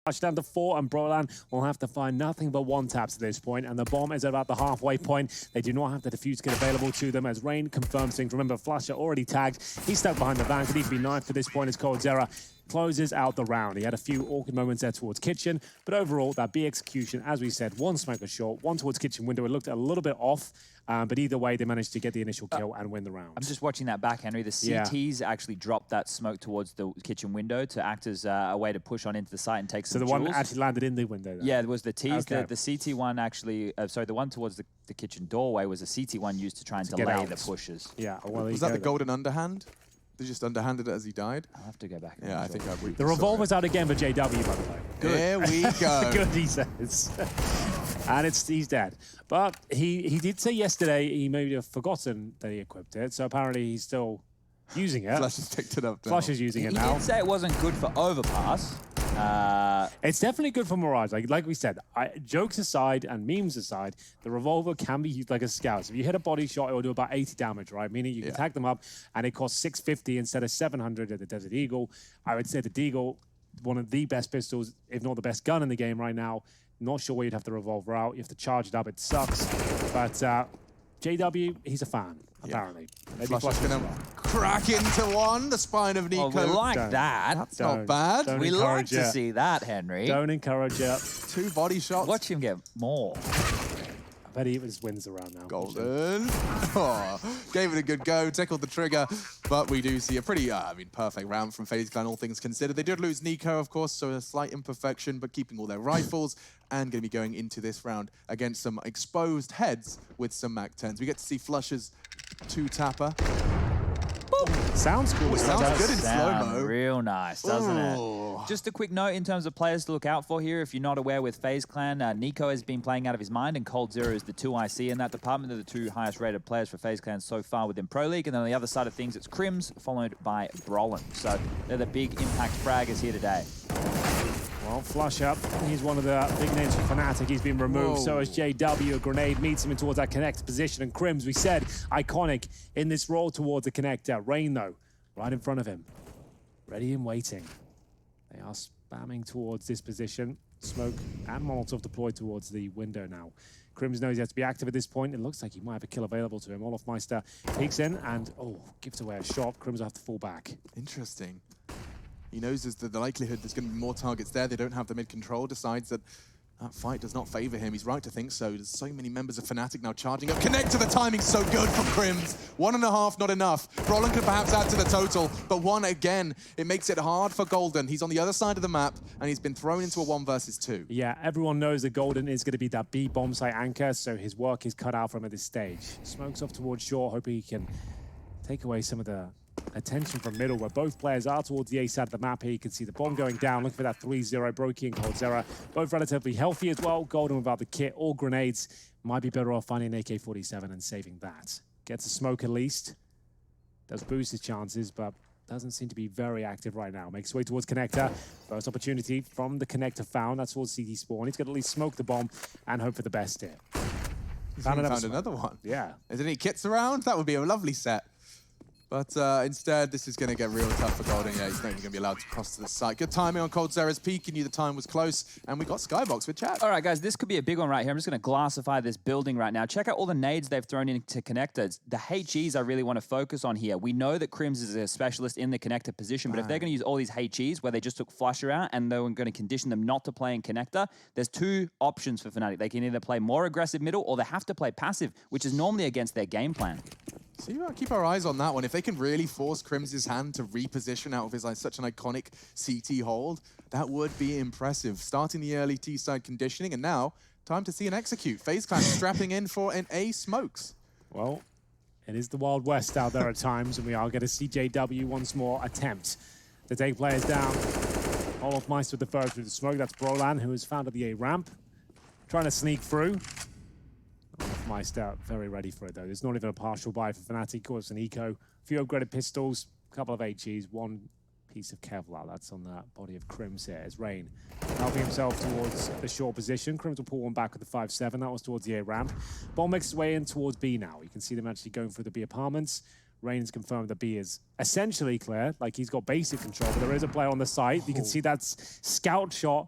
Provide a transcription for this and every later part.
Down to 4, and Brolan will have to find nothing but one taps at this point, and the bomb is at about the halfway point. They do not have the defuse kit available to them as Rain confirms things. Remember, Flasher already tagged. He's stuck behind the van. Could even be knifed at this point as coldzera closes out the round. He had a few awkward moments there towards Kitchen, but overall, that B execution, as we said, one smoker short, one towards Kitchen window. It looked a little bit off, but either way, they managed to get the initial kill and win the round. I'm just watching that back, Henry. The CTs actually dropped that smoke towards the Kitchen window to act as a way to push on into the site and take some So the jewels. one actually landed in the window then? Yeah, it was the T's. Okay. The CT one actually, sorry, the one towards the Kitchen doorway was a CT one used to try and delay the pushes. Yeah, well, was that the golden underhand? They just underhanded it as he died? I'll have to go back. Yeah, I think I The revolver's out again for JW, by the way. Good. There we go. Good, he says. And he's dead. But he did say yesterday he may have forgotten that he equipped it, so apparently he's still using it. Flash has picked it up now. Flash is using it now. He did say it wasn't good for overpass. It's definitely good for Mirage. Like we said, jokes aside and memes aside, the revolver can be used like a scout. So if you hit a body shot, it will do about 80 damage, right? Meaning you can tag them up, and it costs 650 instead of 700 at the Desert Eagle. I would say the Deagle, one of the best pistols, if not the best gun in the game right now. Not sure where you'd have the revolver out. You have to charge it up. It sucks. But JW, he's a fan, apparently. Maybe Flash is going to crack into one, the spine of Nico. Oh, we like that. That's not bad. We like to see that, Henry. Don't encourage it. 2 body shots. Watch him get more. I bet he just wins the round now. Golden. Oh, gave it a good go, tickled the trigger, but we do see a pretty, perfect round from FaZe Clan, all things considered. They did lose Nico, of course, so a slight imperfection, but keeping all their rifles and going to be going into this round against some exposed heads with some MAC-10s. We get to see Flusher's 2-tapper. Sounds cool. It sounds good in slow-mo. Real nice, doesn't it? Just a quick note in terms of players to look out for here. If you're not aware with FaZe Clan, Nico has been playing out of his mind, and coldzera is the 2 IC in that department. They're the 2 highest rated players for FaZe Clan so far within Pro League. And then on the other side of things, it's Crims, followed by Brolan. So they're the big impact fraggers here today. Well, Flush up. He's one of the big names for Fnatic. He's been removed. So is JW. A grenade meets him in towards that connect position. And Crims, we said, iconic in this roll towards the connector. Rain, though, right in front of him. Ready and waiting. They are spamming towards this position. Smoke and Molotov deployed towards the window now. Crims knows he has to be active at this point. It looks like he might have a kill available to him. olofmeister peeks in and, gives away a shot. Crims will have to fall back. Interesting. He knows there's the likelihood there's going to be more targets there. They don't have the mid-control. Decides that fight does not favor him. He's right to think so. There's so many members of Fnatic now charging up. Connector, the timing's so good from Crims. 1.5, not enough. Brolan could perhaps add to the total, but 1 again. It makes it hard for Golden. He's on the other side of the map, and he's been thrown into a 1 versus 2. Yeah, everyone knows that Golden is going to be that B bomb site anchor, so his work is cut out from him at this stage. Smokes off towards short, hoping he can take away some of the attention from middle, where both players are towards the A side of the map here. You can see the bomb going down. Look for that 3-0. Brokey and coldzera, both relatively healthy as well. Golden without the kit or grenades. Might be better off finding an AK-47 and saving that. Gets a smoke at least. Does boost his chances, but doesn't seem to be very active right now. Makes his way towards connector. First opportunity from the connector found. That's towards CT spawn. He's got to at least smoke the bomb and hope for the best here. Found another one. Yeah. Is there any kits around? That would be a lovely set. But instead, this is going to get real tough for Golden. Yeah, he's not even going to be allowed to cross to the site. Good timing on coldzera's peak. He knew the time was close. And we got Skybox with chat. All right, guys, this could be a big one right here. I'm just going to glassify this building right now. Check out all the nades they've thrown into connectors. The HEs I really want to focus on here. We know that Crims is a specialist in the connector position, but if they're going to use all these HEs where they just took Flusher out and they were going to condition them not to play in connector, there's 2 options for Fnatic. They can either play more aggressive middle or they have to play passive, which is normally against their game plan. So you keep our eyes on that one. If they can really force Crims' hand to reposition out of his such an iconic CT hold, that would be impressive. Starting the early T-side conditioning, and now time to see an execute. FaZe Clan strapping in for an A smokes. Well, it is the Wild West out there at times, and we are going to see JW once more attempt to take players down. olofmeister with the first through the smoke. That's Brolan, who is found at the A ramp, trying to sneak through. olofmeister very ready for it, though. There's not even a partial buy for Fnatic. Of course, an eco, a few upgraded pistols, a couple of HEs, 1 piece of Kevlar. That's on the body of Crims here. As Rain helping himself towards the short position. Crims will pull one back with the 5-7. That was towards the A ramp. Bomb makes his way in towards B now. You can see them actually going through the B apartments. Rain's confirmed that B is essentially clear, like he's got basic control, but there is a player on the site. You can see that scout shot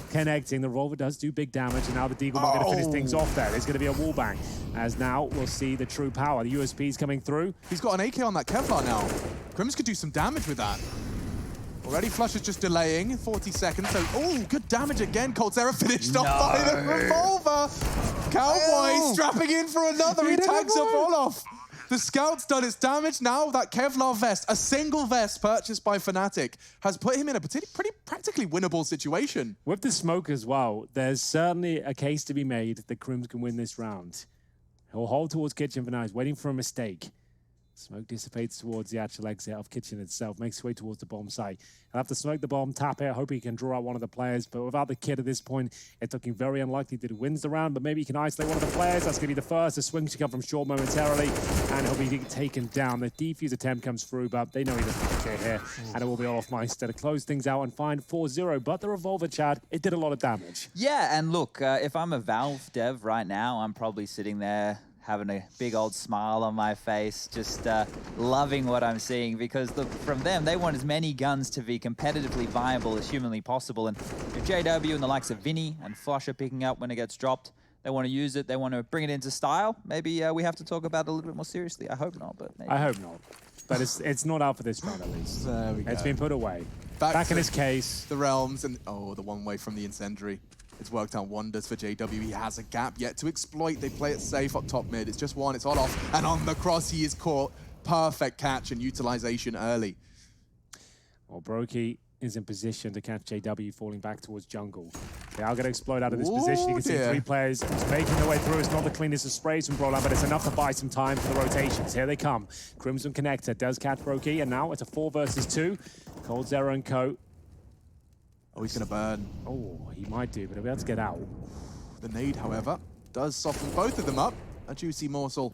connecting. The Revolver does do big damage, and now the Deagle might going to finish things off there. There's going to be a wall bang, as now we'll see the true power. The USP's coming through. He's got an AK on that Kevlar now. Crims could do some damage with that. Already Flush is just delaying, 40 seconds, so, oh, good damage again. coldzera finished off by the Revolver. Cowboy strapping in for another, he tags a ball off. The Scout's done its damage. Now that Kevlar vest, a single vest purchased by Fnatic, has put him in a pretty practically winnable situation. With the smoke as well, there's certainly a case to be made that Crims can win this round. He'll hold towards Kitchen for now. He's waiting for a mistake. Smoke dissipates towards the actual exit of Kitchen itself, makes his way towards the bomb site. He'll have to smoke the bomb, tap it, hope he can draw out one of the players, but without the kid at this point, it's looking very unlikely that he wins the round, but maybe he can isolate one of the players. That's going to be the first. The swing should come from Shaw momentarily, and he'll be taken down. The defuse attempt comes through, but they know he doesn't get here, and it will be olofmeister to close things out and find 4-0, but the Revolver, Chad, it did a lot of damage. Yeah, and look, if I'm a Valve dev right now, I'm probably sitting there having a big old smile on my face, just loving what I'm seeing, because look, from them, they want as many guns to be competitively viable as humanly possible. And if JW and the likes of Vinny and Flush are picking up when it gets dropped, they want to use it, they want to bring it into style, maybe we have to talk about it a little bit more seriously. I hope not, but maybe. I hope not. But it's not out for this round, at least. There we go. It's been put away. Back in his case. The Realms, and oh, the one way from the Incendiary. It's worked out wonders for JW. He has a gap yet to exploit. They play it safe up top mid. It's just one, it's on off. And on the cross, he is caught. Perfect catch and utilization early. Well, Brokey is in position to catch JW falling back towards jungle. They are going to explode out of this position. You can see 3 players making their way through. It's not the cleanest of sprays from Brolan, but it's enough to buy some time for the rotations. Here they come. Crimson Connector does catch Brokey, and now it's a 4 versus 2. coldzera and Co. Oh, he's going to burn. Oh, he might do, but he'll be able to get out. The nade, however, does soften both of them up. A juicy morsel.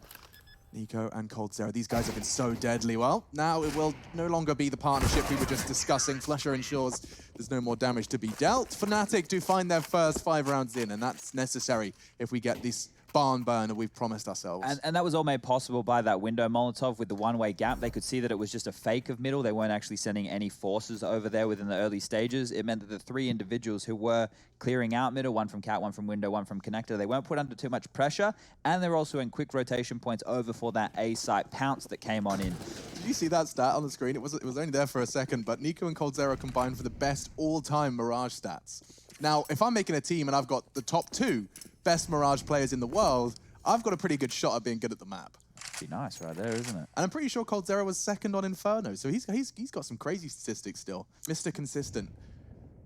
Nico and coldzera, these guys have been so deadly. Well, now it will no longer be the partnership we were just discussing. Flusher ensures there's no more damage to be dealt. Fnatic do find their first 5 rounds in, and that's necessary if we get this barn burn that we've promised ourselves. And that was all made possible by that window Molotov with the one-way gap. They could see that it was just a fake of middle. They weren't actually sending any forces over there within the early stages. It meant that the 3 individuals who were clearing out middle, one from Cat, one from window, one from connector, they weren't put under too much pressure, and they're also in quick rotation points over for that A site pounce that came on in. Did you see that stat on the screen? It was only there for a second, but Nico and coldzera combined for the best all-time Mirage stats. Now, if I'm making a team and I've got the top 2 best Mirage players in the world, I've got a pretty good shot at being good at the map. Pretty nice right there, isn't it? And I'm pretty sure coldzera was second on Inferno, so he's got some crazy statistics still. Mr. Consistent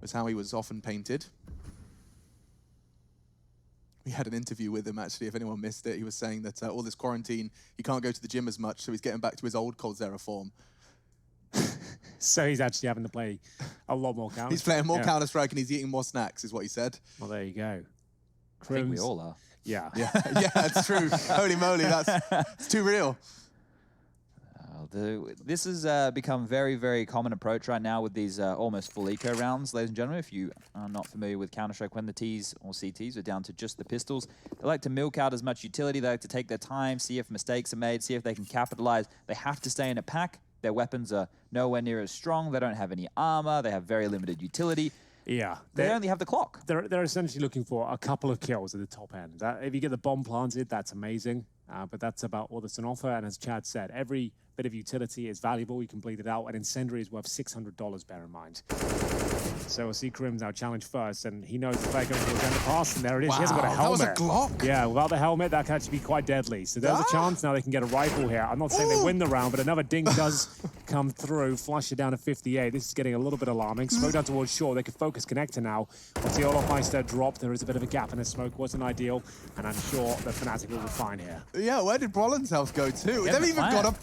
was how he was often painted. We had an interview with him, actually, if anyone missed it. He was saying that all this quarantine, he can't go to the gym as much, so he's getting back to his old coldzera form. So he's actually having to play a lot more Counter-Strike. He's playing more Counter-Strike and he's eating more snacks, is what he said. Well, there you go. I think we all are. Yeah. Yeah, it's true. Holy moly, it's too real. This has become very, very common approach right now with these almost full eco rounds, ladies and gentlemen. If you are not familiar with Counter-Strike, when the Ts or CTs are down to just the pistols, they like to milk out as much utility. They like to take their time, see if mistakes are made, see if they can capitalize. They have to stay in a pack. Their weapons are nowhere near as strong. They don't have any armor. They have very limited utility. Yeah. They only have the clock. They're essentially looking for a couple of kills at the top end. If you get the bomb planted, that's amazing. But that's about all that's on offer. And as Chad said, every bit of utility is valuable. You can bleed it out. An Incendiary is worth $600, bear in mind. So we'll see Crims now challenge first, and he knows the player going towards the end of the pass, and there it is. Wow, he hasn't got a helmet. That was a Glock. Yeah, without the helmet, that can actually be quite deadly. So there's a chance now they can get a rifle here. I'm not saying they win the round, but another ding does come through. Flush it down to 58. This is getting a little bit alarming. Smoke down towards Shore. They can focus connector now. Once the olofmeister drop, there is a bit of a gap in the smoke. Wasn't ideal, and I'm sure the Fnatic will be fine here. Yeah, where did Brolan's health go to? They've even got a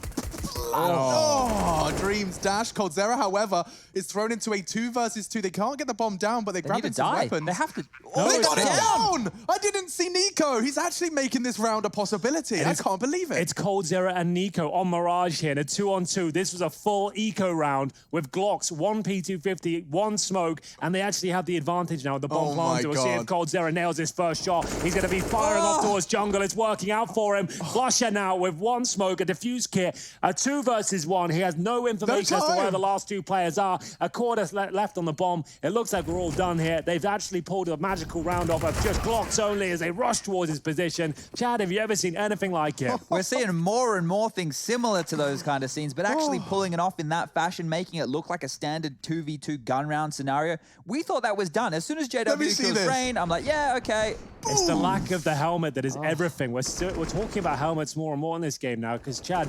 Oh, Dreams dash. coldzera, however, is thrown into a 2 versus 2. They can't get the bomb down, but they grab into weapons. They have to. Oh, they got it down! I didn't see Nico. He's actually making this round a possibility. I can't believe it. It's coldzera and Nico on Mirage here in a 2-on-2. This was a full eco round with Glocks, 1 P250, 1 smoke, and they actually have the advantage now with the bomb planted. We'll see if coldzera nails his first shot. He's going to be firing off towards jungle. It's working out for him. Flusher now with 1 smoke, a defuse kit, a 2 versus 1. He has no information as to where the last 2 players are. A quarter left on the bomb. It looks like we're all done here. They've actually pulled a magical round off of just Glocks only as they rush towards his position. Chad, have you ever seen anything like it? We're seeing more and more things similar to those kind of scenes, but actually pulling it off in that fashion, making it look like a standard 2v2 gun round scenario. We thought that was done. As soon as JW kills Rain, I'm like, yeah, okay. It's the lack of the helmet that is everything. We're talking about helmets more and more in this game now because, Chad,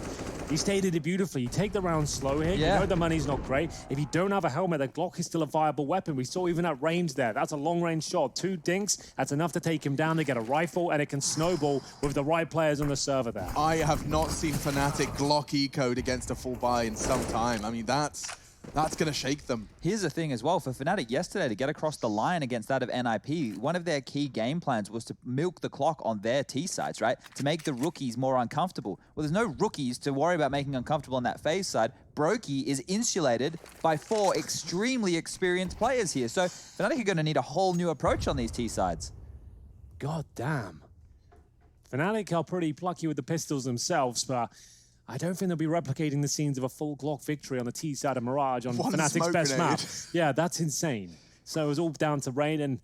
you stated it beautifully. You take the round slow here. You know the money's not great. If you don't have a helmet, the Glock is still a viable weapon. We saw even at range there. That's a long-range shot. 2 dinks. That's enough to take him down to get a rifle, and it can snowball with the right players on the server there. I have not seen Fnatic Glock E-code against a full buy in some time. I mean, that's going to shake them. Here's the thing as well, for Fnatic yesterday to get across the line against that of NIP, one of their key game plans was to milk the clock on their T sides, right? To make the rookies more uncomfortable. Well, there's no rookies to worry about making uncomfortable on that Faze side. Brokey is insulated by 4 extremely experienced players here. So Fnatic are going to need a whole new approach on these T sides. God damn. Fnatic are pretty plucky with the pistols themselves, but I don't think they'll be replicating the scenes of a full Glock victory on the T side of Mirage on Fnatic's best map. Yeah, that's insane. So it was all down to Rain, and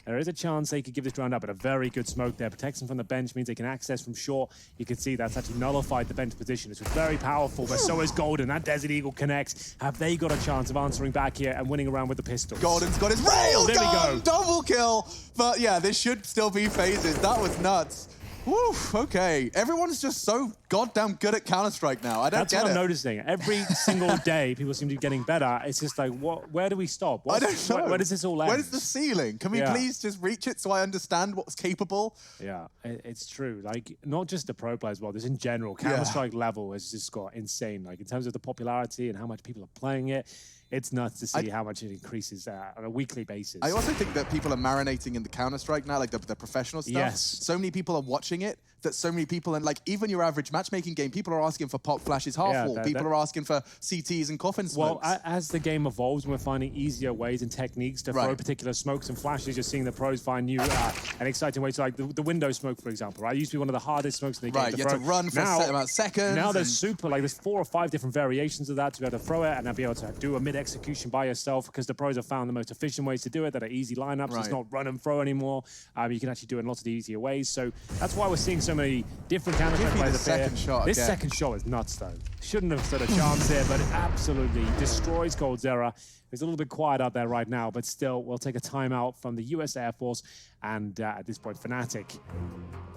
there is a chance they could give this round up, but a very good smoke there. Protects them from the bench, means they can access from short. You can see that's actually nullified the bench position. This was very powerful, but so is Golden. That Desert Eagle connects. Have they got a chance of answering back here and winning around with the pistols? Golden's got his rail there gun! we go. Double kill! But yeah, this should still be phases. That was nuts. Woo, okay. Everyone's just so goddamn good at Counter-Strike now. I don't That's get what it. I'm noticing. Every single day, people seem to be getting better. It's just like, where do we stop? I don't know. Where does this all end? Where's the ceiling? Can we please just reach it so I understand what's capable? Yeah, it's true. Like, not just the pro players, well, just in general. Counter-Strike level has just got insane. Like, in terms of the popularity and how much people are playing it, it's nuts to see how much it increases on a weekly basis. I also think that people are marinating in the Counter-Strike now, like the professional stuff. Yes. So many people are watching it that so many people, and like even your average matchmaking game, people are asking for pop flashes half wall. People are asking for CTs and coffin smokes. Well, as the game evolves, we're finding easier ways and techniques to throw particular smokes and flashes. You're seeing the pros find new and exciting ways, like the window smoke, for example, right? It used to be one of the hardest smokes in the game to you throw. have to run for a set amount of seconds. Now there's there's 4 or 5 different variations of that to be able to throw it and then be able to do a mid-execution by yourself, because the pros have found the most efficient ways to do it that are easy lineups. It's not run and throw anymore. You can actually do it in lots of the easier ways. So that's why we're seeing so many different Counter-Strike players appear. This second shot is nuts, though. Shouldn't have stood a chance here, but it absolutely destroys coldzera. It's a little bit quiet out there right now, but still, we'll take a timeout from the US Air Force, and at this point, Fnatic.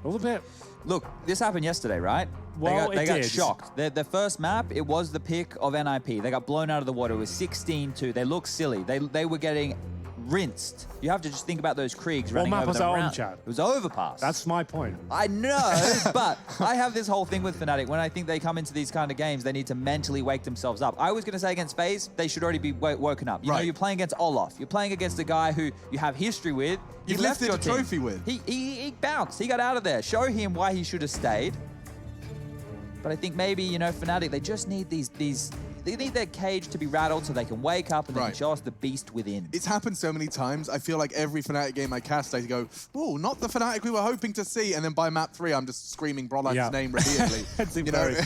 A little bit. Look, this happened yesterday, right? Well, they got shocked. Their first map, it was the pick of NIP. They got blown out of the water. It was 16-2. They looked silly. They were getting rinsed. You have to just think about those Kriegs running over the round. Chad? It was Overpass. That's my point. I know, but I have this whole thing with Fnatic. When I think they come into these kind of games, they need to mentally wake themselves up. I was going to say against Faze, they should already be woken up. You know, you're playing against Olaf. You're playing against a guy who you have history with. You lifted a trophy with. He bounced. He got out of there. Show him why he should have stayed. But I think maybe, you know, Fnatic, they just need they need their cage to be rattled so they can wake up and they can show us the beast within. It's happened so many times. I feel like every Fnatic game I cast, I go, oh, not the Fnatic we were hoping to see. And then by map 3, I'm just screaming Broadlight's name repeatedly.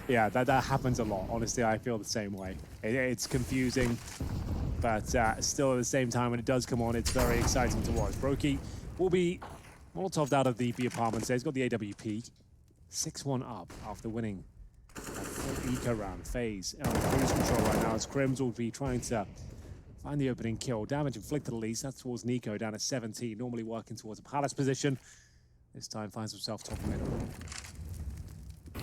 Yeah, that happens a lot. Honestly, I feel the same way. It's confusing, but still at the same time, when it does come on, it's very exciting to watch. Brokey will be Molotov'd out of the B apartment. So he's got the AWP. 6-1 up after winning a full eco round. Faze on cruise control right now as Crims will be trying to find the opening kill. Damage inflicted at least. That's towards Nico down at 17. Normally working towards a palace position. This time finds himself top middle.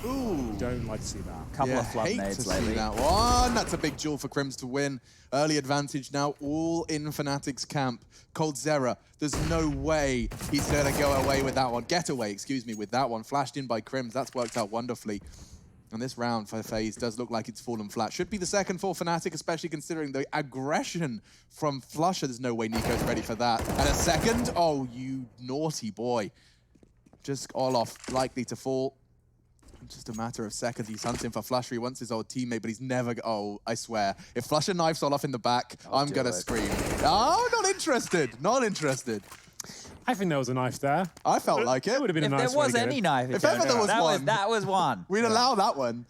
Ooh. Don't like to see that. Couple of flood nades lately. That one. That's a big jewel for Crims to win. Early advantage now, all in Fnatic's camp. coldzera, there's no way he's going to go away with that one. Get away, excuse me, with that one. Flashed in by Crims. That's worked out wonderfully. And this round for Faze does look like it's fallen flat. Should be the second for Fnatic, especially considering the aggression from Flusher. There's no way Nico's ready for that. And a second, oh, you naughty boy. Just Olof likely to fall. Just a matter of seconds. He's hunting for Flusher. He wants his old teammate, but he's never... Oh, I swear. If Flusher knifes Olof in the back, I'm going to scream. Oh, not interested. Not interested. I think there was a knife there. I felt like it. It would have been a nice If there was any knife, if ever there was one. That was one. We'd allow that one.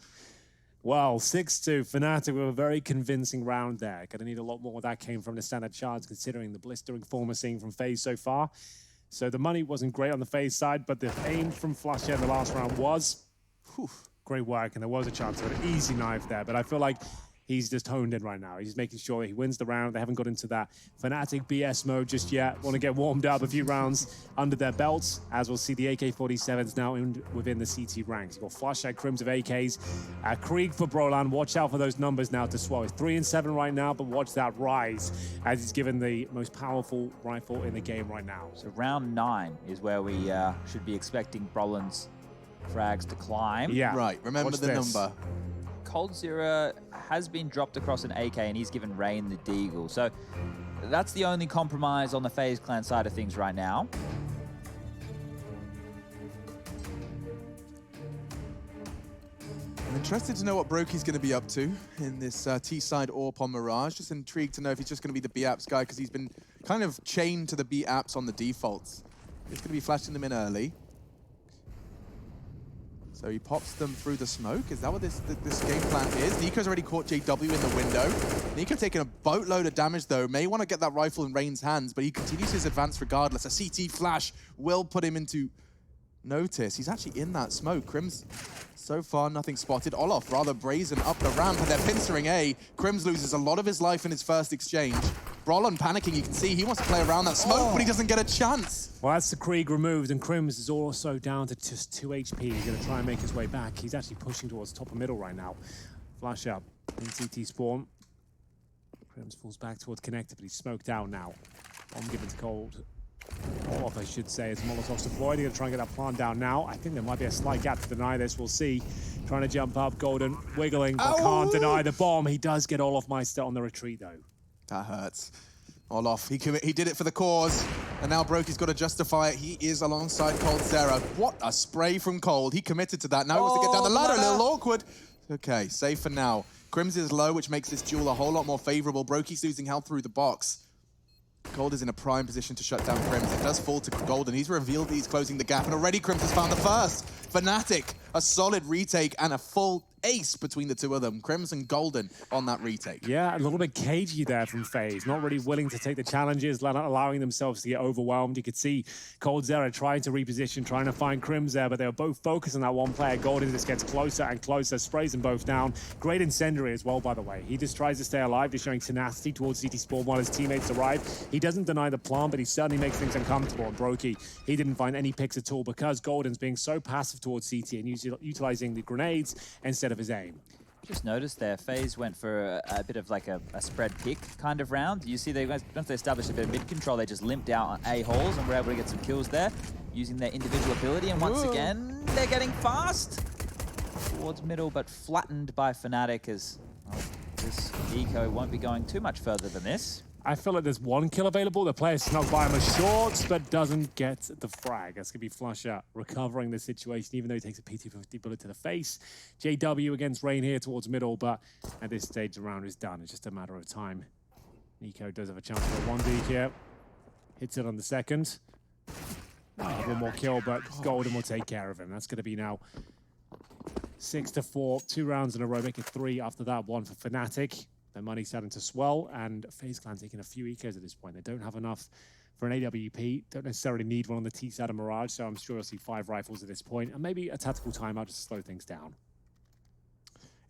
Well, 6-2, Fnatic with a very convincing round there. Gonna need a lot more. That came from the standard charge, considering the blistering form we're seeing from Faze so far. So the money wasn't great on the Faze side, but the aim from Flusher in the last round was great work, and there was a chance of an easy knife there, but I feel like he's just honed in right now. He's making sure that he wins the round. They haven't got into that Fnatic BS mode just yet. Want to get warmed up, a few rounds under their belts, as we'll see the AK-47s now within the CT ranks. You've got Flusher, Crims of AKs, Krieg for Brolan. Watch out for those numbers now to swell. He's 3 and 7 right now, but watch that rise as he's given the most powerful rifle in the game right now. So round 9 is where we should be expecting Brolan's frags to climb. Yeah. Right, remember the number. coldzera has been dropped across an AK, and he's given Rain the Deagle. So that's the only compromise on the FaZe clan side of things right now. I'm interested to know what Broky's going to be up to in this T-side AWP on Mirage. Just intrigued to know if he's just going to be the B-Apps guy, because he's been kind of chained to the B-Apps on the defaults. He's going to be flashing them in early. So he pops them through the smoke. Is that what this game plan is? Nico's already caught JW in the window. Nico taking a boatload of damage, though. May want to get that rifle in Rain's hands, but he continues his advance regardless. A CT flash will put him into notice. He's actually in that smoke. Crims, so far, nothing spotted. Olof rather brazen up the ramp, and they're pincering A. Crims loses a lot of his life in his first exchange. Brolan panicking, you can see he wants to play around that smoke, but he doesn't get a chance. Well, that's the Krieg removed, and Crims is also down to just 2 HP. He's going to try and make his way back. He's actually pushing towards top of middle right now. Flash up in CT spawn. Crims falls back towards connector, but he's smoked out now. Bomb given to Cold. Olof, I should say, as Molotov's deployed. He's going to try and get that plant down now. I think there might be a slight gap to deny this. We'll see. Trying to jump up. Golden wiggling, but can't deny the bomb. He does get Olof Meister on the retreat, though. That hurts. Olof, he did it for the cause, and now Broky's got to justify it. He is alongside coldzera. What a spray from Cold. He committed to that. Now he wants to get down the ladder. A little awkward. Okay, safe for now. Crims is low, which makes this duel a whole lot more favorable. Broky's losing health through the box. Gold is in a prime position to shut down Crims. It does fall to Golden. He's revealed that he's closing the gap, and already Crims has found the first. Fnatic, a solid retake and a full ace between the two of them. Crims and Golden on that retake. Yeah, a little bit cagey there from FaZe. Not really willing to take the challenges, allowing themselves to get overwhelmed. You could see coldzera trying to reposition, trying to find Crims there, but they were both focused on that one player. Golden just gets closer and closer, sprays them both down. Great incendiary as well, by the way. He just tries to stay alive, just showing tenacity towards CT spawn while his teammates arrive. He doesn't deny the plant, but he certainly makes things uncomfortable. And Brokey, he didn't find any picks at all because Golden's being so passive towards CT and utilizing the grenades instead of his aim. Just noticed there, FaZe went for a bit of like a spread pick kind of round. You see, once they established a bit of mid-control, they just limped out on A-holes and were able to get some kills there using their individual ability. And once again, they're getting fast towards middle, but flattened by Fnatic as this eco won't be going too much further than this. I feel like there's one kill available. The player snuck by him a short, but doesn't get the frag. That's going to be Flusher recovering the situation, even though he takes a PT-50 bullet to the face. JW against Rain here towards middle, but at this stage, the round is done. It's just a matter of time. Nico does have a chance for a 1D here. Hits it on the second. One more kill, but Golden will take care of him. That's going to be now 6-4. 2 rounds in a row, make it 3 after that. 1 for Fnatic. Their money's starting to swell, and FaZe Clan taking a few ecos at this point. They don't have enough for an AWP, don't necessarily need one on the T-side of Mirage, so I'm sure you'll see 5 rifles at this point, and maybe a tactical timeout just to slow things down.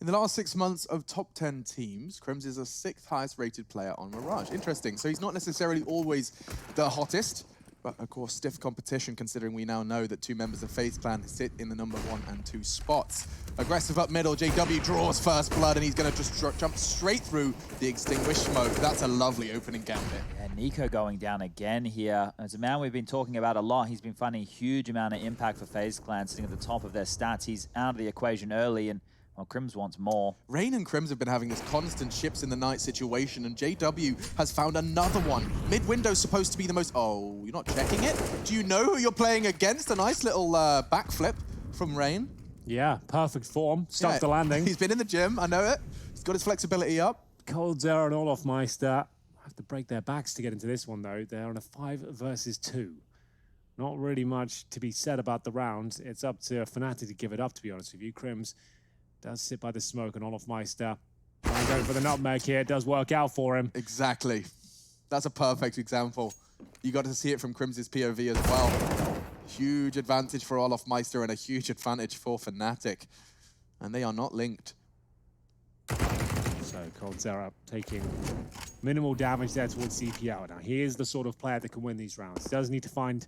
In the last 6 months of top 10 teams, Crims is the 6th highest rated player on Mirage. Interesting. So he's not necessarily always the hottest, but of course stiff competition, considering we now know that 2 members of FaZe Clan sit in the number 1 and 2 spots. Aggressive up middle, JW draws first blood, and he's going to just jump straight through the extinguished smoke. That's a lovely opening gambit. Yeah, Nico going down again here. As a man we've been talking about a lot, he's been finding a huge amount of impact for FaZe Clan, sitting at the top of their stats. He's out of the equation early, and Well, Crims wants more. Rain and Crims have been having this constant ships in the night situation, and JW has found another one. Mid-window's supposed to be the most... Oh, you're not checking it? Do you know who you're playing against? A nice little backflip from Rain. Yeah, perfect form. Stuck the landing. He's been in the gym, I know it. He's got his flexibility up. coldzera and olofmeister have to break their backs to get into this one, though. They're on a 5 versus 2. Not really much to be said about the round. It's up to Fnatic to give it up, to be honest with you. Crims does sit by the smoke, and olofmeister trying to go for the nutmeg here. It does work out for him. Exactly. That's a perfect example. You got to see it from Crims' POV as well. Huge advantage for olofmeister and a huge advantage for Fnatic. And they are not linked. So coldzera taking minimal damage there towards CPL. Now, he is the sort of player that can win these rounds. He does need to find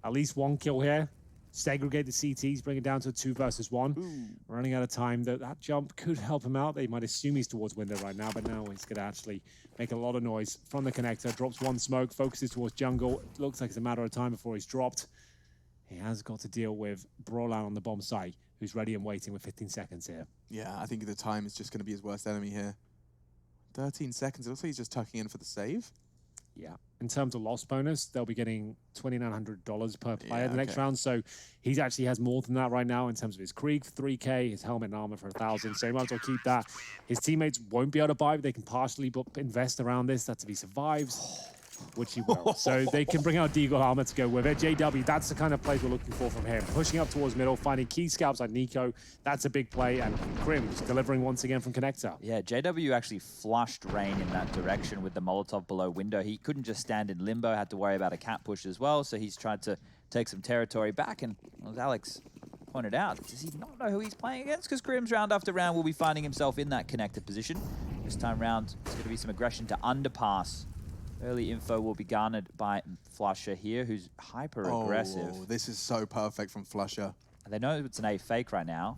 at least 1 kill here. Segregate the CTs, bring it down to a 2 versus 1. Ooh. Running out of time. That jump could help him out. They might assume he's towards window right now, but now he's going to actually make a lot of noise from the connector. Drops 1 smoke, focuses towards jungle. It looks like it's a matter of time before he's dropped. He has got to deal with Brolan on the bomb site, who's ready and waiting with 15 seconds here. Yeah, I think the time is just going to be his worst enemy here. 13 seconds. It looks like he's just tucking in for the save. Yeah. In terms of loss bonus, they'll be getting $2,900 per player the next okay. round. So he actually has more than that right now in terms of his Krieg, 3K, his helmet and armor for 1,000. So he might as well keep that. His teammates won't be able to buy, but they can partially invest around this. That's if he survives, which he will. So they can bring out Deagle armor to go with it. JW, that's the kind of plays we're looking for from him. Pushing up towards middle, finding key scalps like Nico. That's a big play. And Crims delivering once again from connector. Yeah, JW actually flushed Rain in that direction with the Molotov below window. He couldn't just stand in limbo, had to worry about a cat push as well. So he's tried to take some territory back. And as Alex pointed out, does he not know who he's playing against? Because Crims round after round will be finding himself in that connector position. This time round, there's going to be some aggression to underpass. Early info will be garnered by Flusher here, who's hyper-aggressive. Oh, this is so perfect from Flusher. They know it's an A fake right now.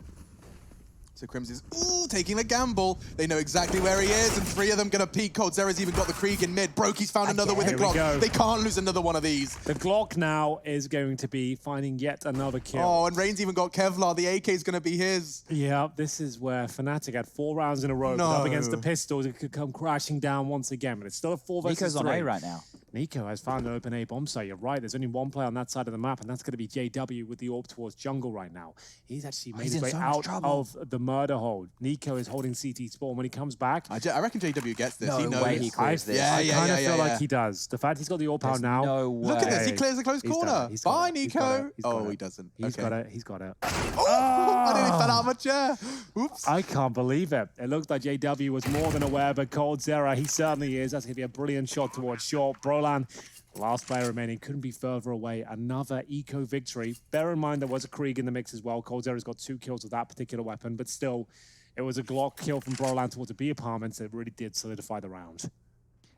So Crims is, taking a gamble. They know exactly where he is, and 3 of them gonna peek. coldzera's even got the Krieg in mid. Brokey's found another with a Glock. They can't lose another one of these. The Glock now is going to be finding yet another kill. Oh, and Rain's even got Kevlar. The AK is gonna be his. Yeah, this is where Fnatic had 4 rounds in a row. Up against the pistols. It could come crashing down once again, but it's still a 4 versus 3. Nico's on A right now. Nico has found an open A bomb site. You're right. There's only 1 player on that side of the map, and that's going to be JW with the orb towards jungle right now. He's actually made his way out of the murder hold. Nico is holding CT spawn. When he comes back, I reckon JW gets this. No he knows. way he clears this. I kind of feel like he does. The fact he's got the orb power now. No way. Look at this. He clears the close corner. Bye, Nico. He doesn't. He's got it. He's got it. I nearly fell out of my chair. Oops. I can't believe it. It looked like JW was more than aware, but coldzera, he certainly is. That's going to be a brilliant shot towards short. Brolan, last player remaining, couldn't be further away. Another eco victory. Bear in mind there was a Krieg in the mix as well. coldzera's got 2 kills with that particular weapon, but still, it was a Glock kill from Brolan towards a B apartment that really did solidify the round.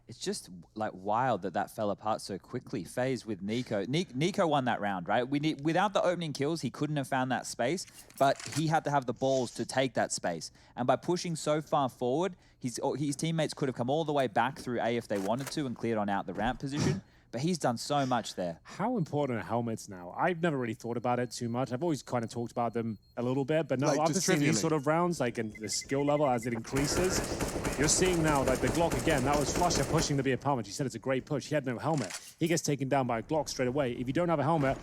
It's just like wild that fell apart so quickly. Faze with Nico. Nico won that round, right? Without the opening kills, he couldn't have found that space, but he had to have the balls to take that space. And by pushing so far forward, his teammates could have come all the way back through A if they wanted to and cleared on out the ramp position. But he's done so much there. How important are helmets now? I've never really thought about it too much. I've always kind of talked about them a little bit, but no, like, after seeing these sort of rounds, like in the skill level as it increases, you're seeing now like the Glock again. That was Flusher pushing the B apartment. He said it's a great push. He had no helmet. He gets taken down by a Glock straight away. If you don't have a helmet,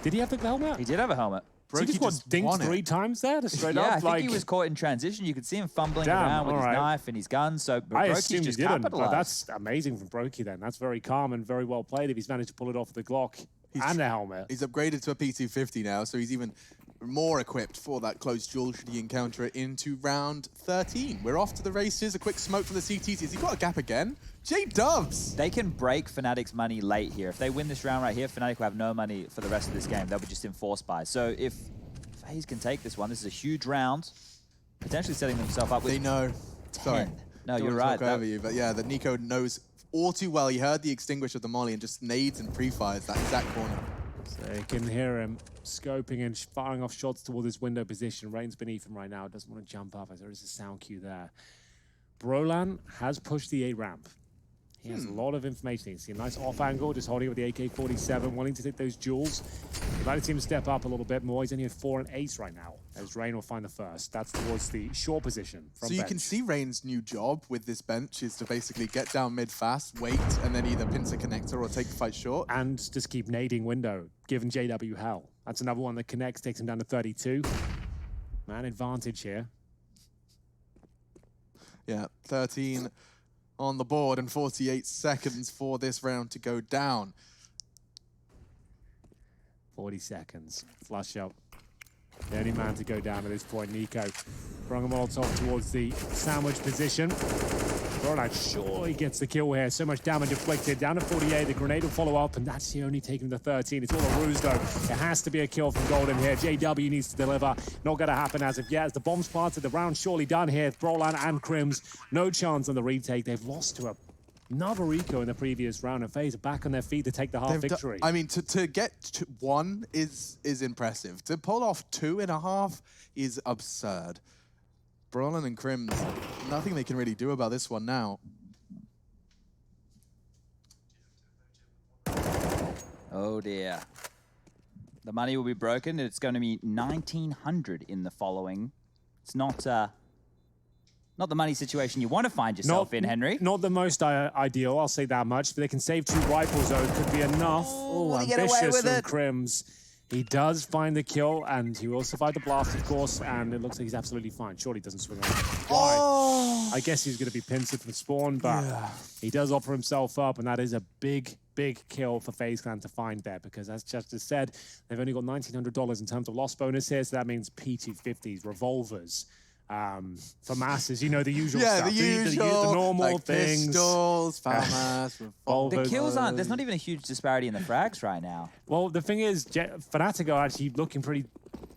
did he have the helmet? He did have a helmet. So he just dinged 3 times there to straight up? I think he was caught in transition. You could see him fumbling around with his knife and his gun. So I assumed just he didn't, but capitalized. that's amazing from Brokey then. That's very calm and very well played if he's managed to pull it off with the Glock and the helmet. He's upgraded to a P250 now, so he's even more equipped for that close duel should he encounter it into round 13. We're off to the races. A quick smoke from the CTs. Has he got a gap again? J-Dubs! They can break Fnatic's money late here. If they win this round right here, Fnatic will have no money for the rest of this game. They'll be just enforced by. So if Faze can take this one, this is a huge round, potentially setting themselves up with 10. They know. Sorry. No, you're right. Over you, but yeah, that Nico knows all too well. He heard the extinguish of the molly and just nades and pre-fires that exact corner. So you can hear him scoping and firing off shots toward his window position. Rain's beneath him right now. Doesn't want to jump up as there is a sound cue there. Brolan has pushed the A ramp. He has a lot of information. You see a nice off angle, just holding it with the AK-47, wanting to take those jewels. You'd like to see him step up a little bit more. He's only at 4 and 8 right now, as Rain will find the first. That's towards the short position from So you bench. can see Rain's new job with this bench is to basically get down mid fast, wait, and then either pincer connector or take the fight short. And just keep nading window, giving JW hell. That's another one that connects, takes him down to 32. Man advantage here. Yeah, 13 on the board and 48 seconds for this round to go down. 40 seconds. Flush up. The only man to go down at this point, NiKo. Throwing a Molotov towards the sandwich position. Brolin surely gets the kill here. So much damage inflicted. Down to 48. The grenade will follow up, and that's the only taking him to 13. It's all a ruse, though. It has to be a kill from Golden here. JW needs to deliver. Not going to happen as of yet. As the bomb's planted, the round surely done here. Brolin and Crims, no chance on the retake. They've lost to another eco in the previous round, and Faze are back on their feet to take the half victory. I mean, to get to 1 is impressive. To pull off 2.5 is absurd. Brolin and Crims, nothing they can really do about this one now. Oh dear. The money will be broken. It's going to be 1,900 in the following. It's not the money situation you want to find yourself in, Henry. Not the most ideal, I'll say that much, but they can save 2 rifles, though. It could be enough. Oh, Will he get away ambitious with from it? Crims. He does find the kill, and he will survive the blast, of course, and it looks like he's absolutely fine. Surely doesn't swing around. Why? Oh! I guess he's going to be pincered from spawn, but he does offer himself up, and that is a big, big kill for FaZe Clan to find there, because as Chester said, they've only got $1,900 in terms of loss bonus here, so that means P250s, revolvers, for masses, you know, the usual stuff. The usual, the normal like things. Pistols, FAMAS, The revolvers. kills aren't, there's not even a huge disparity in the frags right now. Well, the thing is, Fnatic are actually looking pretty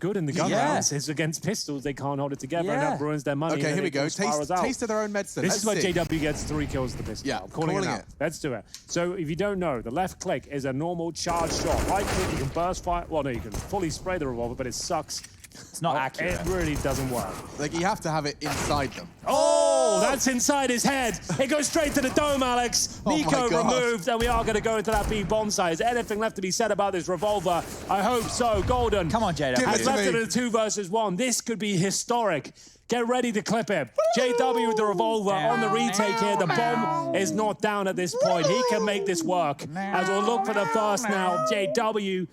good in the gun Yeah. rounds. It's against pistols, they can't hold it together, and Yeah. that ruins their money. Okay, and here we it go. spirals out. Taste of their own medicine. This is where Let's see. JW gets 3 kills with the pistol. Yeah, I'm calling it calling out. it. Let's do it. So if you don't know, the left click is a normal charge shot. Right click, you can burst fire. Well, no, you can fully spray the revolver, but it sucks. It's not accurate. It really doesn't work. Like, you have to have it inside them. Oh, that's inside his head. It goes straight to the dome, Alex. Oh my NiKo God. removed, and we are going to go into that B bomb site. Is anything left to be said about this revolver? I hope so. Golden. Come on, JW. Give it Has to left me. it in a 2 versus 1. This could be historic. Get ready to clip it. JW with the revolver on the retake here. The bomb is not down at this point. He can make this work. As we'll look for the first now, JW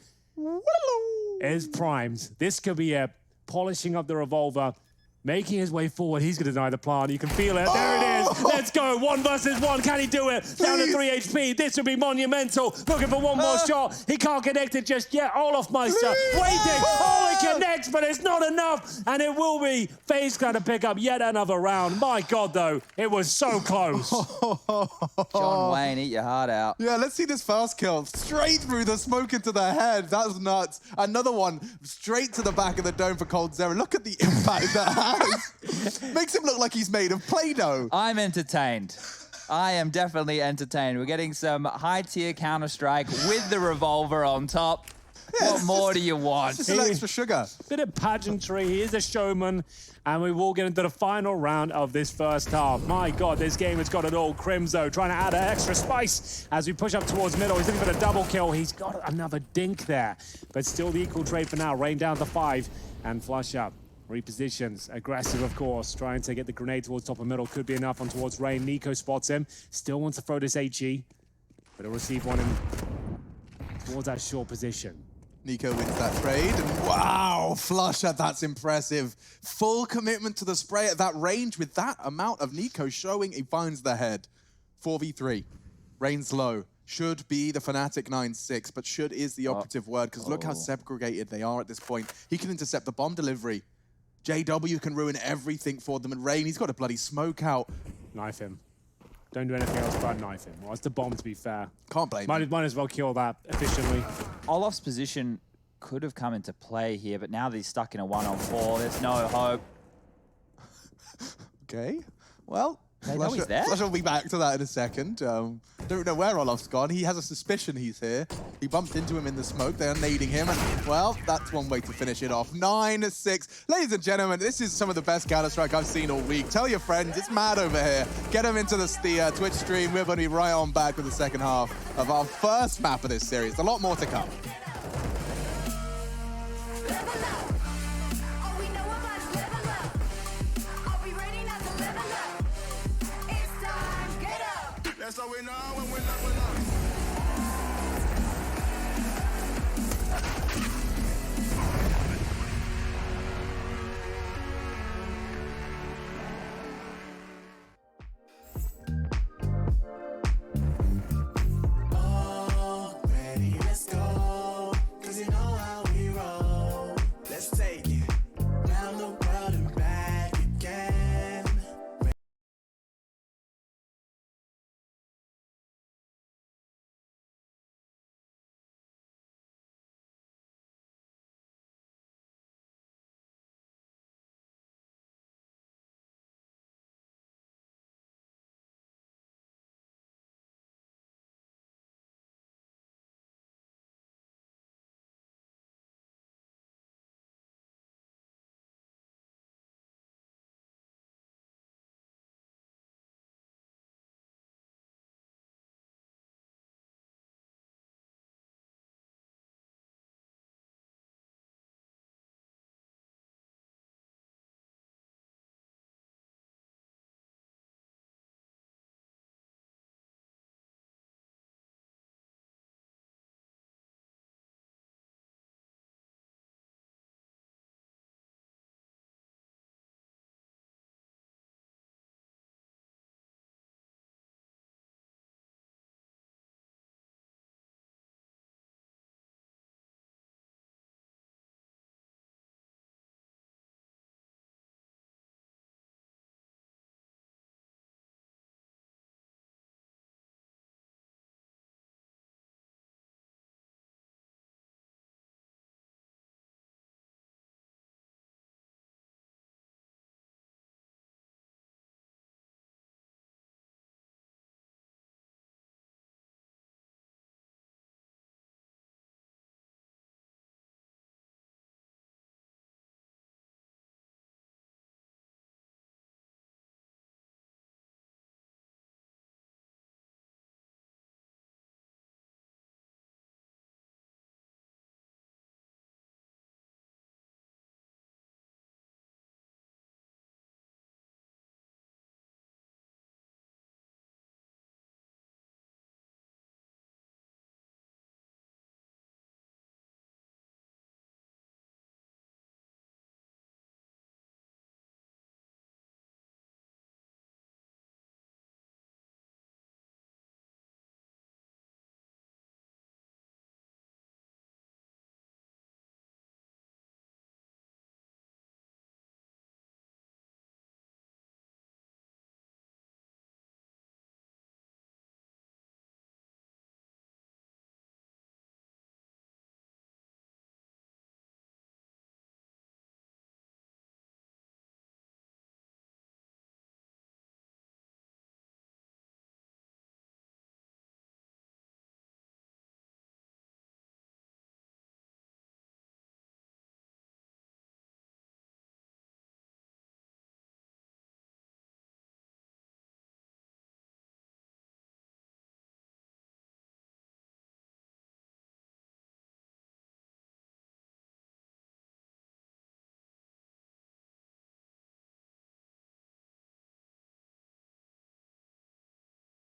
is primed. This could be a polishing up the revolver, making his way forward. He's going to deny the plant. You can feel it. There it is. Let's go. 1 versus 1. Can he do it? Down to 3 HP. This would be monumental. Looking for one more shot. He can't connect it just yet. Olaf Meister waiting. Oh, it connects, but it's not enough. And it will be FaZe Clan to pick up yet another round. My God, though, it was so close. John Wayne, eat your heart out. Yeah, let's see this first kill. Straight through the smoke into the head. That was nuts. Another one straight to the back of the dome for coldzera. Look at the impact that has. Makes him look like he's made of Play-Doh. I'm entertained. I am definitely entertained. We're getting some high-tier Counter-Strike with the revolver on top. Yeah, What more do you want? Just an extra sugar. Bit of pageantry. He is a showman. And we will get into the final round of this first half. My God, this game has got it all. Crims, though, trying to add an extra spice as we push up towards middle. He's looking for the double kill. He's got another dink there. But still the equal trade for now. Rain down to 5 and flush up. Repositions. Aggressive, of course. Trying to get the grenade towards top of middle. Could be enough on towards Rain. NiKo spots him. Still wants to throw this HE. But he'll receive one in towards that short position. NiKo wins that trade, and wow, flusher, that's impressive. Full commitment to the spray at that range with that amount of NiKo showing he finds the head. 4v3, Rain's low. Should be the Fnatic 9-6, but should is the operative word, because look how segregated they are at this point. He can intercept the bomb delivery. JW can ruin everything for them, and Rain, he's got a bloody smoke out. Knife him. Don't do anything else but knife him. Well, it's the bomb, to be fair. Can't blame him. Might as well kill that efficiently. Olaf's position could have come into play here, but now that he's stuck in a 1-on-4, there's no hope. Okay, well, They know he's there? Flush will be back to that in a second. Don't know where Olaf's gone. He has a suspicion he's here. He bumped into him in the smoke. They are nading him. And, well, that's one way to finish it off. 9-6. Ladies and gentlemen, this is some of the best Counter-Strike I've seen all week. Tell your friends, it's mad over here. Get them into the Twitch stream. We're going to be right on back with the second half of our first map of this series. A lot more to come. So we know when we're not. Oh, ready, let's go. 'Cause you know how we roll. Let's take it round the world and back again.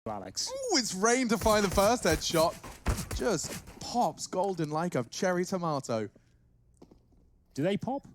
Alex. Ooh, it's Rain to find the first headshot. Just pops golden like a cherry tomato. Do they pop?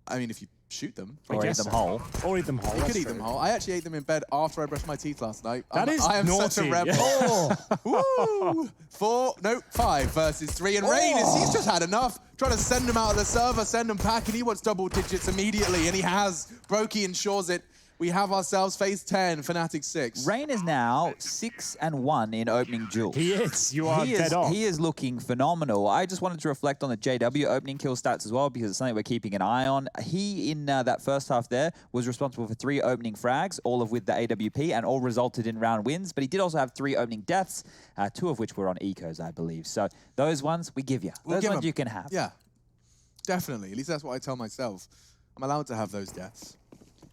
I mean, if you shoot them. Or eat them whole. Or eat them whole. You could that's eat true. them whole. I actually ate them in bed after I brushed my teeth last night. That is I am naughty. such a rebel. Woo! 5 versus 3. And Rain, he's just had enough. Trying to send him out of the server, send him packing. He wants double digits immediately, and he has. Brokey ensures it. We have ourselves Phase 10, Fnatic 6. Rain is now 6-1 in opening duel. He is. You are dead on. He is looking phenomenal. I just wanted to reflect on the JW opening kill stats as well because it's something we're keeping an eye on. He, in that first half there, was responsible for 3 opening frags, all of with the AWP, and all resulted in round wins. But he did also have 3 opening deaths, 2 of which were on ecos, I believe. So those ones, we give you. Those ones you can have. Yeah, definitely. At least that's what I tell myself. I'm allowed to have those deaths.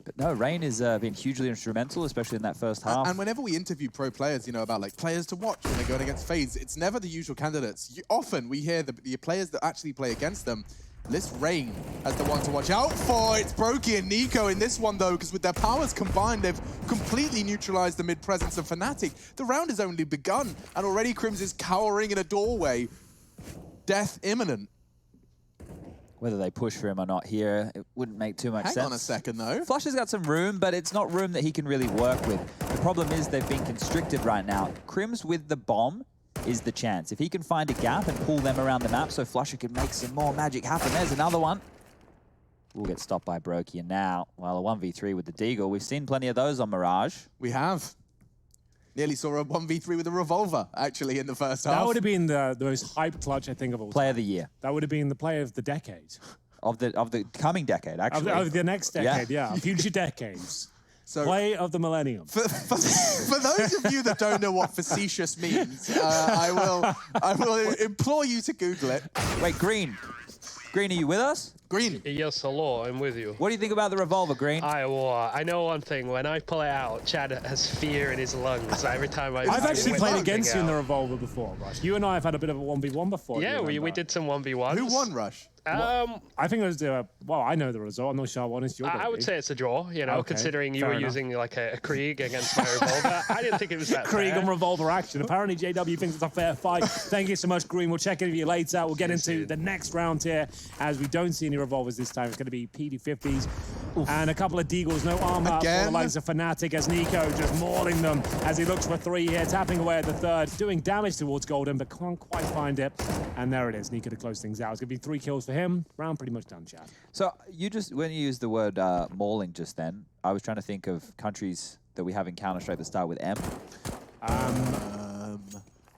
But no, Rain has been hugely instrumental, especially in that first half. And whenever we interview pro players, you know, about like players to watch when they're going against Faze, it's never the usual candidates. Often we hear the players that actually play against them list Rain as the one to watch out for. It's Brokey and Nico in this one though, because with their powers combined, they've completely neutralized the mid presence of Fnatic. The round has only begun, and already Crims is cowering in a doorway. Death imminent. Whether they push for him or not here, it wouldn't make too much sense. Hang on a second, though. Flush has got some room, but it's not room that he can really work with. The problem is they've been constricted right now. Crims with the bomb is the chance. If he can find a gap and pull them around the map so Flusher can make some more magic happen. There's another one. We'll get stopped by Brokey. And now, well, a 1v3 with the Deagle. We've seen plenty of those on Mirage. We have. Nearly saw a 1v3 with a revolver, actually, in the first half. That would have been the most hype clutch, I think, of all time. Player of the year. That would have been the player of the decade. Of the coming decade, actually. Of the next decade, yeah. Future decades. So, play of the millennium. For those of you that don't know what facetious means, I will implore you to Google it. Wait, Green. Green, are you with us? Green. Yes, hello, I'm with you. What do you think about the revolver, Green? I know one thing. When I pull it out, Chad has fear in his lungs every time I... I've actually played against you in the revolver before, Rush. You and I have had a bit of a 1v1 before. Yeah, we did some 1v1s. Who won, Rush? I think it was well, I know the result. I'm not sure what honest you're I would say it's a draw, you know, Okay, considering you fair were enough. using like a Krieg against my revolver. I didn't think it was that Krieg fair. and revolver action. Apparently, JW thinks it's a fair fight. Thank you so much, Green. We'll check in with you later. We'll get into the next round here, as we don't see any revolvers this time. It's going to be PD50s and a couple of Deagles. No armor for the likes of Fnatic, as Nico just mauling them as he looks for 3 here, tapping away at the 3rd, doing damage towards Golden, but can't quite find it. And there it is. Nico to close things out. It's going to be 3 kills for him. Round pretty much done, Chad. So you just, when you used the word mauling just then, I was trying to think of countries that we have in Counter-Strike that start with M.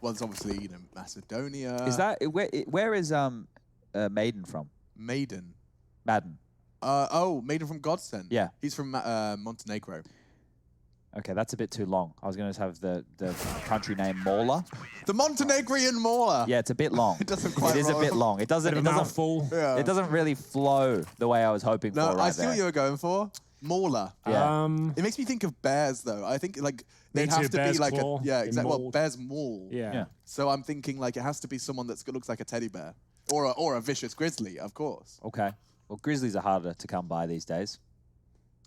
Well, it's obviously, you know, Macedonia. Is that, where is Maiden from? Maiden? Madden. Maiden from Godsend. Yeah. He's from Montenegro. Okay, that's a bit too long. I was going to have the country name Mauler. The Montenegrin Mauler. Yeah, it's a bit long. It doesn't quite It is a bit long. It doesn't. It doesn't. Full. Yeah. It doesn't really flow the way I was hoping for. No, Right I see there. what you were going for. Mauler. Yeah. It makes me think of bears, though. I think like they'd Me have too, to bear's be like claw a exactly. Well, mauled. bear's maul. Yeah. So I'm thinking like it has to be someone that looks like a teddy bear, or a vicious grizzly, of course. Okay. Well, grizzlies are harder to come by these days,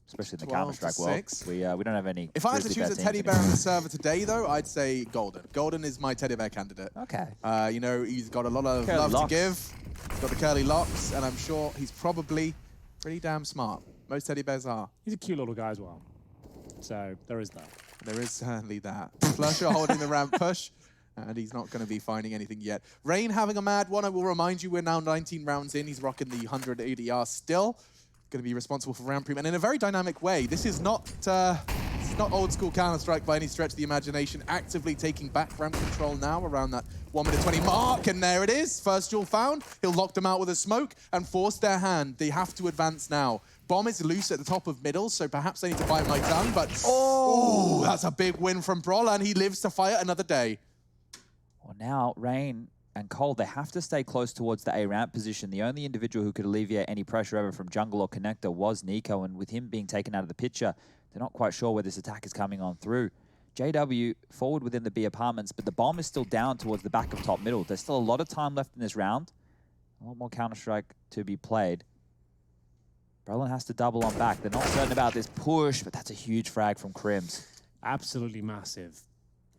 especially in the 12 to Counter-Strike world. 6. We don't have any. If I had to grizzly choose a teams teddy bear on anymore. the server today, though, I'd say Golden. Golden is my teddy bear candidate. Okay. You know, he's got a lot of Curly love locks. to give. He's got the curly locks, and I'm sure he's probably pretty damn smart. Most teddy bears are. He's a cute little guy as well. So there is that. There is certainly that. Flusher holding the ramp push, and he's not going to be finding anything yet. Rain having a mad one. I will remind you, we're now 19 rounds in. He's rocking the 100 ADR still. Going to be responsible for round prem, and in a very dynamic way. This is not old school Counter-Strike by any stretch of the imagination. Actively taking back ramp control now around that 1:20 mark, and there it is. First duel found. He'll lock them out with a smoke and force their hand. They have to advance now. Bomb is loose at the top of middle, so perhaps they need to bite my tongue, but oh, that's a big win from Brawl, and he lives to fight another day. Well, now Rain and Cole, they have to stay close towards the A ramp position. The only individual who could alleviate any pressure over from jungle or connector was Nico, and with him being taken out of the picture, they're not quite sure where this attack is coming on through. JW forward within the B apartments, but the bomb is still down towards the back of top middle. There's still a lot of time left in this round. A lot more Counter-Strike to be played. Brolin has to double on back. They're not certain about this push, but that's a huge frag from Crims. Absolutely massive.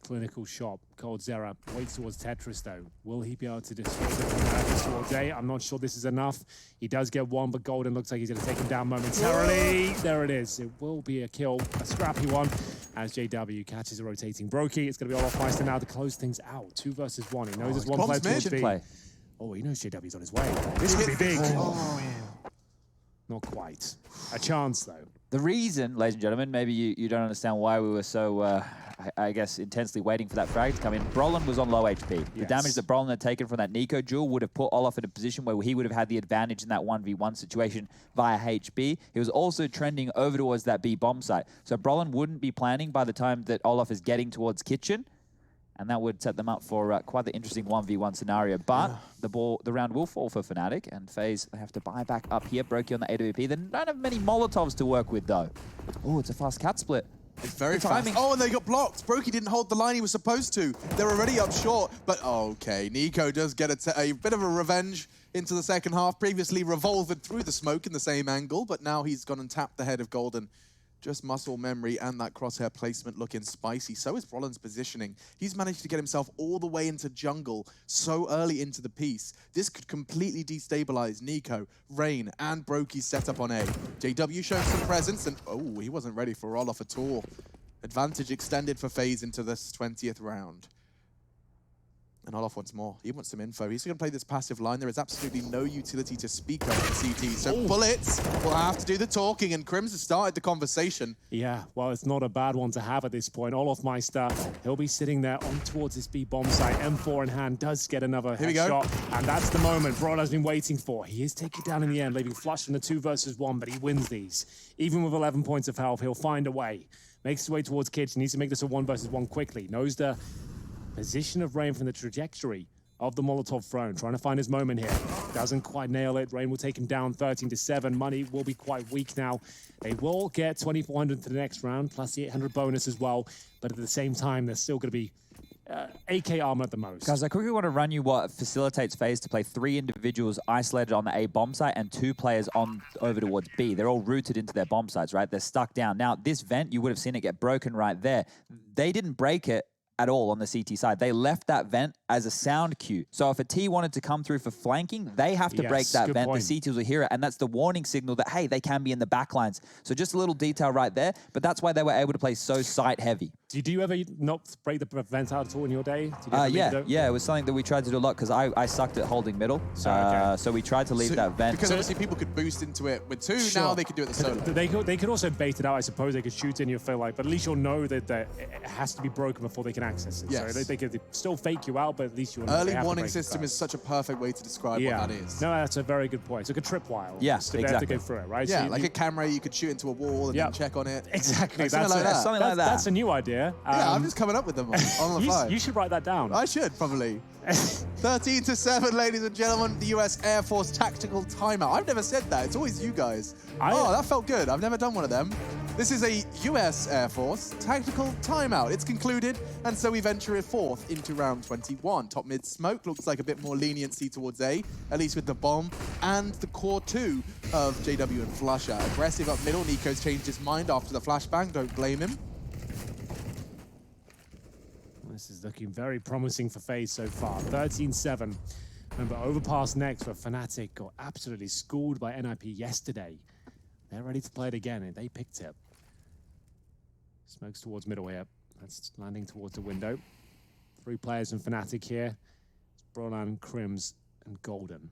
Clinical shot. Cold Zera waits towards Tetris, though. Will he be able to destroy the towards A? I'm not sure this is enough. He does get one, but Golden looks like he's going to take him down momentarily. There it is. It will be a kill, a scrappy one, as JW catches a rotating Brokey. It's going to be Olaf Meister now to close things out. 2 versus 1. He knows it's one player towards B. Play. Oh, he knows JW's on his way. This could be big. Not quite. A chance, though. The reason, ladies and gentlemen, maybe you don't understand why we were so, I guess, intensely waiting for that frag to come in. Brolin was on low HP. The damage that Brolin had taken from that Nico duel would have put Olof in a position where he would have had the advantage in that 1v1 situation via HB. He was also trending over towards that B bomb site. So Brolin wouldn't be planning by the time that Olof is getting towards kitchen. And that would set them up for quite the interesting 1v1 scenario. But the round will fall for Fnatic, and Faze, they have to buy back up here. Brokey on the AWP. They don't have many Molotovs to work with, though. Oh, it's a fast cat split. It's very fast. Oh, and they got blocked. Brokey didn't hold the line he was supposed to. They're already up short. But okay, Nico does get a bit of a revenge into the second half. Previously revolvered through the smoke in the same angle, but now he's gone and tapped the head of Golden. Just muscle memory and that crosshair placement looking spicy. So is Brolin's positioning. He's managed to get himself all the way into jungle so early into the piece. This could completely destabilize Nico, Rain, and Brokey's setup on A. JW showing some presence, and oh, he wasn't ready for Olof at all. Advantage extended for FaZe into this 20th round. And Olof wants more. He wants some info. He's going to play this passive line. There is absolutely no utility to speak of in CT. So Bullets will have to do the talking, and Crims has started the conversation. Yeah, well, it's not a bad one to have at this point. Olofmeister, he'll be sitting there on towards this B bomb site. M4 in hand, does get another headshot. And that's the moment Brolin has been waiting for. He is taken down in the end, leaving Flush in the 2 versus 1, but he wins these. Even with 11 points of health, he'll find a way. Makes his way towards Kitchen. Needs to make this a 1 versus 1 quickly. Knows the position of Rain from the trajectory of the Molotov throne, trying to find his moment here. Doesn't quite nail it. Rain will take him down 13-7. Money will be quite weak now. They will get 2,400 to the next round, plus the 800 bonus as well. But at the same time, they're still going to be AK armor at the most. Guys, I quickly want to run you what facilitates FaZe to play 3 individuals isolated on the A bomb site and 2 players on over towards B. They're all rooted into their bomb sites, right? They're stuck down. Now, this vent, you would have seen it get broken right there. They didn't break it at all on the CT side. They left that vent as a sound cue. So if a T wanted to come through for flanking, they have to break that vent. The CTs will hear it, and that's the warning signal that, hey, they can be in the backlines. So just a little detail right there, but that's why they were able to play so site heavy. Did you ever not break the vent out at all in your day? Yeah, it was something that we tried to do a lot because I sucked at holding middle. So we tried to leave that vent. Because obviously people could boost into it with 2, now they could do it the solo. They could also bait it out, I suppose. They could shoot in, you feel like, but at least you'll know that it has to be broken before they can access it. Yes. So they could still fake you out, but at least you'll know. Early warning system is such a perfect way to describe what that is. No, that's a very good point. It's like a tripwire. Yeah, exactly. They have to go through it, right? Yeah, so like a camera, you could shoot into a wall and then check on it. Exactly. Like something like that. That's a new idea. Yeah, I'm just coming up with them on the fly. You should write that down. I should, probably. 13-7, ladies and gentlemen, the US Air Force tactical timeout. I've never said that. It's always you guys. Oh, that felt good. I've never done one of them. This is a US Air Force tactical timeout. It's concluded, and so we venture forth into round 21. Top mid smoke looks like a bit more leniency towards A, at least with the bomb, and the core 2 of JW and Flusher. Aggressive up middle. Nico's changed his mind after the flashbang. Don't blame him. This is looking very promising for FaZe so far. 13-7. Remember, Overpass next, where Fnatic got absolutely schooled by NIP yesterday. They're ready to play it again, and they picked it. Smokes towards middle here. That's landing towards the window. 3 players in Fnatic here. It's Brolan, Crims, and Golden.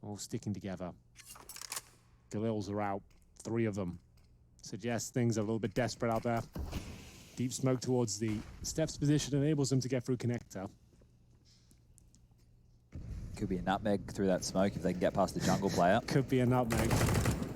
All sticking together. Galils are out. 3 of them. Suggests things are a little bit desperate out there. Deep smoke towards the Steps position enables them to get through connector. Could be a nutmeg through that smoke if they can get past the jungle player. Could be a nutmeg.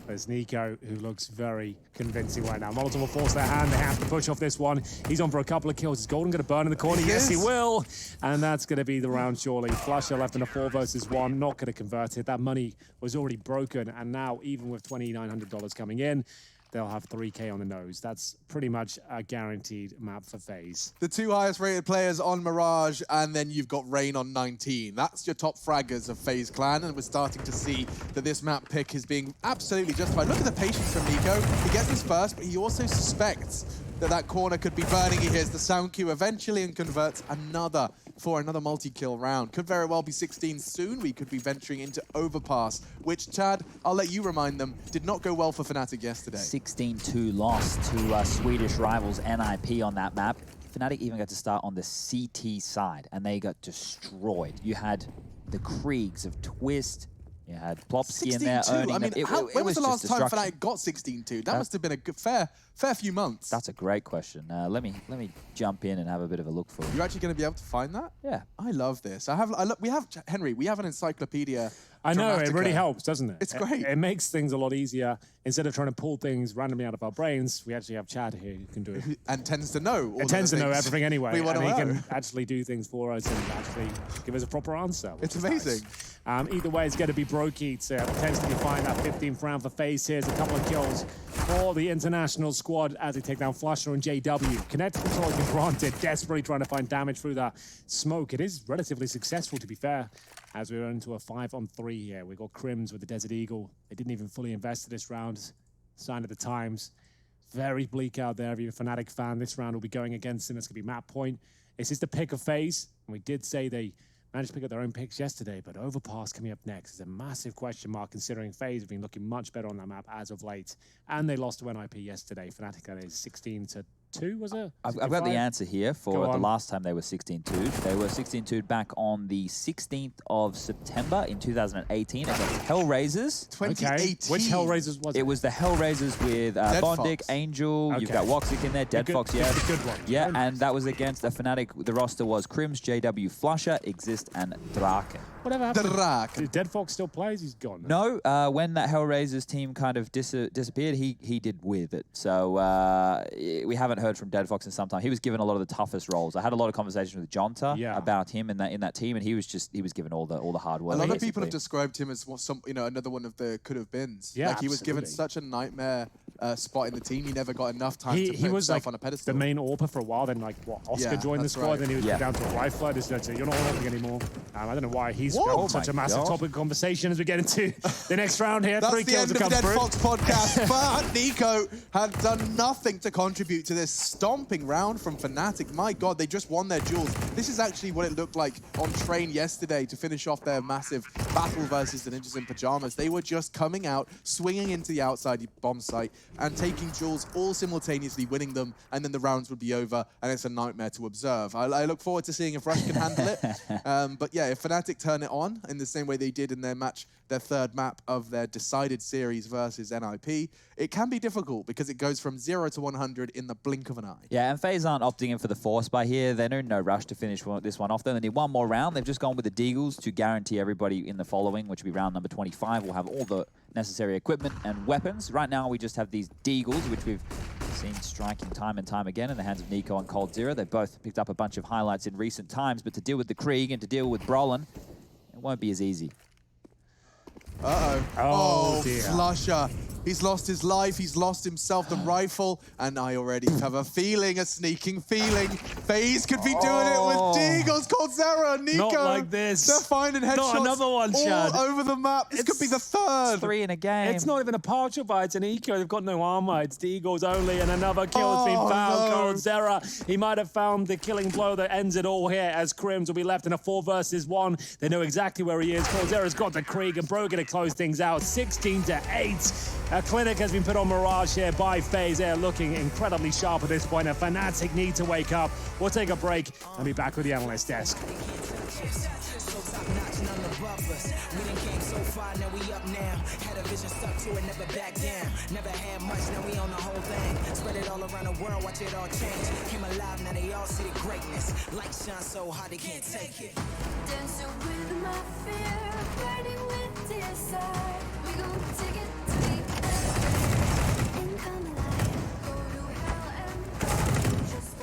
There's Nico, who looks very convincing right now. Molotov will force their hand. They have to push off this one. He's on for a couple of kills. Is Golden going to burn in the corner? Yes, he will. And that's going to be the round, surely. Flusher left in a 4 versus 1. Not going to convert it. That money was already broken. And now, even with $2,900 coming in, they'll have 3K on the nose. That's pretty much a guaranteed map for FaZe. The 2 highest rated players on Mirage, and then you've got Rain on 19. That's your top fraggers of FaZe Clan, and we're starting to see that this map pick is being absolutely justified. Look at the patience from Nico. He gets his first, but he also suspects that corner could be burning. He hears the sound cue eventually and converts another for another multi-kill round. Could very well be 16 soon. We could be venturing into Overpass, which, Chad, I'll let you remind them, did not go well for Fnatic yesterday. 16-2 loss to Swedish rivals NIP on that map. Fnatic even got to start on the CT side, and they got destroyed. You had the Kriegs of Twist, You had Plopsky in there 16-2. owning I mean, them. when was the last time destruction. Fnatic got 16-2? That must have been a good, fair few months. That's a great question. Let me jump in and have a bit of a look for you. You're actually going to be able to find that? Yeah. I love this. We have Henry. We have an encyclopedia. I know, it really Dramatica. helps, doesn't it? It's great. It makes things a lot easier. Instead of trying to pull things randomly out of our brains, we actually have Chad here who can do it. And tends to know. All It tends to know things everything anyway, we want and to he know. can actually do things for us and actually give us a proper answer. It's which is amazing. Nice. Either way, it's going to be Brokey to potentially find that 15th round for Faze. Here's a couple of kills for the international squad as they take down Flusher and JW. Connected control has been granted, desperately trying to find damage through that smoke. It is relatively successful, to be fair, as we're into a 5-on-3 here. We've got Crims with the Desert Eagle. They didn't even fully invest in this round. Sign of the times. Very bleak out there. If you're a Fnatic fan, this round will be going against him. It's going to be map point. It's just the pick of Faze. And we did say they managed to pick up their own picks yesterday, but Overpass coming up next is a massive question mark considering Faze have been looking much better on that map as of late. And they lost to NIP yesterday. Fnatic, that is 16-2, was it? I've got the answer here for Go the on. last time they were 16-2'd. They were 16-2'd back on the 16th of September in 2018 against Hellraisers. 2018. Which Hellraisers was it? It was the Hellraisers with Bondic, Fox. Angel, you've Okay. got Woxic in there, Dead Fox, yeah. The good one. Yeah, Very and that was against a Fnatic. The roster was Crims, JW, Flusher, Exist, and Drake. Whatever happened? Drak. Did Dead Fox still plays? He's gone. No, when that Hellraisers team kind of disappeared, he did with it. So we haven't heard from Dead Fox in some time. He was given a lot of the toughest roles. I had a lot of conversations with Jonta about him in that team, and he was given all the hard work. A lot of basically. people have described him as another one of the could have beens. Yeah, like he was given absolutely. such a nightmare spot in the team. He never got enough time to He put was himself like on a pedestal. the main AWPer for a while. Then Oscar Yeah, joined the that's squad. right. Then he was put down to a rifler. This is you're not AWPing anymore. I don't know why he's Whoa. such Oh a my massive God. topic of conversation as we get into the next round here. That's 3 the kills end have of the come Dead through. Fox podcast, but Nico had done nothing to contribute to this stomping round from Fnatic. My God, they just won their duels. This is actually what it looked like on Train yesterday to finish off their massive battle versus the Ninjas in Pajamas. They were just coming out, swinging into the outside bomb site, and taking duels all simultaneously, winning them, and then the rounds would be over, and it's a nightmare to observe. I look forward to seeing if Rush can handle it. But yeah, if Fnatic turn it on in the same way they did in their match, their third map of their decided series versus NIP, it can be difficult because it goes from 0 to 100 in the blink of an eye. Yeah, and FaZe aren't opting in for the Force by here. They're in no rush to finish this one off. They only need one more round. They've just gone with the Deagles to guarantee everybody in the following, which will be round number 25, will have all the necessary equipment and weapons. Right now, we just have these Deagles, which we've seen striking time and time again in the hands of Nico and Cold Zero. They've both picked up a bunch of highlights in recent times, but to deal with the Krieg and to deal with Brolin, it won't be as easy. Uh-oh. Oh, dear. Flusher. He's lost his life. He's lost himself the rifle. And I already have a feeling, a sneaking feeling. FaZe could be doing it with Deagles, Cold Zero, Nico. Not like this. They're finding headshots Not another one, Chad. all over the map. This could be the third. 3 in a game. It's not even a partial buy, it's an eco. They've got no armor. It's the Eagles only, and another kill has been found. no. Cold Zera, he might have found the killing blow that ends it all here as Crims will be left in a 4 versus 1. They know exactly where he is. Cold Zera's got the Krieg and Brogan to close things out. 16-8. A clinic has been put on Mirage here by FaZe. They're looking incredibly sharp at this point. A Fnatic need to wake up. We'll take a break and be back with the analyst desk. So top notch, none above us. We done came so far, now we up now. Had a vision, stuck to it, never back down. Never had much, now we own the whole thing. Spread it all around the world, watch it all change. Came alive, now they all see the greatness. Light shine so hard they can't take it. Dancing with my fear, fighting with desire. We gon' take it to the end and come alive. Go to hell and back, just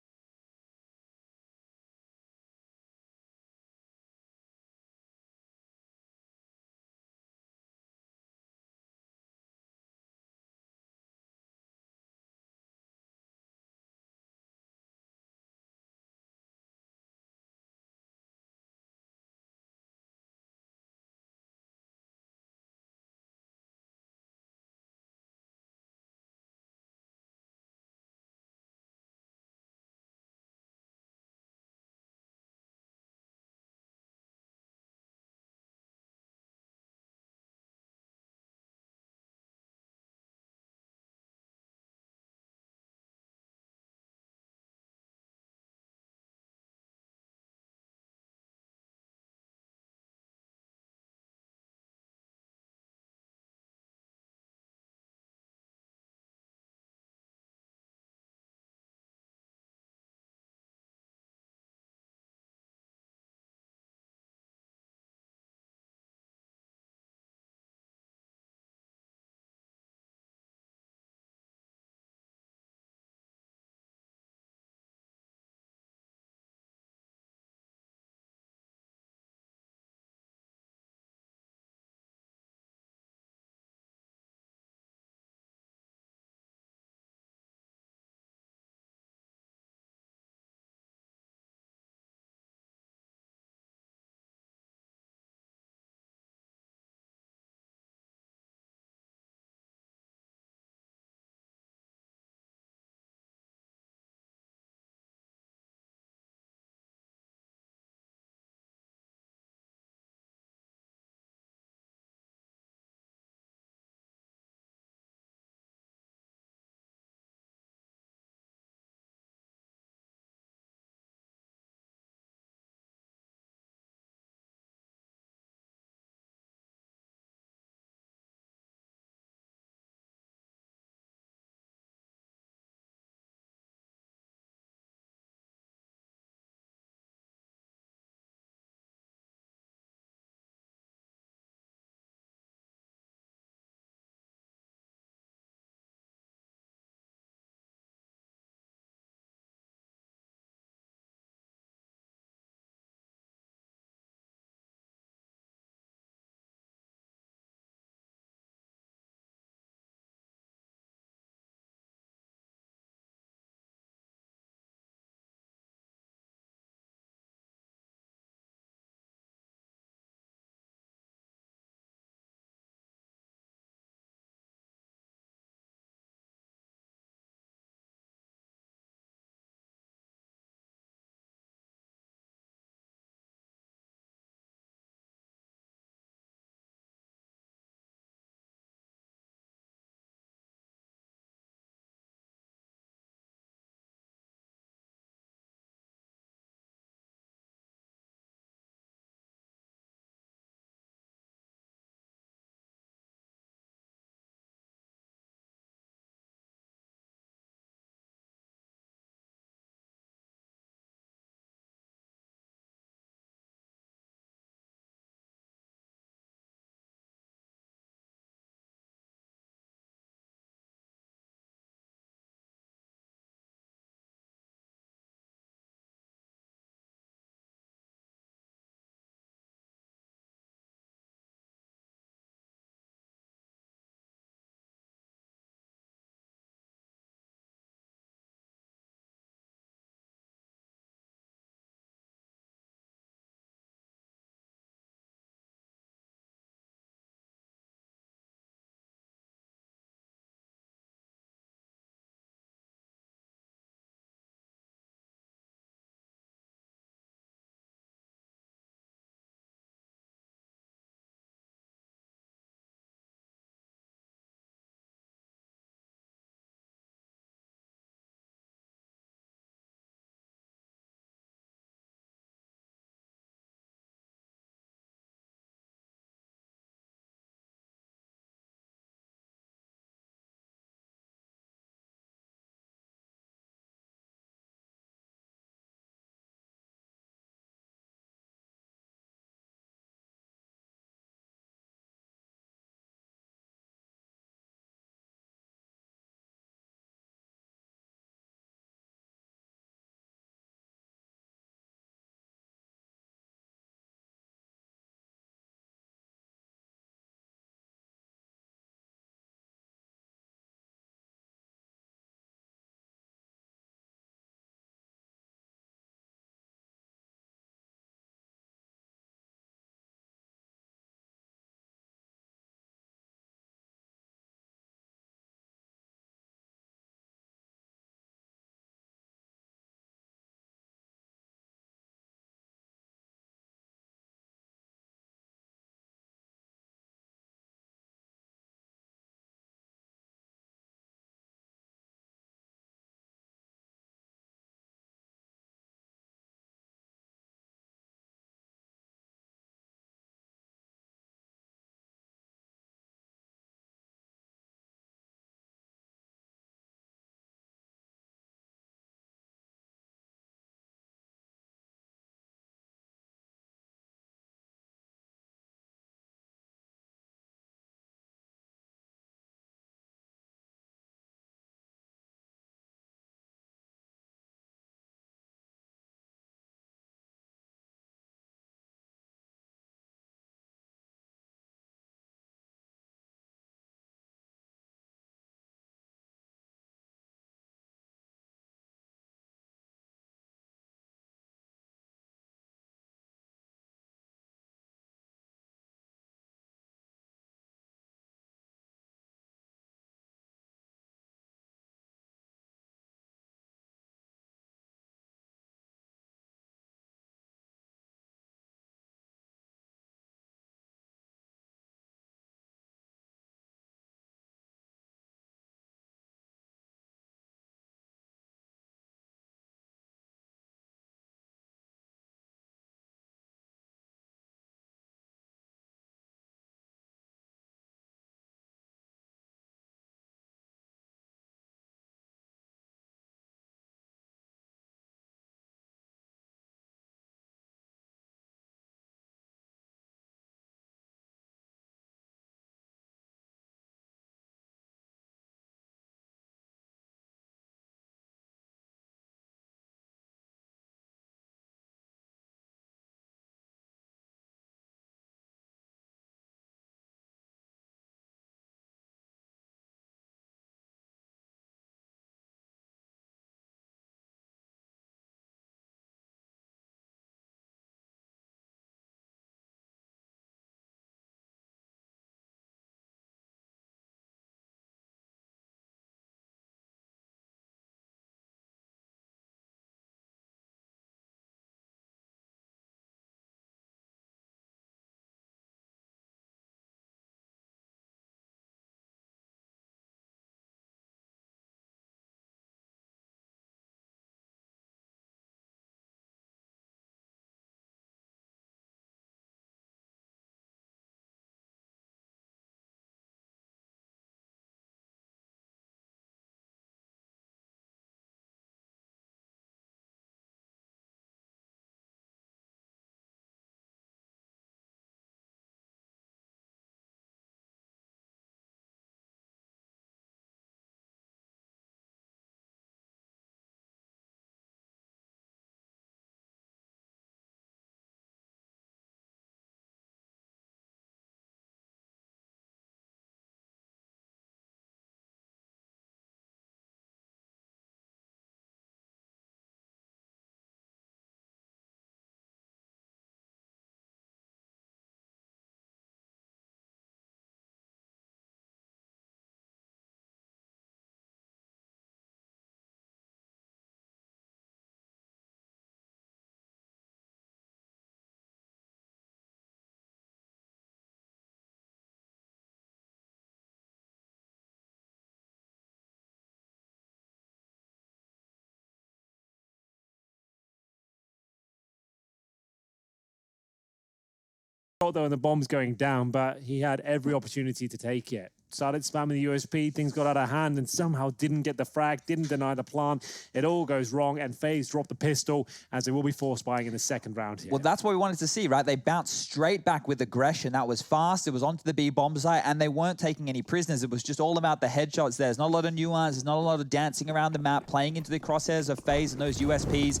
shot though, and the bomb's going down, but he had every opportunity to take it. Started spamming the USP, things got out of hand, and somehow didn't get the frag, didn't deny the plant. It all goes wrong, and FaZe dropped the pistol, as they will be force buying in the second round here. Well, that's what we wanted to see, right? They bounced straight back with aggression. That was fast. It was onto the B bomb site, and they weren't taking any prisoners. It was just all about the headshots there. There's not a lot of nuance. There's not a lot of dancing around the map, playing into the crosshairs of FaZe and those USPs.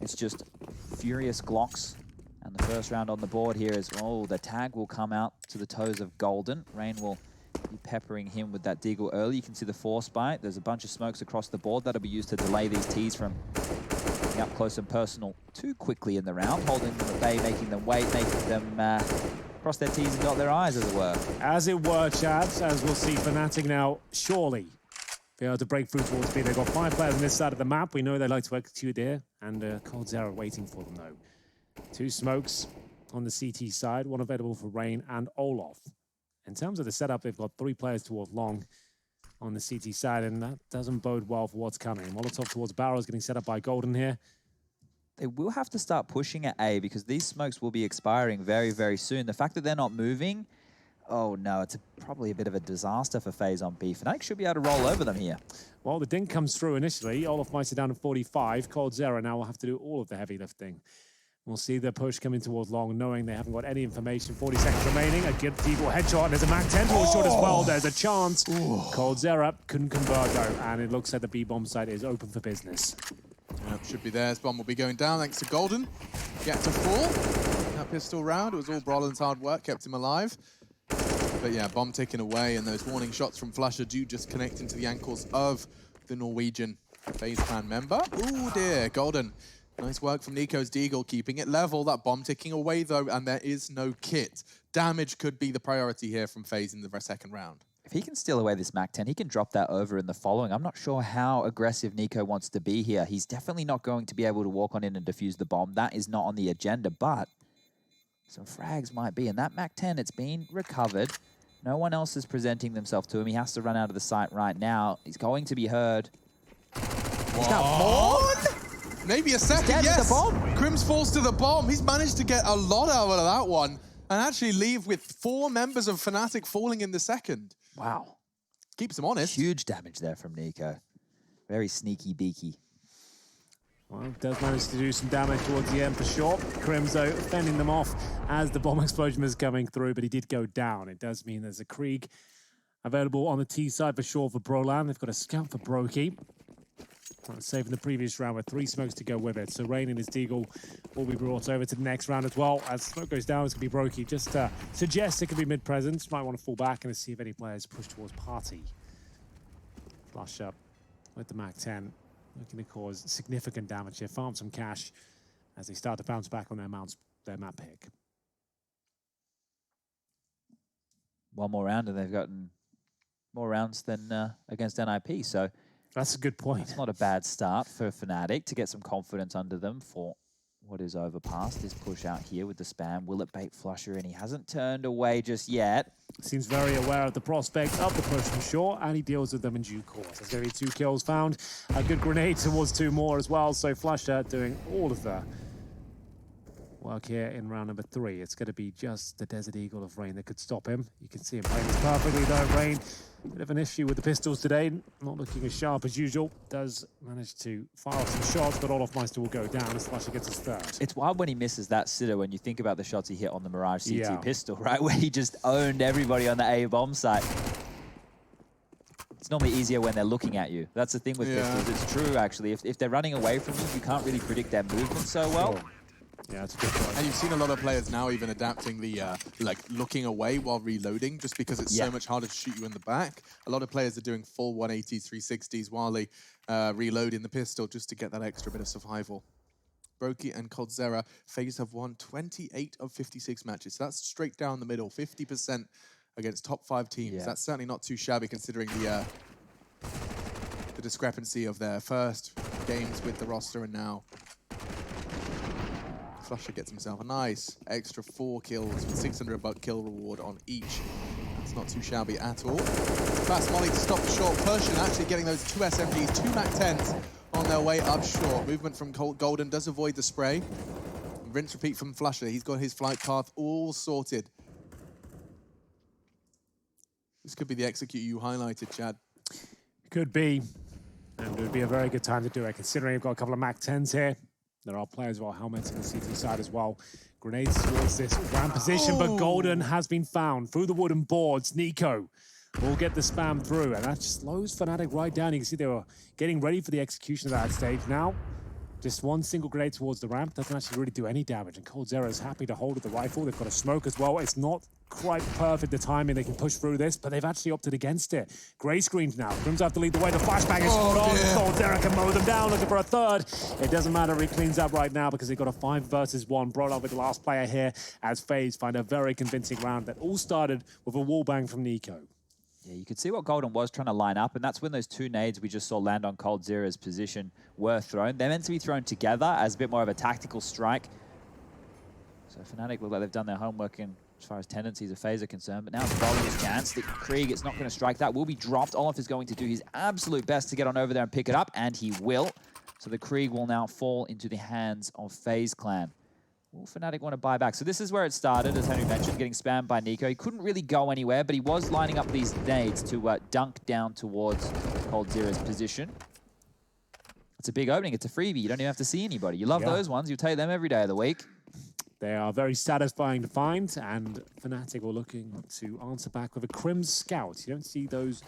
It's just furious Glocks. And the first round on the board here is, oh, the tag will come out to the toes of Golden. Rain will be peppering him with that deagle early. You can see the force bite. There's a bunch of smokes across the board that'll be used to delay these Ts from getting up close and personal too quickly in the round, holding them at bay, making them wait, making them cross their Ts and dot their Is, as it were. As it were, Chad, as we'll see Fnatic now surely be able to break through towards B. They've got 5 players on this side of the map. We know they like to execute here, and coldzera waiting for them, though. 2 smokes on the CT side, 1 available for Rain and Olof. In terms of the setup, they've got 3 players towards long on the CT side, and that doesn't bode well for what's coming. Molotov towards Barrows getting set up by Golden here. They will have to start pushing at A because these smokes will be expiring very, very soon. The fact that they're not moving, oh no, it's probably a bit of a disaster for FaZe on B. Fnatic should be able to roll over them here. Well, the dink comes through initially. Olof Meister down to 45. coldzera now will have to do all of the heavy lifting. We'll see the push coming towards long, knowing they haven't got any information. 40 seconds remaining. A good deeble headshot, and there's a Mac 10 towards shot as well. There's a chance. coldzera couldn't convert, though, and it looks like the B-bomb site is open for business. Yep, should be there. This bomb will be going down thanks to Golden. Get to fall. That pistol round, it was all Brolin's hard work, kept him alive. But yeah, bomb ticking away, and those warning shots from Flusher do just connect into the ankles of the Norwegian FaZe clan member. Oh dear, Golden. Nice work from Nico's deagle, keeping it level. That bomb ticking away, though, and there is no kit. Damage could be the priority here from FaZe in the second round. If he can steal away this Mac 10, he can drop that over in the following. I'm not sure how aggressive Nico wants to be here. He's definitely not going to be able to walk on in and defuse the bomb. That is not on the agenda, but some frags might be. And that Mac 10, it's been recovered. No one else is presenting themselves to him. He has to run out of the site right now. He's going to be heard. He's got more? Maybe a second, yes. The bomb. Crims falls to the bomb. He's managed to get a lot out of that one and actually leave with 4 members of Fnatic falling in the second. Wow. Keeps him honest. Huge damage there from Nico. Very sneaky beaky. Well, does manage to do some damage towards the end for sure. Crimzo fending them off as the bomb explosion was coming through, but he did go down. It does mean there's a Krieg available on the T side for sure for Brolan. They've got a scout for Brokey. Saving the previous round with 3 smokes to go with it. So Rain and his deagle will be brought over to the next round as well. As smoke goes down, it's going to be Brokey. Just suggests it could be mid-presence. Might want to fall back and see if any players push towards Party. Flush up with the Mac 10. Looking to cause significant damage here. Farm some cash as they start to bounce back on their map pick. One more round and they've gotten more rounds than against NIP. So that's a good point. It's not a bad start for Fnatic to get some confidence under them for what is overpass. This push out here with the spam. Will it bait Flusher? And he hasn't turned away just yet. Seems very aware of the prospect of the push from short, and he deals with them in due course. There's going to be 2 kills found. A good grenade towards 2 more as well. So Flusher doing all of the work here in round number 3. It's going to be just the Desert Eagle of Rain that could stop him. You can see him playing this perfectly though. Rain, bit of an issue with the pistols today. Not looking as sharp as usual. Does manage to fire off some shots, but Olof Meister will go down as Flusher gets his 3rd. It's wild when he misses that sitter when you think about the shots he hit on the Mirage CT pistol, right? Where he just owned everybody on the A bomb site. It's normally easier when they're looking at you. That's the thing with pistols. It's true, actually. If they're running away from you, you can't really predict their movement so well. Yeah, that's a good point. And you've seen a lot of players now even adapting the, like, looking away while reloading, just because it's so much harder to shoot you in the back. A lot of players are doing full 180s, 360s while they reload in the pistol just to get that extra bit of survival. Brokey and coldzera, FaZe have won 28 of 56 matches. So that's straight down the middle, 50% against top 5 teams. That's certainly not too shabby considering the discrepancy of their first games with the roster and now. Flusher gets himself a nice extra 4 kills with 600 buck kill reward on each. That's not too shabby at all. Fast molly to stop the short push and actually getting those 2 SMGs, 2 Mac 10s on their way up short. Movement from Golden does avoid the spray. rinse, repeat from Flusher. He's got his flight path all sorted. This could be the execute you highlighted, Chad. Could be. And it would be a very good time to do it, considering you've got a couple of MAC-10s here. There are players with helmets on the CT side as well. Grenades towards this ramp position, but Golden has been found through the wooden boards. Nico will get the spam through, and that just slows Fnatic right down. You can see they were getting ready for the execution of that stage. Now, just one single grenade towards the ramp doesn't actually really do any damage, and coldzera is happy to hold with the rifle. They've got a smoke as well. It's not quite perfect, the timing. They can push through this, but they've actually opted against it. Grey screens now. Crims have to lead the way. The flashbang is spot on. coldzera can mow them down, looking for a third. It doesn't matter. He cleans up right now because they've got a 5 versus 1 brought up with the last player here as Faze find a very convincing round that all started with a wall bang from Nico. Yeah, you could see what Golden was trying to line up, and that's when those 2 nades we just saw land on coldzera's position were thrown. They're meant to be thrown together as a bit more of a tactical strike. So Fnatic look like they've done their homework in as far as tendencies of Faze are concerned, but now it's Golden's chance. The Krieg is not going to strike. That will be dropped. Olaf is going to do his absolute best to get on over there and pick it up, and he will. So the Krieg will now fall into the hands of Faze Clan. Will Fnatic want to buy back? So this is where it started, as Henry mentioned, getting spammed by Nico. He couldn't really go anywhere, but he was lining up these nades to dunk down towards coldzera's position. It's a big opening. It's a freebie. You don't even have to see anybody. You love those ones. You take them every day of the week. They are very satisfying to find, and Fnatic are looking to answer back with a Crims Scout. You don't see those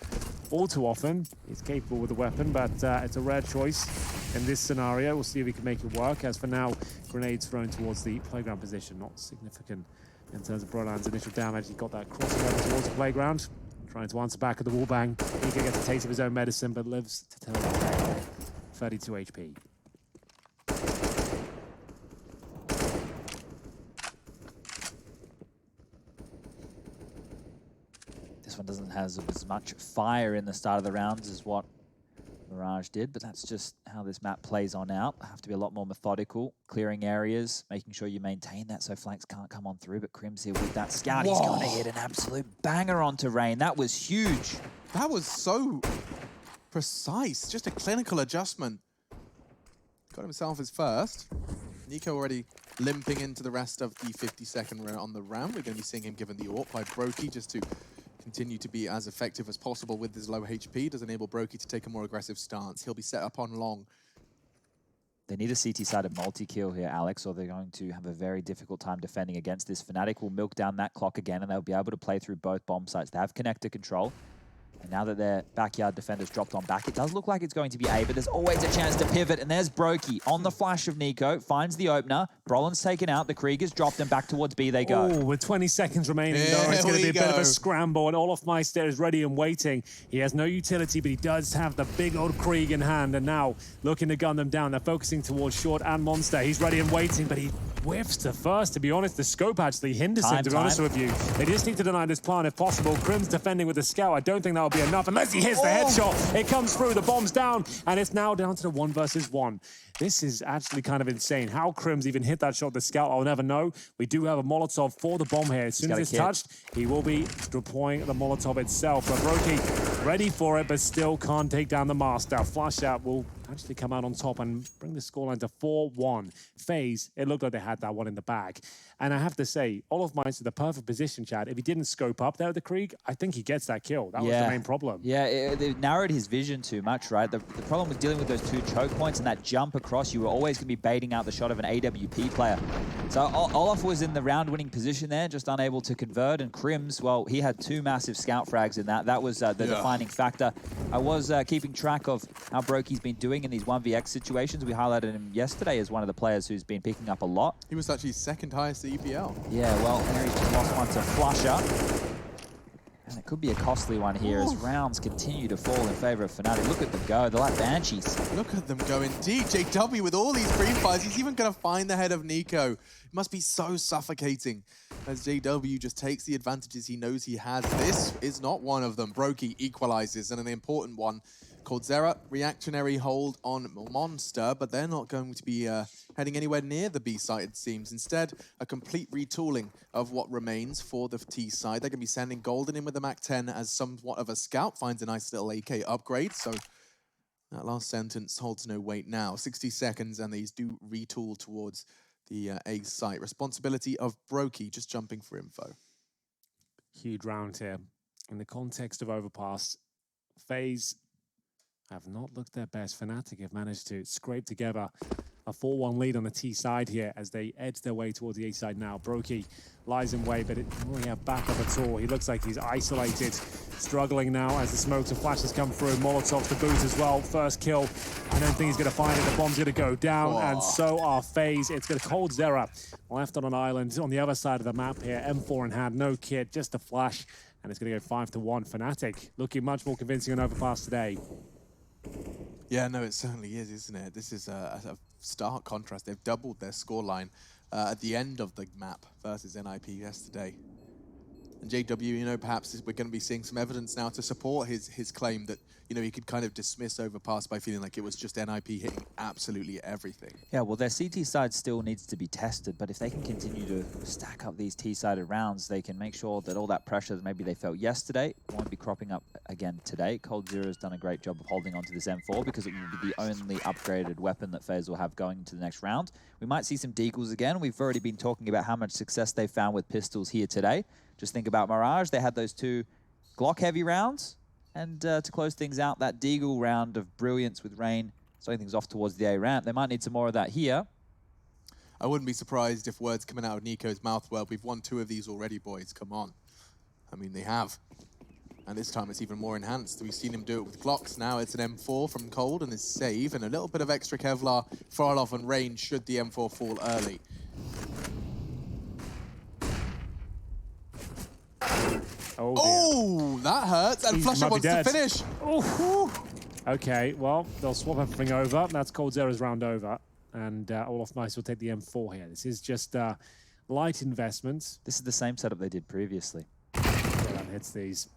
all too often. He's capable with a weapon, but it's a rare choice in this scenario. We'll see if he can make it work. As for now, grenades thrown towards the playground position. Not significant in terms of Brolan's initial damage. He got that crossover towards the playground. Trying to answer back at the wall bang. Nico gets a taste of his own medicine, but lives to tell the tale. 32 HP. This one doesn't have as much fire in the start of the rounds as what Mirage did, but that's just how this map plays on out. Have to be a lot more methodical, clearing areas, making sure you maintain that so flanks can't come on through. But Crims here with that scout, he's going to hit an absolute banger onto Rain. That was huge. That was so precise, just a clinical adjustment. Got himself his first. Nico already limping into the rest of the 52nd round on the round. We're going to be seeing him given the AWP by Brokey just to continue to be as effective as possible with his low HP. Does enable Brokey to take a more aggressive stance. He'll be set up on long. They need a CT-sided multi-kill here, Alex, or they're going to have a very difficult time defending against this. Fnatic will milk down that clock again, and they'll be able to play through both bomb sites. They have connector control. And now that their backyard defender's dropped on back, it does look like it's going to be A, but there's always a chance to pivot. And there's Brokey on the flash of Nico, finds the opener. Brolin's taken out, the Krieg is dropped, and back towards B they go. Oh, with 20 seconds remaining, though, it's going to be a bit of a scramble, and olofmeister is ready and waiting. He has no utility, but he does have the big old Krieg in hand, and now looking to gun them down. They're focusing towards Short and Monster. He's ready and waiting, but he whiffs to first, to be honest. The scope actually hinders him, to be honest with you. They just need to deny this plan if possible. Crims defending with the scout. I don't think that'll be enough unless he hits the headshot. It comes through, the bomb's down, and it's now down to the 1 versus 1. This is actually kind of insane. How Crims even hit that shot, the scout, I'll never know. We do have a Molotov for the bomb here. As soon as it's touched, he will be deploying the Molotov itself. But Brokey ready for it, but still can't take down the master. Flash out will actually come out on top and bring the scoreline to 4-1. Faze, it looked like they had that one in the bag. And I have to say, olofmeister, the perfect position, Chad. If he didn't scope up there with the Krieg, I think he gets that kill. That was the main problem. Yeah, they narrowed his vision too much, right? The problem was dealing with those 2 choke points and that jump across. You were always going to be baiting out the shot of an AWP player. So Olaf was in the round-winning position there, just unable to convert. And Crims, well, he had 2 massive scout frags in that. That was the defining factor. I was keeping track of how Brokey's been doing in these 1vx situations. We highlighted him yesterday as one of the players who's been picking up a lot. He was actually second highest at EPL. Yeah, well, Henry's just lost one to Flusher. And it could be a costly one here as rounds continue to fall in favor of Fnatic. Look at them go. They're like banshees. Look at them go indeed. JW with all these green fires. He's even going to find the head of Nico. It must be so suffocating as JW just takes the advantages he knows he has. This is not one of them. Brokey equalizes, and an important one. coldzera, reactionary hold on Monster, but they're not going to be heading anywhere near the B side, it seems. Instead, a complete retooling of what remains for the T side. They're going to be sending Golden in with the MAC-10 as somewhat of a scout, finds a nice little AK upgrade, so that last sentence holds no weight now. 60 seconds, and these do retool towards the A site. Responsibility of Brokey, just jumping for info. Huge round here. In the context of Overpass, FaZe have not looked their best. Fnatic have managed to scrape together a 4-1 lead on the T side here as they edge their way towards the A side now. Brokey lies in way, but it doesn't really have backup at all. He looks like he's isolated, struggling now as the smokes and flashes come through. Molotov to boot as well. First kill. I don't think he's going to find it. The bomb's going to go down, and so are FaZe. It's going to ColdZera left on an island on the other side of the map here. M4 in hand, no kit, just a flash, and it's going to go 5-1. Fnatic looking much more convincing on Overpass today. Yeah, no, it certainly is, isn't it? This is a stark contrast. They've doubled their scoreline at the end of the map versus NIP yesterday. And JW, you know, perhaps we're going to be seeing some evidence now to support his claim that, you know, he could kind of dismiss Overpass by feeling like it was just NIP hitting absolutely everything. Yeah, well, their CT side still needs to be tested, but if they can continue to stack up these T-sided rounds, they can make sure that all that pressure that maybe they felt yesterday won't be cropping up again today. ColdZera has done a great job of holding on to this M4 because it will be the only upgraded weapon that FaZe will have going into the next round. We might see some deagles again. We've already been talking about how much success they found with pistols here today. Just think about Mirage. They had those 2 Glock-heavy rounds. And to close things out, that deagle round of brilliance with Rain, starting things off towards the A ramp. They might need some more of that here. I wouldn't be surprised if words coming out of Nico's mouth, well, we've won 2 of these already, boys, come on. I mean, they have. And this time it's even more enhanced. We've seen him do it with Glocks. Now it's an M4 from Cold and his save, and a little bit of extra Kevlar for Farloff and Rain should the M4 fall early. Oh, that hurts. And Flusher wants to finish. Oh. Okay, well, they'll swap everything over. That's ColdZera's round over. And MAhvMh7zeuwoKCDZ5hJiBX12YBJbhjfLTs will take the M4 here. This is just light investment. This is the same setup they did previously. That hits these.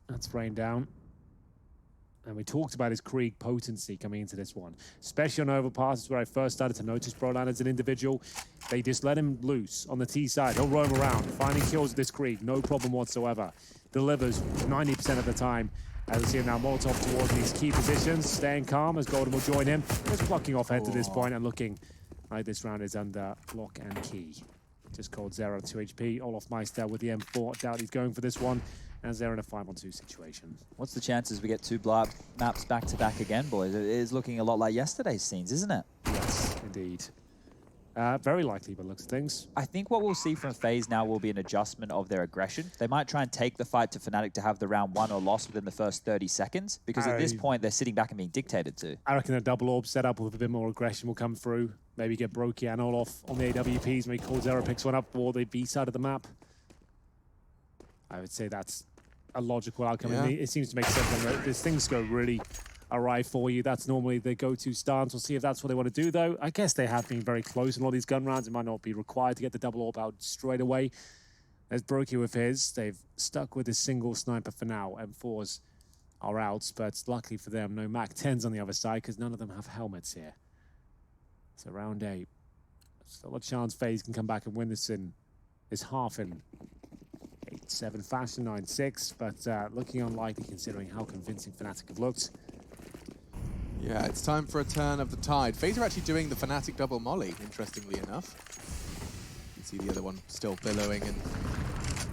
That's rained down. And we talked about his Krieg potency coming into this one. Especially on Overpass, is where I first started to notice Brolan as an individual. They just let him loose on the T side. He'll roam around, finding kills with this Krieg, no problem whatsoever. Delivers 90% of the time. As we see him now, Molotov towards these key positions, staying calm as Golden will join him. Just plucking off head to this point and looking like this round is under lock and key. Just ColdZera 2 HP. MAhvMh7zeuwoKCDZ5hJiBX12YBJbhjfLTs with the M4. Doubt he's going for this one. As they're in a 5-on-2 situation. What's the chances we get 2 blow-up maps back-to-back again, boys? It is looking a lot like yesterday's scenes, isn't it? Yes, indeed. Very likely by the looks of things. I think what we'll see from FaZe now will be an adjustment of their aggression. They might try and take the fight to Fnatic to have the round won or lost within the first 30 seconds, because at this point, they're sitting back and being dictated to. I reckon a double orb setup with a bit more aggression will come through. Maybe get Brokey and Olof on the AWPs. Maybe ColdZera picks one up for the B side of the map. I would say that's a logical outcome. Yeah. It seems to make sense when these things go really awry for you. That's normally the go-to stance. We'll see if that's what they want to do, though. I guess they have been very close in all these gun rounds. It might not be required to get the double orb out straight away. There's Brokey with his. They've stuck with a single sniper for now. M4s are out, but luckily for them, no MAC-10s on the other side because none of them have helmets here. So round 8. Still a chance FaZe can come back and win this in this half in 8-7 fashion, 9-6, but looking unlikely considering how convincing Fnatic have looked. Yeah, it's time for a turn of the tide. FaZe are actually doing the Fnatic double molly, interestingly enough. You can see the other one still billowing in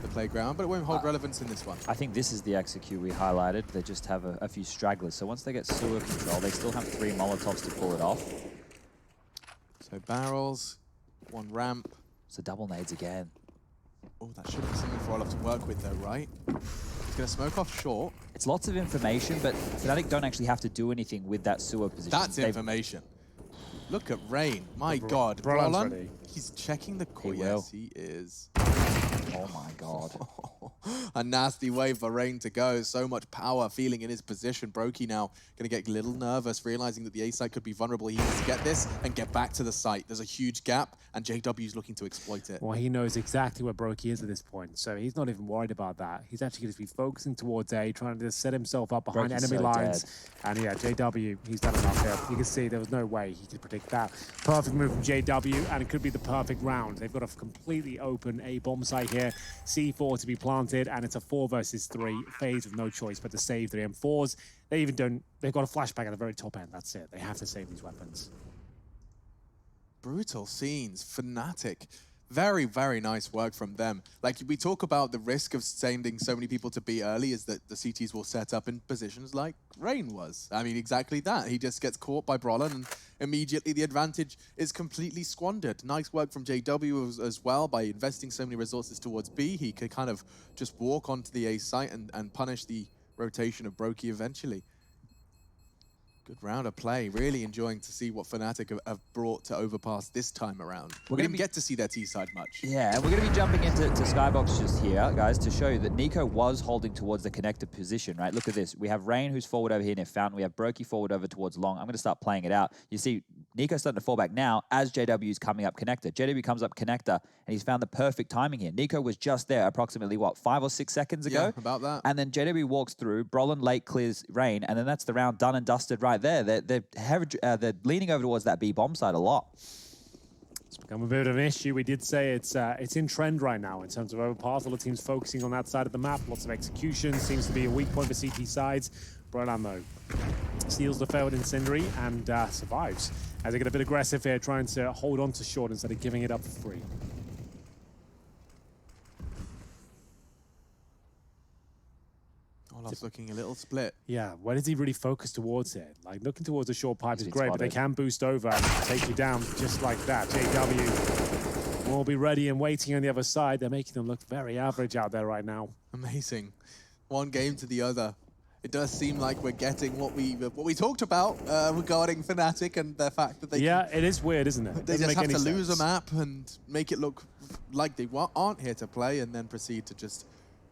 the playground, but it won't hold relevance in this one. I think this is the execute we highlighted. They just have a few stragglers. So once they get sewer control, they still have 3 Molotovs to pull it off. So barrels, 1 ramp. So double nades again. Oh, that should be something for Olof to work with though, right? He's going to smoke off short. It's lots of information, but Fnatic don't actually have to do anything with that sewer position. That's information. Look at Rain. My God. Brolan, he's checking the core. Yes, he is. Oh my God. A nasty way for Rain to go. So much power feeling in his position. Brokey now going to get a little nervous, realizing that the A site could be vulnerable. He needs to get this and get back to the site. There's a huge gap, and JW is looking to exploit it. Well, he knows exactly where Brokey is at this point, so he's not even worried about that. He's actually going to be focusing towards A, trying to set himself up behind Brokey's enemy so lines. dead. And yeah, JW, he's done enough here. You can see there was no way he could predict that. Perfect move from JW, and it could be the perfect round. They've got a completely open A bomb site here. C4 to be planted, and it's a 4 versus 3. FaZe with no choice but to save the M4s. They've got a flashback at the very top end. That's it. They have to save these weapons. Brutal scenes. Fnatic. Very, very nice work from them. Like, we talk about the risk of sending so many people to B early is that the CTs will set up in positions like Rain was. I mean, exactly that. He just gets caught by Brollan and immediately the advantage is completely squandered. Nice work from JW as well by investing so many resources towards B. He could kind of just walk onto the A site and punish the rotation of Brokey eventually. Good round of play. Really enjoying to see what Fnatic have brought to Overpass this time around. We didn't get to see their T side much. Yeah, and we're going to be jumping into Skybox just here, guys, to show you that Nico was holding towards the connected position, right? Look at this. We have Rain, who's forward over here near Fountain. We have Brokey forward over towards Long. I'm going to start playing it out. You see, Nico's starting to fall back now as JW is coming up connector. JW comes up connector, and he's found the perfect timing here. Nico was just there approximately, what, 5 or 6 seconds ago? Yeah, about that. And then JW walks through, Brollan late clears Rain, and then that's the round done and dusted right there. They're leaning over towards that B bomb side a lot. It's become a bit of an issue. We did say it's in trend right now in terms of Overpass. All the teams focusing on that side of the map. Lots of execution. Seems to be a weak point for CT sides. Brollan, though, steals the failed Incendiary and survives. As they get a bit aggressive here, trying to hold on to short instead of giving it up for free. Olaf's looking a little split. Yeah, where does he really focus towards it? Like, looking towards the short pipe is been great, but they spotted. can boost over and take you down just like that. JW will be ready and waiting on the other side. They're making them look very average out there right now. Amazing. One game to the other. It does seem like we're getting what we talked about regarding Fnatic and the fact that they It is weird, isn't it? they Doesn't just make have to any lose a sense. map and make it look like they aren't here to play and then proceed to just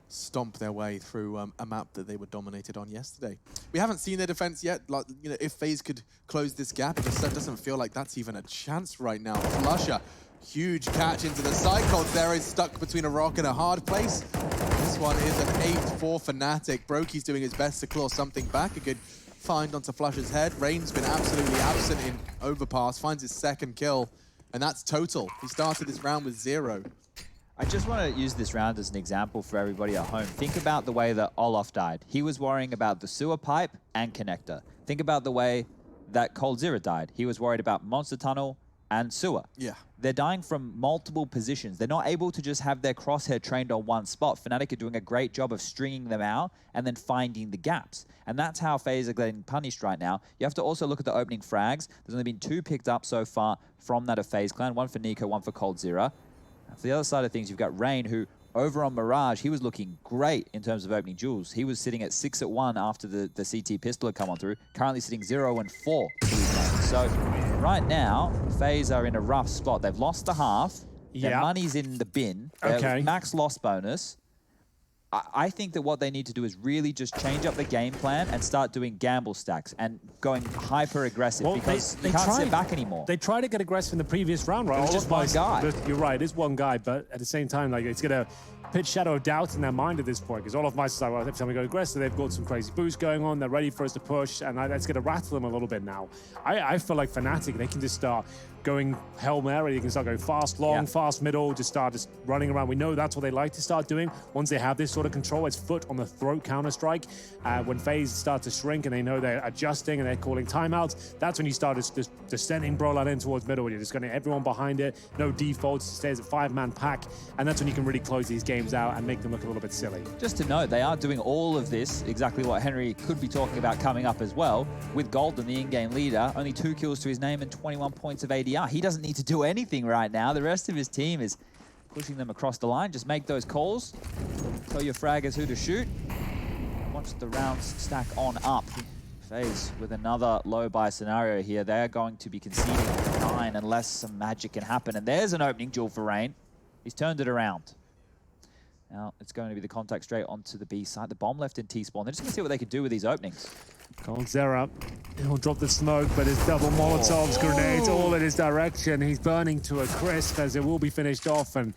stomp their way through a map that they were dominated on yesterday. We haven't seen their defense yet. Like, you know, if FaZe could close this gap, it just doesn't feel like that's even a chance right now. Flusher, huge catch into the side. Cold there is stuck between a rock and a hard place. This one is an 8 for Fnatic. Brokey's doing his best to claw something back. A good find onto Flusher's head. Rain's been absolutely absent in Overpass, finds his second kill, and that's total. He started this round with 0. I just want to use this round as an example for everybody at home. Think about the way that Olaf died. He was worrying about the sewer pipe and connector. Think about the way that coldzera died. He was worried about monster tunnel and sewer. Yeah. They're dying from multiple positions. They're not able to just have their crosshair trained on one spot. Fnatic are doing a great job of stringing them out and then finding the gaps. And that's how FaZe are getting punished right now. You have to also look at the opening frags. There's only been 2 picked up so far from that of FaZe Clan. 1 for Nico, 1 for coldzera. For the other side of things, you've got Rain, who over on Mirage, he was looking great in terms of opening duels. He was sitting at 6-1 after the CT pistol had come on through, currently sitting 0-4. So right now, FaZe are in a rough spot. They've lost the half. Their money's in the bin. Their max loss bonus. I think that what they need to do is really just change up the game plan and start doing gamble stacks and going hyper aggressive because you can't sit back anymore. They tried to get aggressive in the previous round, right? It was just one guy. You're right, it is one guy, but at the same time, like, it's going to pitch shadow of doubt in their mind at this point because all of my side, well, every time we go aggressive, they've got some crazy boosts going on. They're ready for us to push, and that's going to rattle them a little bit now. I feel like Fnatic, they can just start going Hail Mary. They can start going fast, long, fast, middle, just running around. We know that's what they like to start doing. Once they have this sort of control, it's foot on the throat Counter-Strike. When FaZe start to shrink and they know they're adjusting and they're calling timeouts, that's when you start just sending Brollan in towards middle. You're just getting everyone behind it, no defaults, it stays a 5-man pack, and that's when you can really close these games out and make them look a little bit silly. Just to note, they are doing all of this, exactly what Henry could be talking about coming up as well, with Golden, the in-game leader, only 2 kills to his name and 21 points of ADR. He doesn't need to do anything right now. The rest of his team is pushing them across the line. Just make those calls, tell your fraggers who to shoot. Watch the rounds stack on up. FaZe with another low buy scenario here. They're going to be conceding 9 unless some magic can happen. And there's an opening duel for Rain. He's turned it around. Now it's going to be the contact straight onto the B side. The bomb left in T-spawn. They're just going to see what they can do with these openings. coldzera, he'll drop the smoke, but his double Molotovs, grenades, all in his direction. He's burning to a crisp as it will be finished off and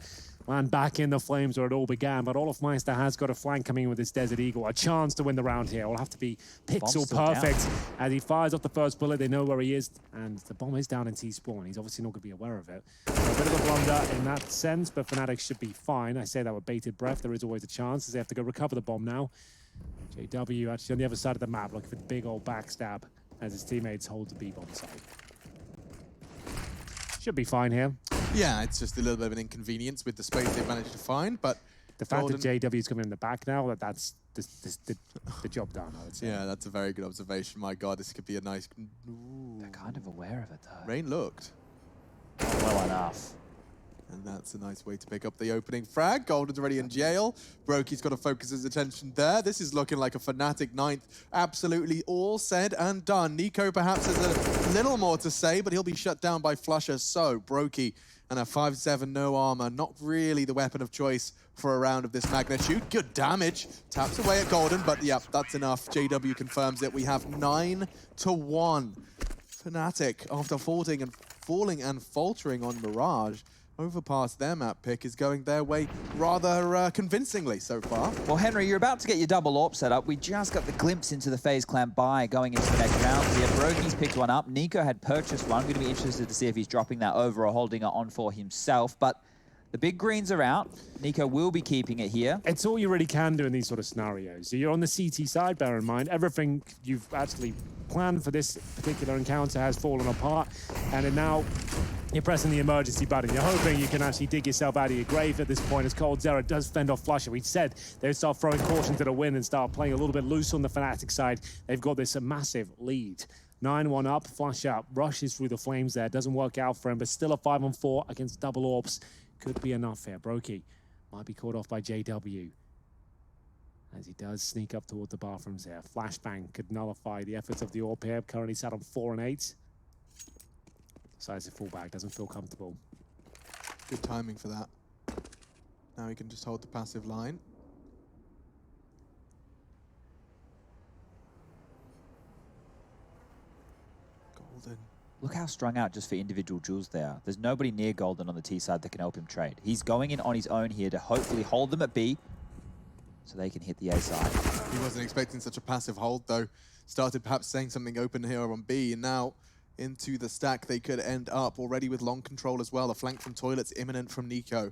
land back in the flames where it all began. But olofmeister has got a flank coming in with his Desert Eagle. A chance to win the round here. Will have to be pixel perfect. As he fires off the first bullet, they know where he is. And the bomb is down in T-spawn. He's obviously not going to be aware of it. So a bit of a blunder in that sense, but Fnatic should be fine. I say that with bated breath. There is always a chance as they have to go recover the bomb now. JW actually on the other side of the map looking for the big old backstab as his teammates hold the B-bomb side. Should be fine here. Yeah, it's just a little bit of an inconvenience with the space they've managed to find, but The fact Golden- that JW's coming in the back now, that's the job done, I would say. yeah, that's a very good observation. My God, this could be a nice... Ooh. They're kind of aware of it, though. Rain looked. Well enough. And that's a nice way to pick up the opening frag. Golden's already in jail. Brokey's got to focus his attention there. This is looking like a Fnatic 9th. Absolutely all said and done. Nico perhaps has a little more to say, but he'll be shut down by Flusher. So, Brokey and a 5-7 no armor. Not really the weapon of choice for a round of this magnitude. Good damage. Taps away at Golden, but yeah, that's enough. JW confirms it. We have 9-1. Fnatic, after falling and faltering on Mirage, overpass their map pick is going their way rather convincingly so far. Well, Henry, you're about to get your double AWP set up. We just got the glimpse into the FaZe clan buy going into the next round here. Brokey's picked one up. Nico had purchased one. Going to be interested to see if he's dropping that over or holding it on for himself. But the big greens are out. Nico will be keeping it here. It's all you really can do in these sort of scenarios. So you're on the CT side, bear in mind. Everything you've actually planned for this particular encounter has fallen apart. And now you're pressing the emergency button. You're hoping you can actually dig yourself out of your grave at this point, as coldzera does fend off Flusher. We said they'd start throwing caution to the wind and start playing a little bit loose on the Fnatic side. They've got this massive lead. 9-1 up, Flusher rushes through the flames there. Doesn't work out for him, but still a 5-on-4 against double AWPs. Could be enough here. Brokey might be caught off by JW as he does sneak up toward the bathrooms here. Flashbang could nullify the efforts of the AWP here. Currently sat on 4 and 8. Decides to fall back, doesn't feel comfortable. Good timing for that. Now he can just hold the passive line. Golden. Look how strung out just for individual duels there. There's nobody near Golden on the T side that can help him trade. He's going in on his own here to hopefully hold them at B so they can hit the A side. He wasn't expecting such a passive hold, though. Started perhaps saying something open here on B, and now into the stack they could end up already with long control as well. A flank from Toilets imminent from Nico.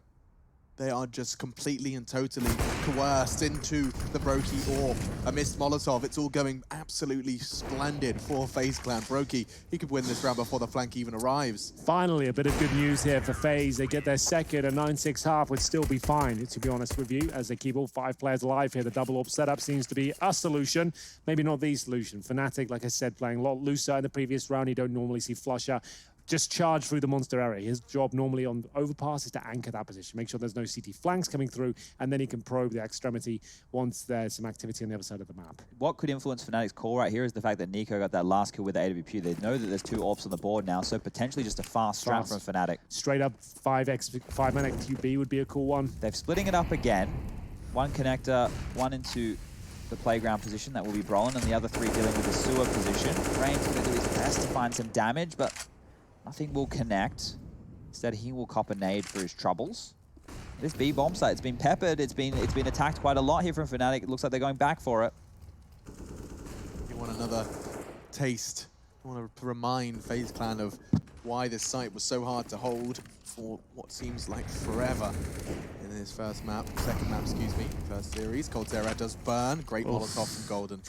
They are just completely and totally coerced into the Brokey AWP. A missed Molotov. It's all going absolutely splendid for FaZe Clan. Brokey, he could win this round before the flank even arrives. Finally, a bit of good news here for FaZe. They get their second. A 9-6 half would still be fine, to be honest with you, as they keep all 5 players alive here. The double AWP setup seems to be a solution. Maybe not the solution. Fnatic, like I said, playing a lot looser in the previous round. You don't normally see Flusher just charge through the monster area. His job normally on overpass is to anchor that position, make sure there's no CT flanks coming through, and then he can probe the extremity once there's some activity on the other side of the map. What could influence Fnatic's call right here is the fact that Nico got that last kill with the AWP. They know that there's 2 AWPs on the board now, so potentially just a fast strat from Fnatic. Straight up 5-man QB would be a cool one. They're splitting it up again. One connector, one into the playground position, that will be Brolin, and the other 3 dealing with the sewer position. Rain's going to do his best to find some damage, but nothing will connect. Instead, he will cop a nade for his troubles. This B bomb site, it's been peppered. It's been attacked quite a lot here from Fnatic. It looks like they're going back for it. You want another taste. You want to remind FaZe Clan of why this site was so hard to hold for what seems like forever in his second map, first series. coldzera does burn. Great Molotov from Golden.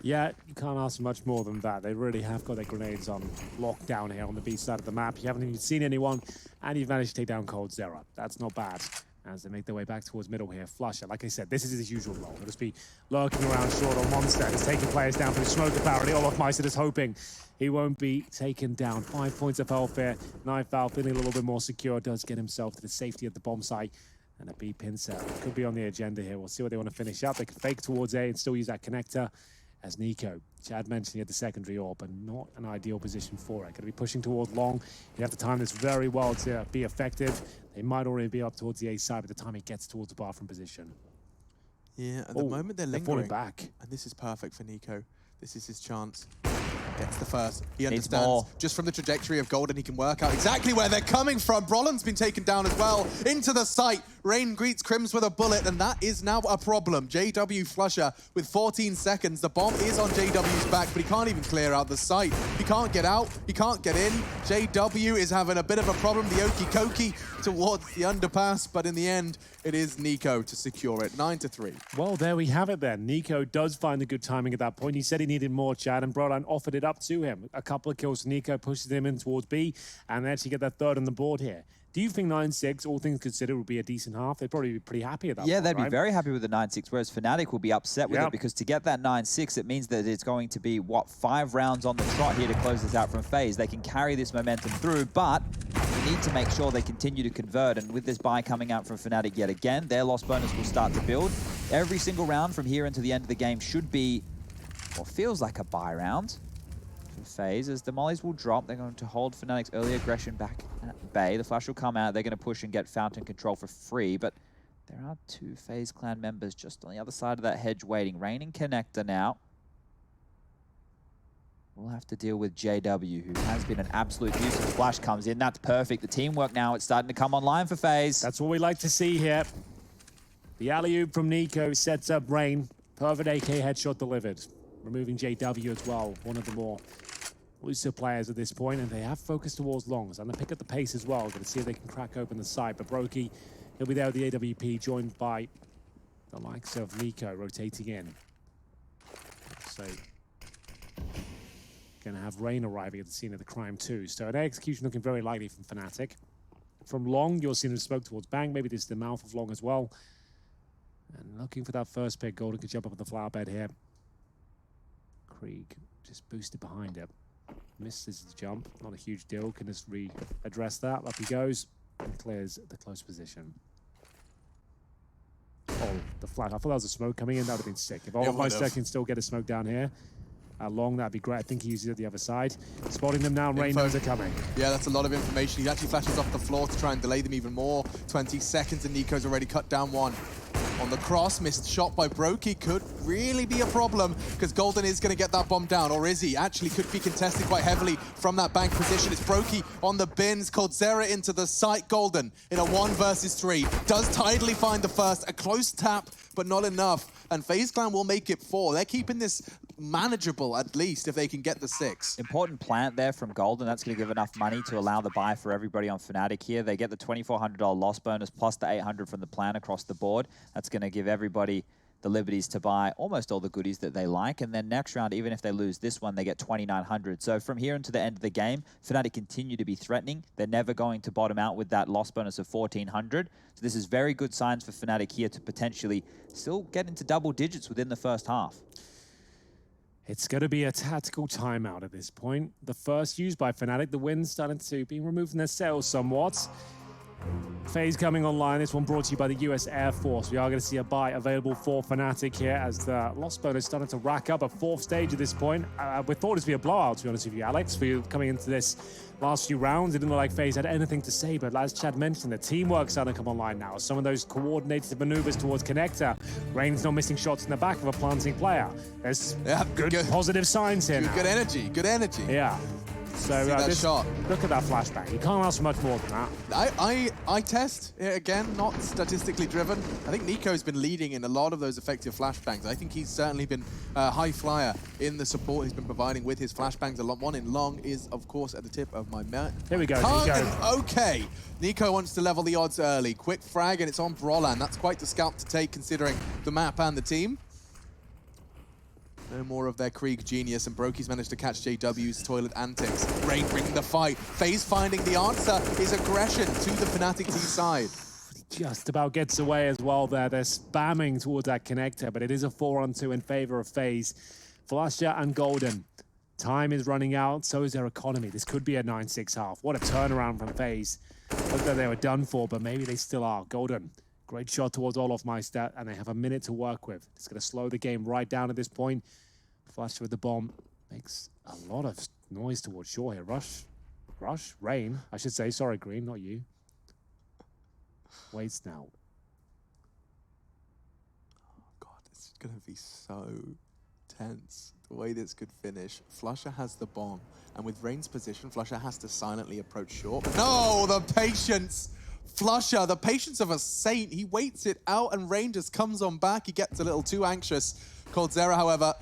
Yeah, you can't ask for much more than that. They really have got their grenades on lockdown here on the B side of the map. You haven't even seen anyone, and you've managed to take down coldzera. That's not bad. As they make their way back towards middle here. Flusher, like I said, this is his usual role. He'll just be lurking around short on Monster. He's taking players down through smoke apparently. olofmeister is hoping he won't be taken down. 5 points of health here. Knife out, feeling a little bit more secure. Does get himself to the safety of the bomb site. And a B pin set could be on the agenda here. We'll see what they want to finish up. They can fake towards A and still use that connector. As Nico, Chad mentioned, he had the secondary AWP, but not an ideal position for it. Going to be pushing towards long. You have to time this very well to be effective. They might already be up towards the A side by the time he gets towards the bathroom position. Yeah, at the moment they're lingering. Falling back. And this is perfect for Nico. This is his chance. Gets the first. He understands just from the trajectory of Golden, he can work out exactly where they're coming from. Brolin's been taken down as well into the site. Rain greets Crims with a bullet, and that is now a problem. JW Flusher with 14 seconds. The bomb is on JW's back, but he can't even clear out the site. He can't get out. He can't get in. JW is having a bit of a problem. The Okie towards the underpass, but in the end, it is Nico to secure it. 9-3. Well, there we have it then. Nico does find the good timing at that point. He said he needed more, Chad, and Broline offered it up to him. A couple of kills for Nico, pushes him in towards B, and they actually get that third on the board here. Do you think 9-6, all things considered, would be a decent half? They'd probably be pretty happy at that Yeah, point, they'd right? be very happy with the 9-6, whereas Fnatic will be upset with Yep. it because to get that 9-6, it means that it's going to be, what, 5 rounds on the trot here to close this out from Faze. They can carry this momentum through, but they need to make sure they continue to convert, and with this buy coming out from Fnatic yet again, their loss bonus will start to build. Every single round from here until the end of the game should be, well, feels like a buy round for Faze, as the mollies will drop. They're going to hold Fnatic's early aggression back at bay. The flash will come out. They're going to push and get Fountain control for free, but there are 2 FaZe clan members just on the other side of that hedge waiting. Rain and Connector now. We'll have to deal with JW, who has been an absolute nuisance. Flash comes in. That's perfect. The teamwork now, it's starting to come online for FaZe. That's what we like to see here. The alley-oop from Nico sets up Rain. Perfect AK headshot delivered. Removing JW as well, one of the more looser players at this point, and they have focused towards longs. And they pick up the pace as well. Going to see if they can crack open the site. But Brokey, he'll be there with the AWP, joined by the likes of Nico rotating in. So, going to have Rain arriving at the scene of the crime too. So an execution looking very likely from Fnatic. From long, you'll see them smoke towards Bang. Maybe this is the mouth of long as well. And looking for that first pick. Golden could jump up at the flower bed here. Krieg just boosted behind it. Misses the jump. Not a huge deal. Can just readdress that. Up he goes. And clears the close position. Oh, the flash. I thought that was a smoke coming in. That would have been sick. If all of my can still get a smoke down here. Long, that'd be great. I think he uses it at the other side. Spotting them now, Rain knows are coming. Yeah, that's a lot of information. He actually flashes off the floor to try and delay them even more. 20 seconds and Nico's already cut down one. On the cross, missed shot by Brokey could really be a problem because Golden is going to get that bomb down, or is he? Actually could be contested quite heavily from that bank position. It's Brokey on the bins, Coldzera into the site. Golden in a 1 versus 3. Does tidily find the first, a close tap, but not enough. And FaZe Clan will make it 4. They're keeping this manageable at least if they can get the 6. Important plant there from Golden. That's going to give enough money to allow the buy for everybody on Fnatic here. They get the $2,400 loss bonus plus the $800 from the plant across the board. That's going to give everybody the liberties to buy almost all the goodies that they like. And then next round, even if they lose this one, they get $2,900. So from here into the end of the game, Fnatic continue to be threatening. They're never going to bottom out with that loss bonus of $1,400. So this is very good signs for Fnatic here to potentially still get into double digits within the first half. It's going to be a tactical timeout at this point. The first used by Fnatic. The wind's starting to be removed from their sails somewhat. Faze coming online. This one brought to you by the US Air Force. We are going to see a buy available for Fnatic here as the loss bonus starting to rack up a 4th stage at this point. We thought it would be a blowout, to be honest with you, Alex, for you coming into this last few rounds. It didn't look like Faze had anything to say, but as Chad mentioned, the teamwork's starting to come online now. Some of those coordinated maneuvers towards Connector. Rain's not missing shots in the back of a planting player. There's good positive signs here now. Good energy, good energy. Yeah. So that shot. Look at that flashbang. You can't ask for much more than that. I test, again, not statistically driven. I think Nico's been leading in a lot of those effective flashbangs. I think he's certainly been a high flyer in the support he's been providing with his flashbangs. A lot. One in long is, of course, at the tip of my tongue. Here we go, Nico. Okay. Nico wants to level the odds early. Quick frag, and it's on Brolan. That's quite the scalp to take, considering the map and the team. No more of their Krieg genius, and Brokey's managed to catch JW's toilet antics. Rain bringing the fight. FaZe finding the answer is aggression to the Fnatic T side. Just about gets away as well there. They're spamming towards that connector, but it is a 4-on-2 in favor of FaZe. Flasher and Golden. Time is running out, so is their economy. This could be a 9-6 half. What a turnaround from FaZe. Looked like they were done for, but maybe they still are. Golden. Great shot towards EsL, and they have a minute to work with. It's going to slow the game right down at this point. Flash with the bomb. Makes a lot of noise towards shore here. Rain, I should say. Sorry, Green, not you. Waits now. Oh, God, this is going to be so tense. The way this could finish. Flusher has the bomb, and with Rain's position, Flusher has to silently approach short. No, the patience! Flusher, the patience of a saint. He waits it out and Rangers comes on back. He gets a little too anxious. coldzera, however,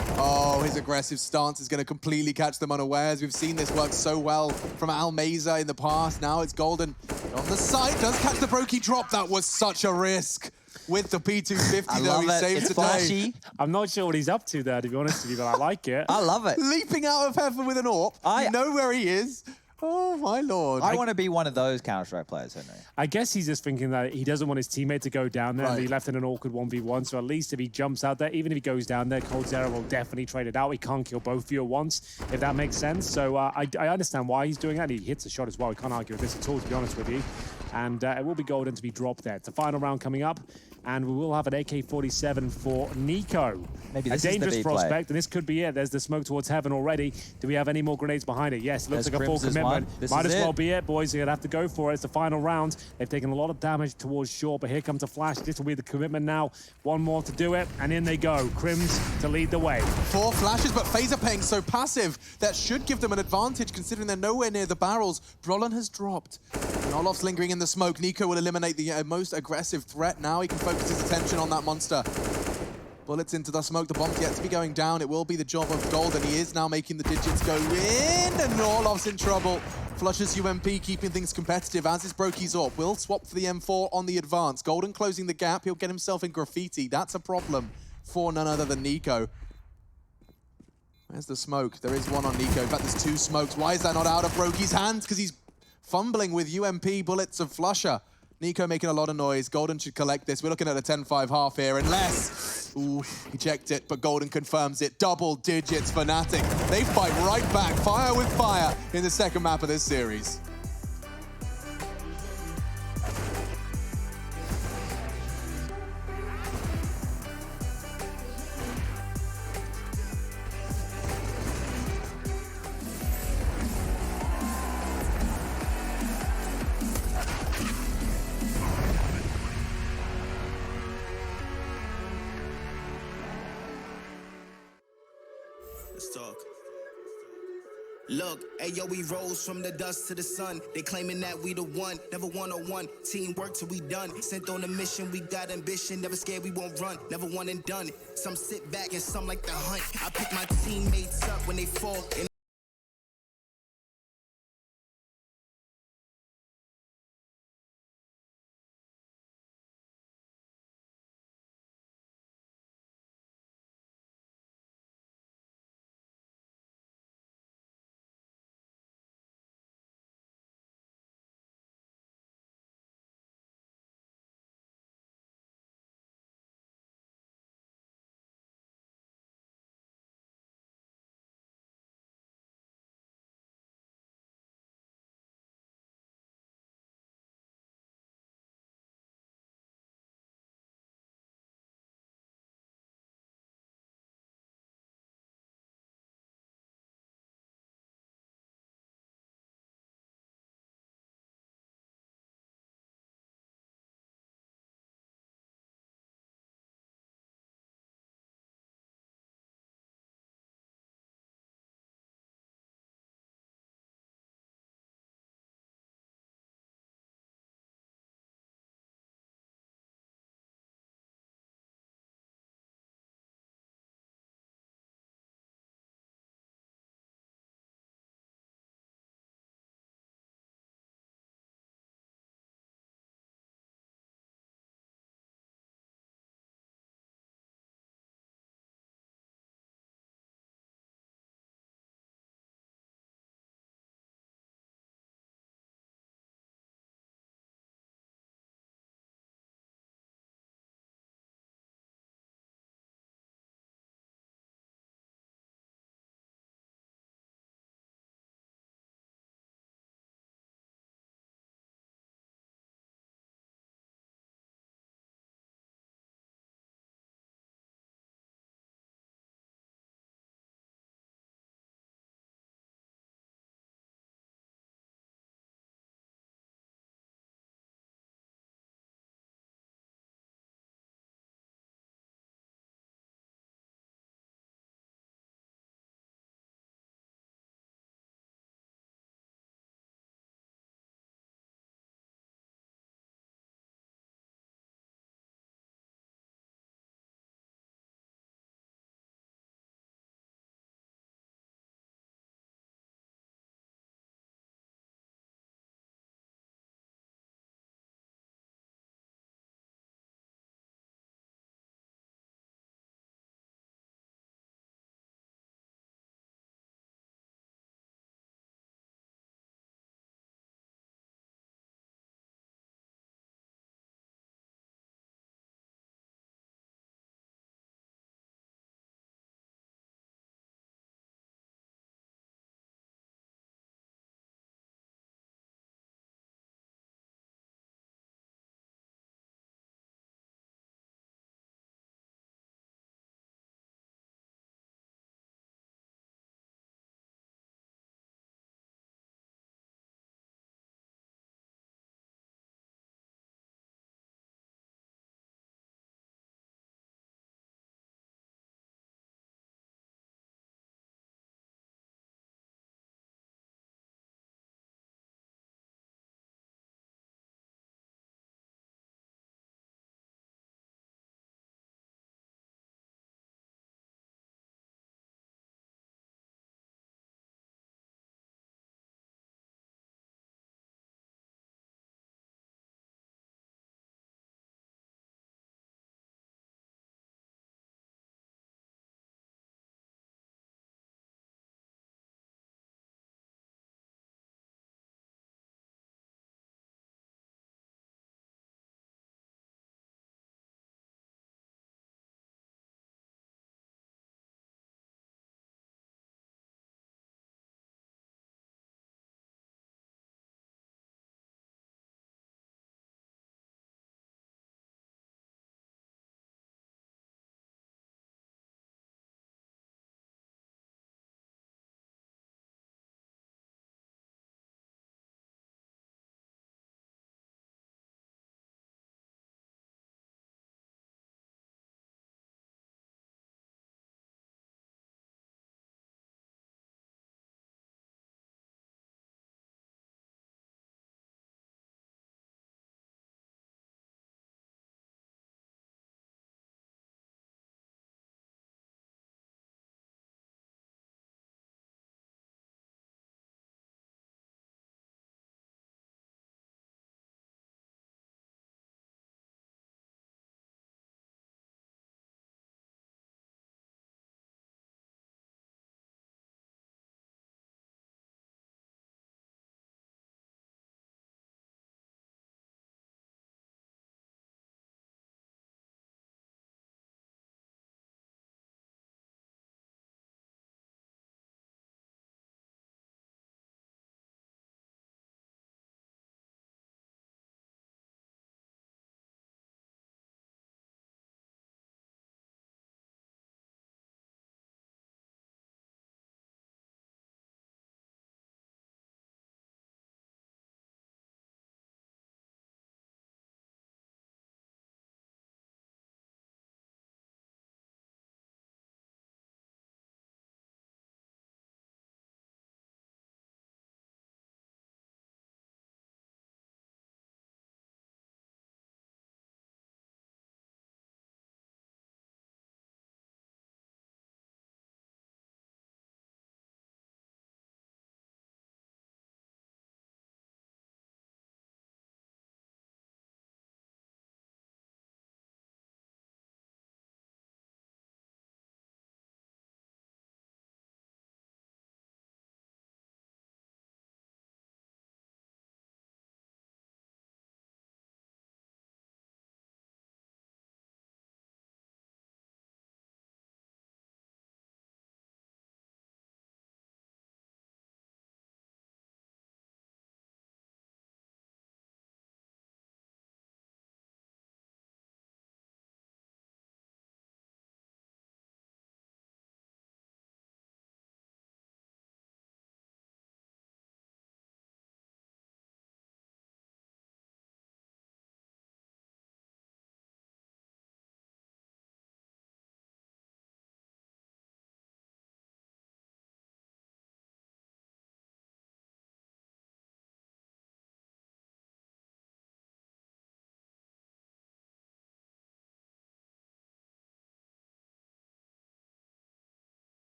his aggressive stance is going to completely catch them unawares. We've seen this work so well from MAhvMh7z in the past. Now it's Golden on the side. Does catch the Brokey drop. That was such a risk. With the P250, though, he saved today. Flashy. I'm not sure what he's up to there, to be honest with you, but I like it. I love it. Leaping out of heaven with an AWP. You know where he is. Oh, my lord. I want to be one of those Counter-Strike players, Henry. I guess he's just thinking that he doesn't want his teammate to go down there and be left in an awkward 1v1. So at least if he jumps out there, even if he goes down there, coldzera will definitely trade it out. He can't kill both of you at once, if that makes sense. So I understand why he's doing that. He hits a shot as well. We can't argue with this at all, to be honest with you. And it will be Golden to be dropped there. It's the final round coming up, and we will have an AK-47 for NiKo. Maybe a this is the dangerous B play. prospect, and this could be it. There's the smoke towards heaven already. Do we have any more grenades behind it? Yes, it looks like a full commitment. Might as well be it, boys. You're going to have to go for it. It's the final round. They've taken a lot of damage towards short, but here comes a flash. This will be the commitment now. One more to do it, and in they go. Crims to lead the way. 4 flashes, but Faze are playing so passive. That should give them an advantage, considering they're nowhere near the barrels. Brolin has dropped. And Olof's lingering in the smoke. NiKo will eliminate the most aggressive threat now. He can focus his attention on that monster. Bullets into the smoke. The bomb's yet to be going down. It will be the job of Golden. He is now making the digits go in, and Olof's in trouble. Flushes UMP, keeping things competitive as is Brokey's AWP. Will swap for the M4 on the advance. Golden closing the gap. He'll get himself in graffiti. That's a problem for none other than NiKo. Where's the smoke? There is one on NiKo. In fact, there's 2 smokes. Why is that not out of Brokey's hands? Because he's fumbling with UMP bullets of Flusher. NiKo making a lot of noise. Golden should collect this. We're looking at a 10-5 half here, unless... Ooh, he checked it, but Golden confirms it. Double digits Fnatic. They fight right back, fire with fire, in the second map of this series. Let's talk. Look, ayo, we rose from the dust to the sun. They claiming that we the one, never one-on-one. Teamwork till we done. Sent on a mission, we got ambition. Never scared, we won't run. Never one and done. Some sit back and some like the hunt. I pick my teammates up when they fall.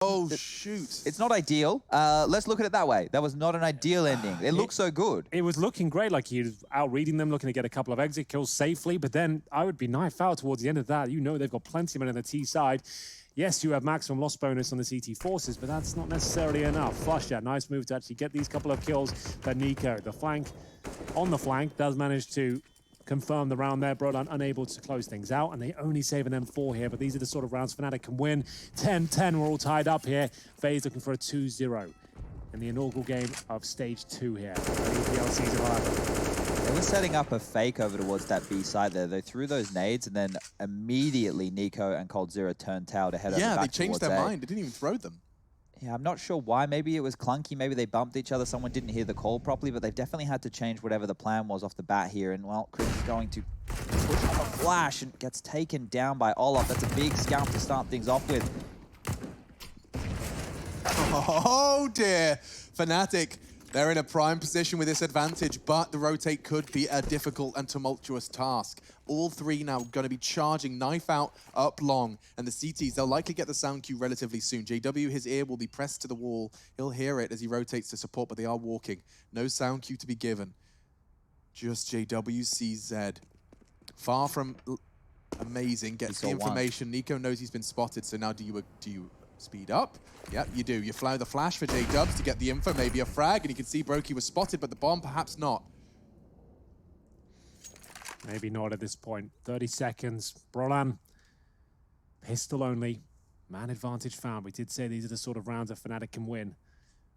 Oh, shoot. It's not ideal. Let's look at it that way. That was not an ideal ending. It looked so good. It was looking great, like he was out-reading them, looking to get a couple of exit kills safely, but then I would be knife out towards the end of that. You know they've got plenty of men on the T side. Yes, you have maximum loss bonus on the CT forces, but that's not necessarily enough. Flush out, nice move to actually get these couple of kills. But Nico, on the flank, does manage to confirm the round there. Brolan unable to close things out, and they only save an M4 here, but these are the sort of rounds Fnatic can win. 10-10, we're all tied up here. Faze looking for a 2-0 in the inaugural game of Stage 2 here. LTC's alive. They were setting up a fake over towards that B side there. They threw those nades, and then immediately Nico and Cold Zero turned tail to head over back Yeah, they towards changed their A. mind. They didn't even throw them. Yeah, I'm not sure why. Maybe it was clunky. Maybe they bumped each other. Someone didn't hear the call properly, but they've definitely had to change whatever the plan was off the bat here. And, well, Chris is going to push on a flash and gets taken down by Olaf. That's a big scalp to start things off with. Oh, dear. Fnatic, they're in a prime position with this advantage, but the rotate could be a difficult and tumultuous task. All three now going to be charging knife out up long, and the CTs, they'll likely get the sound cue relatively soon. JW, his ear will be pressed to the wall. He'll hear it as he rotates to support, but they are walking. No sound cue to be given. Just JW sees Zed. Far from amazing, gets the information. Nico knows he's been spotted, so now do you speed up? Yep, you do. You fly the flash for J-Dubs to get the info, maybe a frag, and you can see Brokey was spotted, but the bomb perhaps not. Maybe not at this point. 30 seconds. Brolan, pistol only. Man advantage found. We did say these are the sort of rounds that Fnatic can win.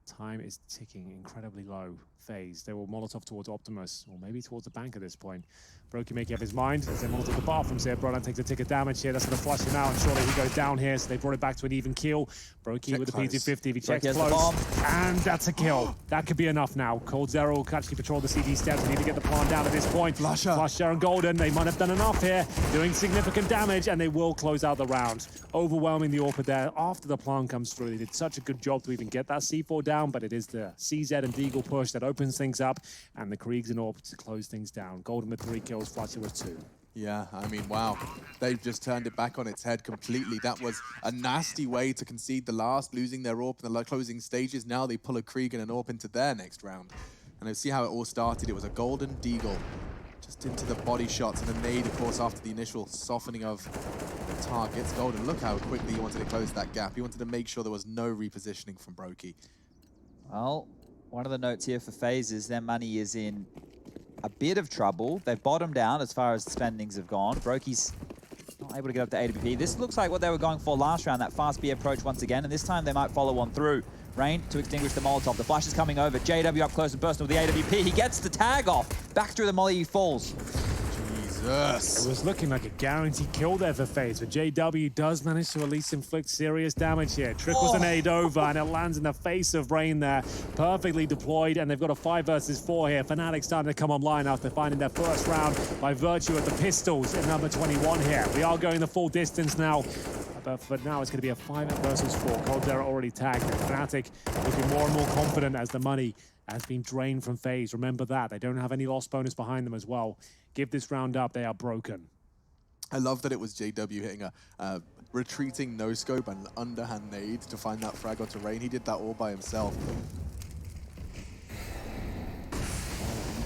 Time is ticking incredibly low. Faze. They will Molotov towards Optimus, or maybe towards the bank at this point. Brokey making up his mind as they Molotov the bathrooms here. Brolan takes a tick of damage here. That's going to flush him out, and surely he goes down here, so they brought it back to an even kill. Brokey with the P250. If he checks close, and that's a kill. That could be enough now. Cold Zero will actually patrol the CD steps. We need to get the plant down at this point. Flusher and Golden, they might have done enough here, doing significant damage, and they will close out the round. Overwhelming the AWP there after the plant comes through. They did such a good job to even get that C4 down, but it is the CZ and Deagle push that opens things up, and the Kriegs and AWP to close things down. Golden with 3 kills, Flusher with 2. Yeah, I mean, wow. They've just turned it back on its head completely. That was a nasty way to concede the last, losing their AWP in the closing stages. Now they pull a Krieg and an AWP into their next round. And I see how it all started. It was a Golden Deagle just into the body shots, and a nade, of course, after the initial softening of the targets. Golden, look how quickly he wanted to close that gap. He wanted to make sure there was no repositioning from Brokey. Well, one of the notes here for FaZe is their money is in a bit of trouble. They've bottomed out as far as the spendings have gone. Brokey's not able to get up to AWP. This looks like what they were going for last round, that fast B approach once again, and this time they might follow on through. Rain to extinguish the Molotov. The flash is coming over. JW up close and personal with the AWP. He gets the tag off. Back through the molly, he falls. Jesus. It was looking like a guaranteed kill there for FaZe, but JW does manage to at least inflict serious damage here. Trickles an aid over, and it lands in the face of Rain there. Perfectly deployed, and they've got a 5 versus 4 here. Fnatic starting to come online after finding their first round by virtue of the pistols in number 21 here. We are going the full distance now. But now it's going to be a 5 versus 4. Cold Zero already tagged. Fnatic looking more and more confident as the money has been drained from FaZe. Remember that. They don't have any loss bonus behind them as well. Give this round up. They are broken. I love that it was JW hitting a retreating no-scope and underhand nade to find that frag onto Rain. He did that all by himself.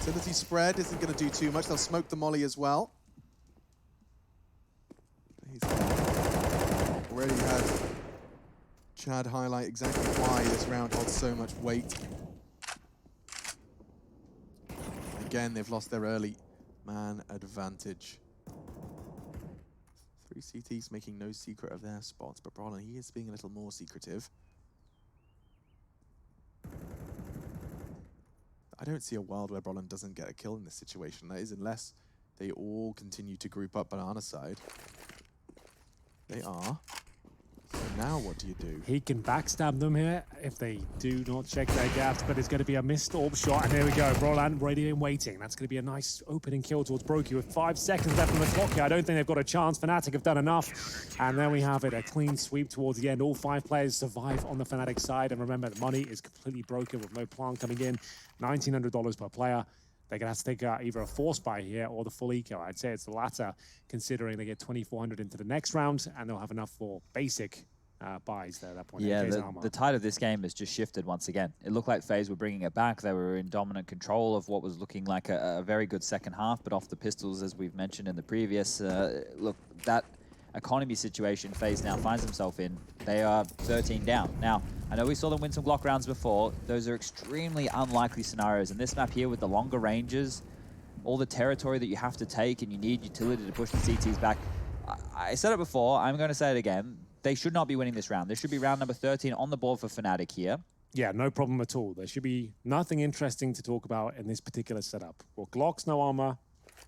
Utility spread isn't going to do too much. They'll smoke the molly as well. He's already had Chad highlight exactly why this round holds so much weight. Again, they've lost their early man advantage. 3 CTs making no secret of their spots, but Brolan, he is being a little more secretive. I don't see a world where Brolan doesn't get a kill in this situation. That is, unless they all continue to group up Banana side. They are. So now what do you do? He can backstab them here if they do not check their gaps, but it's going to be a missed AWP shot, and there we go. Brolan ready and waiting. That's going to be a nice opening kill towards Brokey with 5 seconds left on the clock here. I don't think they've got a chance. Fnatic have done enough, and there we have it. A clean sweep towards the end. All 5 players survive on the Fnatic side, and remember, the money is completely broken with no plant coming in. $1,900 per player. They're going to have to take either a force buy here or the full eco. I'd say it's the latter, considering they get 2,400 into the next round, and they'll have enough for basic buys there at that point. Yeah, AK's armor. the tide of this game has just shifted once again. It looked like FaZe were bringing it back. They were in dominant control of what was looking like a very good second half, but off the pistols, as we've mentioned in the previous, look, that economy situation FaZe now finds himself in, they are 13 down. Now, I know we saw them win some Glock rounds before. Those are extremely unlikely scenarios, and this map here with the longer ranges, all the territory that you have to take, and you need utility to push the CTs back. I said it before, I'm going to say it again. They should not be winning this round. This should be round number 13 on the board for Fnatic here. Yeah, no problem at all. There should be nothing interesting to talk about in this particular setup. Well, Glocks, no armor,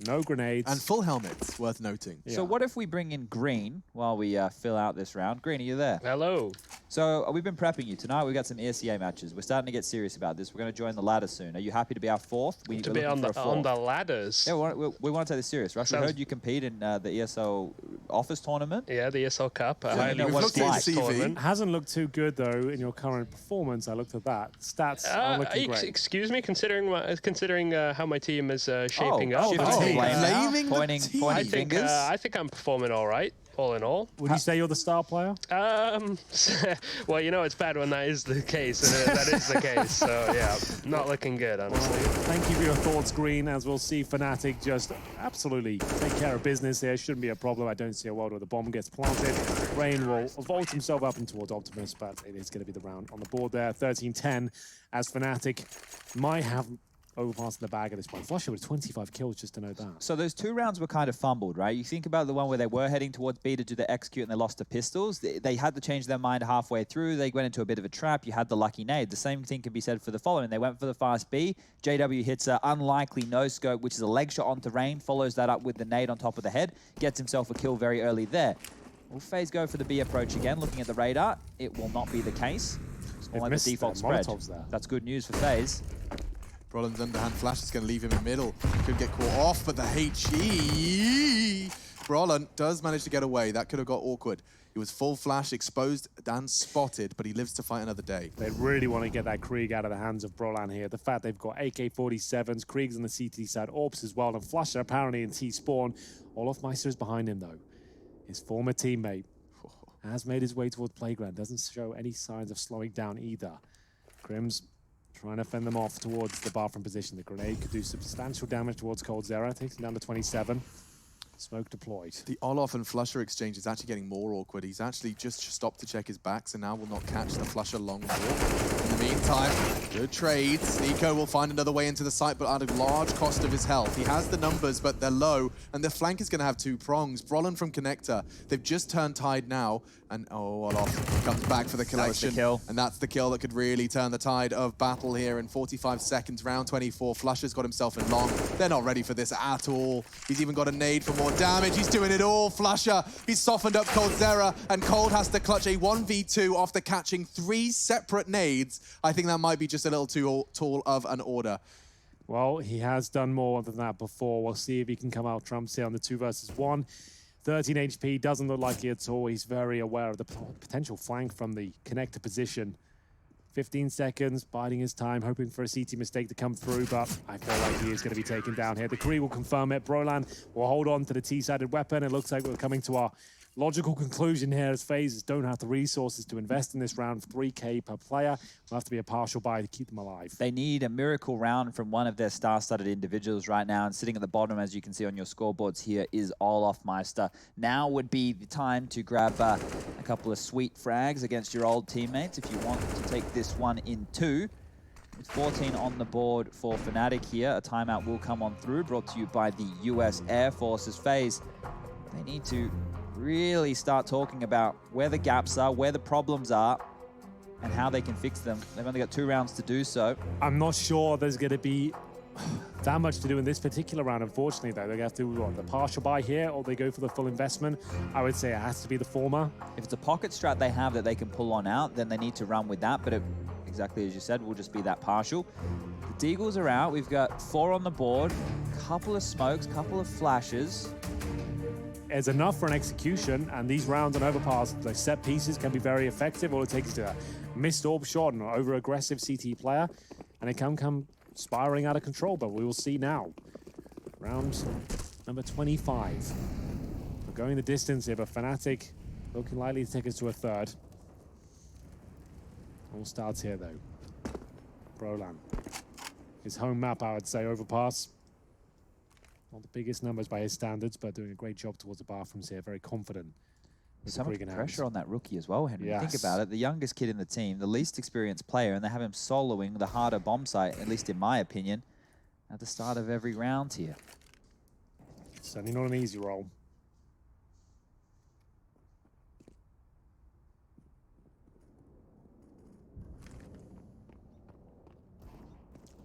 no grenades. And full helmets, worth noting. Yeah. So what if we bring in Green while we fill out this round? Green, are you there? Hello. So we've been prepping you. Tonight we've got some ESL matches. We're starting to get serious about this. We're going to join the ladder soon. Are you happy to be our fourth? To be on the ladders. Yeah, we want to take this serious. Rush, we heard you compete in the ESL office tournament. Yeah, the ESL Cup. A Yeah, highly know what it's like. prestigious tournament. Hasn't looked too good though in your current performance. I looked at that. Stats are looking great. Excuse me, considering how my team is shaping up. Shifting blame now, Blaming the pointing team. fingers. I think I'm performing all right, all in all. Would you say you're the star player? Well, you know it's bad when that is the case, and that is the case. So yeah, not looking good, honestly. Thank you for your thoughts, Green, as we'll see Fnatic just absolutely take care of business here. Shouldn't be a problem. I don't see a world where the bomb gets planted. Rain will vault himself up and towards Optimus, but it is going to be the round on the board there. 13-10 as Fnatic might have overpassed the bag at this point. Flusher with 25 kills, just to know that. So those two rounds were kind of fumbled, right? You think about the one where they were heading towards B to do the execute and they lost to pistols. They had to change their mind halfway through. They went into a bit of a trap. You had the lucky nade. The same thing can be said for the following. They went for the fast B. JW hits an unlikely no-scope, which is a leg shot onto Rain, follows that up with the nade on top of the head, gets himself a kill very early there. Will FaZe go for the B approach again? Looking at the radar, it will not be the case. It's more like the default spread. That's good news for FaZe. Brolin's underhand flash is going to leave him in middle. Could get caught off, but the HE... Brolin does manage to get away. That could have got awkward. He was full flash, exposed, and spotted, but he lives to fight another day. They really want to get that Krieg out of the hands of Brolan here. The fact they've got AK-47s, Krieg's on the CT side, Orps as well, and Flusher apparently in T-spawn. Olofmeister is behind him, though. His former teammate has made his way towards Playground. Doesn't show any signs of slowing down either. Crims trying to fend them off towards the bathroom position. The grenade could do substantial damage towards coldzera. Takes him down to 27. Smoke deployed. The Olof and Flusher exchange is actually getting more awkward. He's actually just stopped to check his back, so now will not catch the Flusher long walk. In the meantime, good trades. Nico will find another way into the site, but at a large cost of his health. He has the numbers, but they're low, and the flank is going to have two prongs. Brolin from Connector. They've just turned tide now, and Olof comes back for the collection. That's the kill. And that's the kill that could really turn the tide of battle here in 45 seconds. Round 24, Flusher's got himself in long. They're not ready for this at all. He's even got a nade for more damage. He's doing it all. Flusher, he's softened up coldzera, and Cold has to clutch a 1v2 after catching 3 separate nades. I think that might be just a little too tall of an order. Well, he has done more than that before. We'll see if he can come out trumps here on the 2 versus 1. 13 HP, doesn't look like it at all. He's very aware of the potential flank from the connector position. 15 seconds, biding his time, hoping for a CT mistake to come through, but I feel like he is going to be taken down here. The Kree will confirm it. Brolan will hold on to the T-sided weapon. It looks like we're coming to our logical conclusion here as FaZe don't have the resources to invest in this round. 3K per player. Will have to be a partial buy to keep them alive. They need a miracle round from one of their star-studded individuals right now, and sitting at the bottom, as you can see on your scoreboards here, is Olofmeister. Now would be the time to grab a couple of sweet frags against your old teammates if you want to take this one in 2. With 14 on the board for Fnatic here, a timeout will come on through, brought to you by the US Air Force's FaZe. They need to really start talking about where the gaps are, where the problems are, and how they can fix them. They've only got 2 rounds to do so. I'm not sure there's going to be that much to do in this particular round, unfortunately, though. They're going to have to do what, the partial buy here, or they go for the full investment. I would say it has to be the former. If it's a pocket strat they have that they can pull on out, then they need to run with that, but it, exactly as you said, will just be that partial. The Deagles are out. We've got 4 on the board, couple of smokes, couple of flashes. It's enough for an execution, and these rounds on overpass, the set pieces can be very effective. All it takes is a missed orb shot and an over-aggressive CT player, and it can come spiraling out of control, but we will see now. Round number 25. We're going the distance here, but Fnatic looking likely to take us to a third. All starts here, though. Brolan. His home map, I would say, overpass. Not the biggest numbers by his standards, but doing a great job towards the bathrooms here. Very confident. So much pressure on that rookie as well, Henry. Think about it. The youngest kid in the team, the least experienced player, and they have him soloing the harder bomb site, at least in my opinion, at the start of every round here. Certainly not an easy role.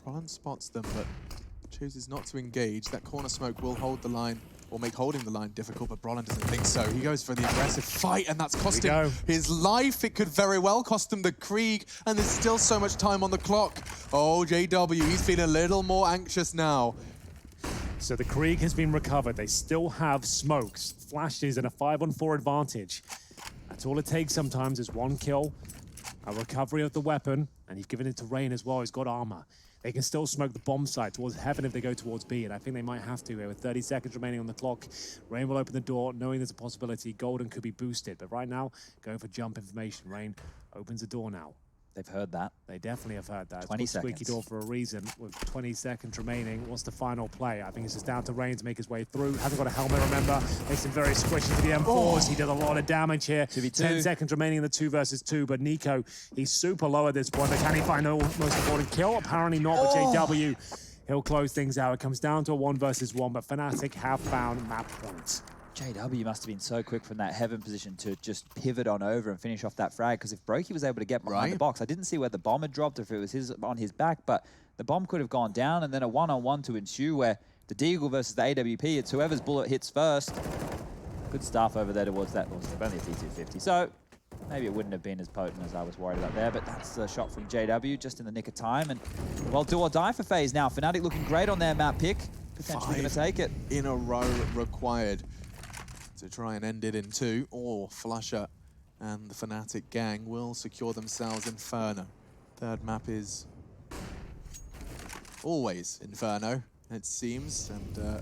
Brolan spots them, but chooses not to engage. That corner smoke will hold the line, or make holding the line difficult, but Brolan doesn't think so. He goes for the aggressive fight, and that's cost him his life. It could very well cost him the Krieg, and there's still so much time on the clock. Oh, JW, he's feeling a little more anxious now. So the Krieg has been recovered. They still have smokes, flashes, and a 5-on-4 advantage. That's all it takes sometimes is one kill, a recovery of the weapon, and you've given it to Rain as well. He's got armor. They can still smoke the bomb site towards Heaven if they go towards B, and I think they might have to here with 30 seconds remaining on the clock. Rain will open the door, knowing there's a possibility Golden could be boosted, but right now, going for jump information. Rain opens the door now. They've heard that. They definitely have heard that. 20 it's a squeaky door for a reason. With 20 seconds remaining, what's the final play? I think it's just down to Rain to make his way through. Hasn't got a helmet, remember. Makes him very squishy to the M4s. He did a lot of damage here. 10 seconds remaining in the 2 versus 2, but Nico, he's super low at this point. But can he find the most important kill? Apparently not, but JW, he'll close things out. It comes down to a 1 versus 1, but Fnatic have found map points. JW must have been so quick from that Heaven position to just pivot on over and finish off that frag, because if Brokey was able to get behind the box, I didn't see where the bomb had dropped, if it was on his back, but the bomb could have gone down, and then a one-on-one to ensue where the Deagle versus the AWP, it's whoever's bullet hits first. Good stuff over there towards that. Well, it's only a T250, so maybe it wouldn't have been as potent as I was worried about there, but that's the shot from JW just in the nick of time, and well, do or die for Faze now. Fnatic looking great on their map pick, potentially going to take it. In a row required to try and end it in 2, or Flusher and the Fnatic gang will secure themselves Inferno. Third map is always Inferno, it seems, and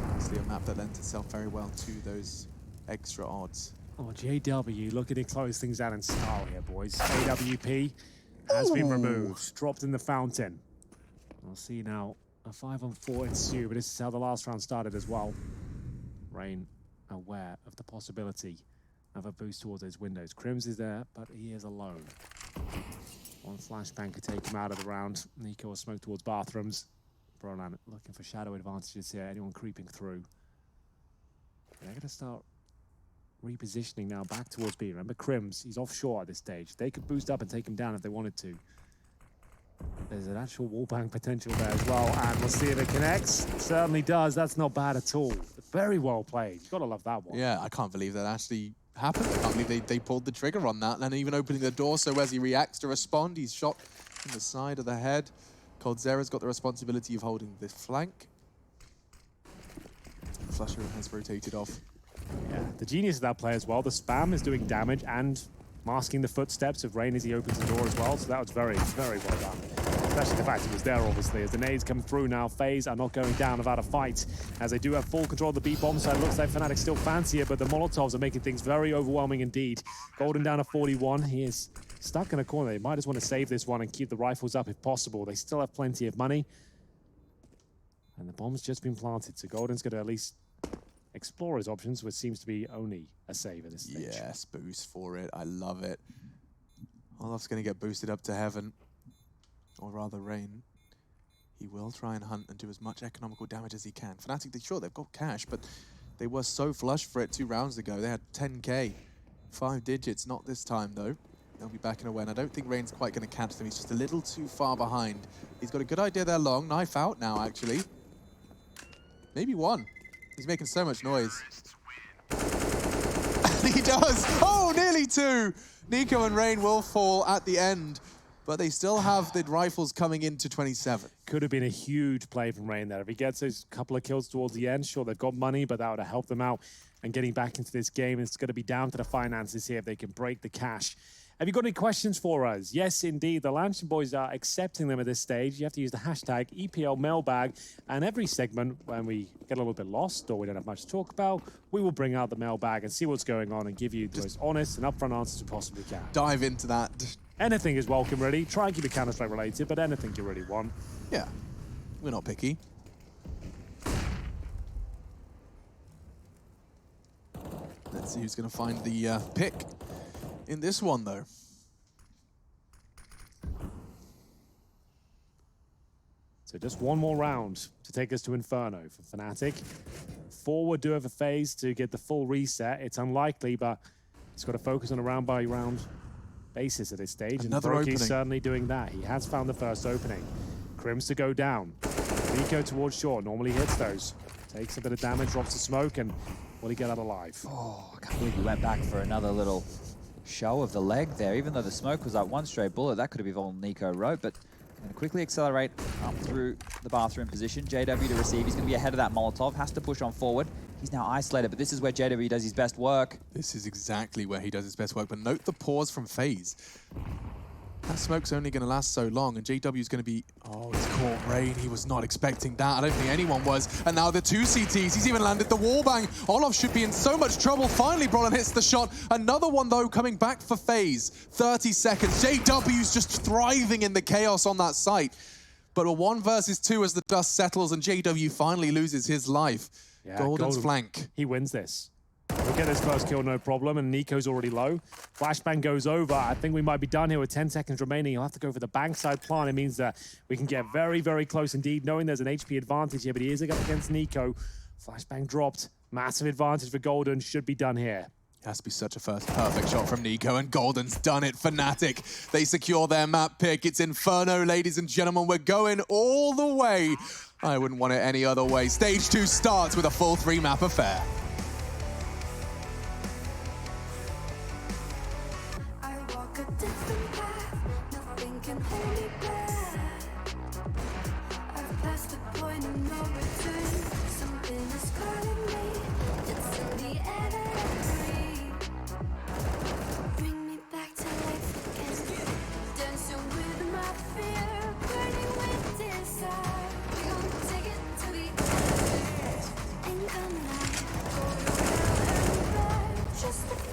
obviously a map that lends itself very well to those extra odds. Oh, JW looking to close things out in style here, boys. AWP has been removed, dropped in the fountain. We'll see now a 5-on-4 ensue, but this is how the last round started as well. Rain aware of the possibility of a boost towards those windows. Crims is there, but he is alone. One flashbang could take him out of the round. Nico will smoke towards bathrooms. Brolan looking for shadow advantages here. Anyone creeping through. They're going to start repositioning now back towards B. Remember, Crims, he's offshore at this stage. They could boost up and take him down if they wanted to. There's an actual wallbang potential there as well, and we'll see if it connects. It certainly does. That's not bad at all. Very well played. You've got to love that one. Yeah, I can't believe that actually happened. I can't believe they pulled the trigger on that, and even opening the door, so as he reacts to respond, he's shot in the side of the head. Coldzera's got the responsibility of holding the flank. Flusher has rotated off. Yeah, the genius of that play as well. The spam is doing damage and masking the footsteps of Rain as he opens the door as well. So that was very, very well done. Especially the fact he was there, obviously. As the nades come through now, Faze are not going down without a fight. As they do have full control of the B bomb side. Looks like Fnatic still fancier, but the Molotovs are making things very overwhelming indeed. Golden down to 41. He is stuck in a corner. They might just want to save this one and keep the rifles up if possible. They still have plenty of money. And the bomb's just been planted, so Golden's going to at least explore his options, which seems to be only a save at this stage. Yes, boost for it. I love it. Olaf's going to get boosted up to Heaven, or rather Rain. He will try and hunt and do as much economical damage as he can. Fnatic, sure, they've got cash, but they were so flush for it 2 rounds ago. They had 10K, 5 digits. Not this time, though. They'll be backing away, and I don't think Rain's quite going to catch them. He's just a little too far behind. He's got a good idea there long. Knife out now, actually. Maybe 1. He's making so much noise. He does! Oh, nearly 2! Nico and Rain will fall at the end, but they still have the rifles coming into 27. Could have been a huge play from Rain there. If he gets those couple of kills towards the end, sure, they've got money, but that would have helped them out. And getting back into this game, it's going to be down to the finances here if they can break the cash Have you got any questions for us? Yes, indeed. The Lancashire boys are accepting them at this stage. You have to use the hashtag EPL mailbag. And every segment, when we get a little bit lost or we don't have much to talk about, we will bring out the mailbag and see what's going on and give you the most honest and upfront answers we possibly can. Dive into that. Anything is welcome, really. Try and keep it Counter-Strike related, but anything you really want. Yeah, we're not picky. Let's see who's going to find the pick in this one, though. So just one more round to take us to Inferno for Fnatic. Forward duo for Faze to get the full reset. It's unlikely, but he's got to focus on a round-by-round basis at this stage. Another and opening. Broky's certainly doing that. He has found the first opening. Crims to go down. Nico towards short. Normally hits those. Takes a bit of damage, drops the smoke, and will he get out alive? Oh, I can't believe he went back for another little show of the leg there. Even though the smoke was like one straight bullet, that could have been all Nico wrote, but going to quickly accelerate up through the bathroom position. JW to receive. He's going to be ahead of that Molotov. Has to push on forward. He's now isolated, but this is where JW does his best work. This is exactly where he does his best work, but note the pause from Faze. That smoke's only going to last so long, and JW's going to be... Oh, he's caught Rain. He was not expecting that. I don't think anyone was. And now the two CTs. He's even landed the wallbang. Olaf should be in so much trouble. Finally, Brolin hits the shot. Another one, though, coming back for Faze. 30 seconds. JW's just thriving in the chaos on that site. But a 1 versus 2 as the dust settles, and JW finally loses his life. Yeah, Golden's flank. He wins this. We'll get his first kill, no problem, and Nico's already low. Flashbang goes over. I think we might be done here with 10 seconds remaining. He'll have to go for the bankside plant. It means that we can get very, very close indeed, knowing there's an HP advantage here, but he is up against Nico. Flashbang dropped. Massive advantage for Golden. Should be done here. It has to be such a first perfect shot from Nico, and Golden's done it. Fnatic, they secure their map pick. It's Inferno, ladies and gentlemen. We're going all the way. I wouldn't want it any other way. Stage 2 starts with a full 3-map affair. I walk a different path, nothing can hold me back. I've passed the point of no return. Something is calling me, it's in the air that I breathe. Bring me back to life again, dancing with my fear, burning with desire. We gon' take it to the end, ain't gonna lie, go to hell and back, just to feel.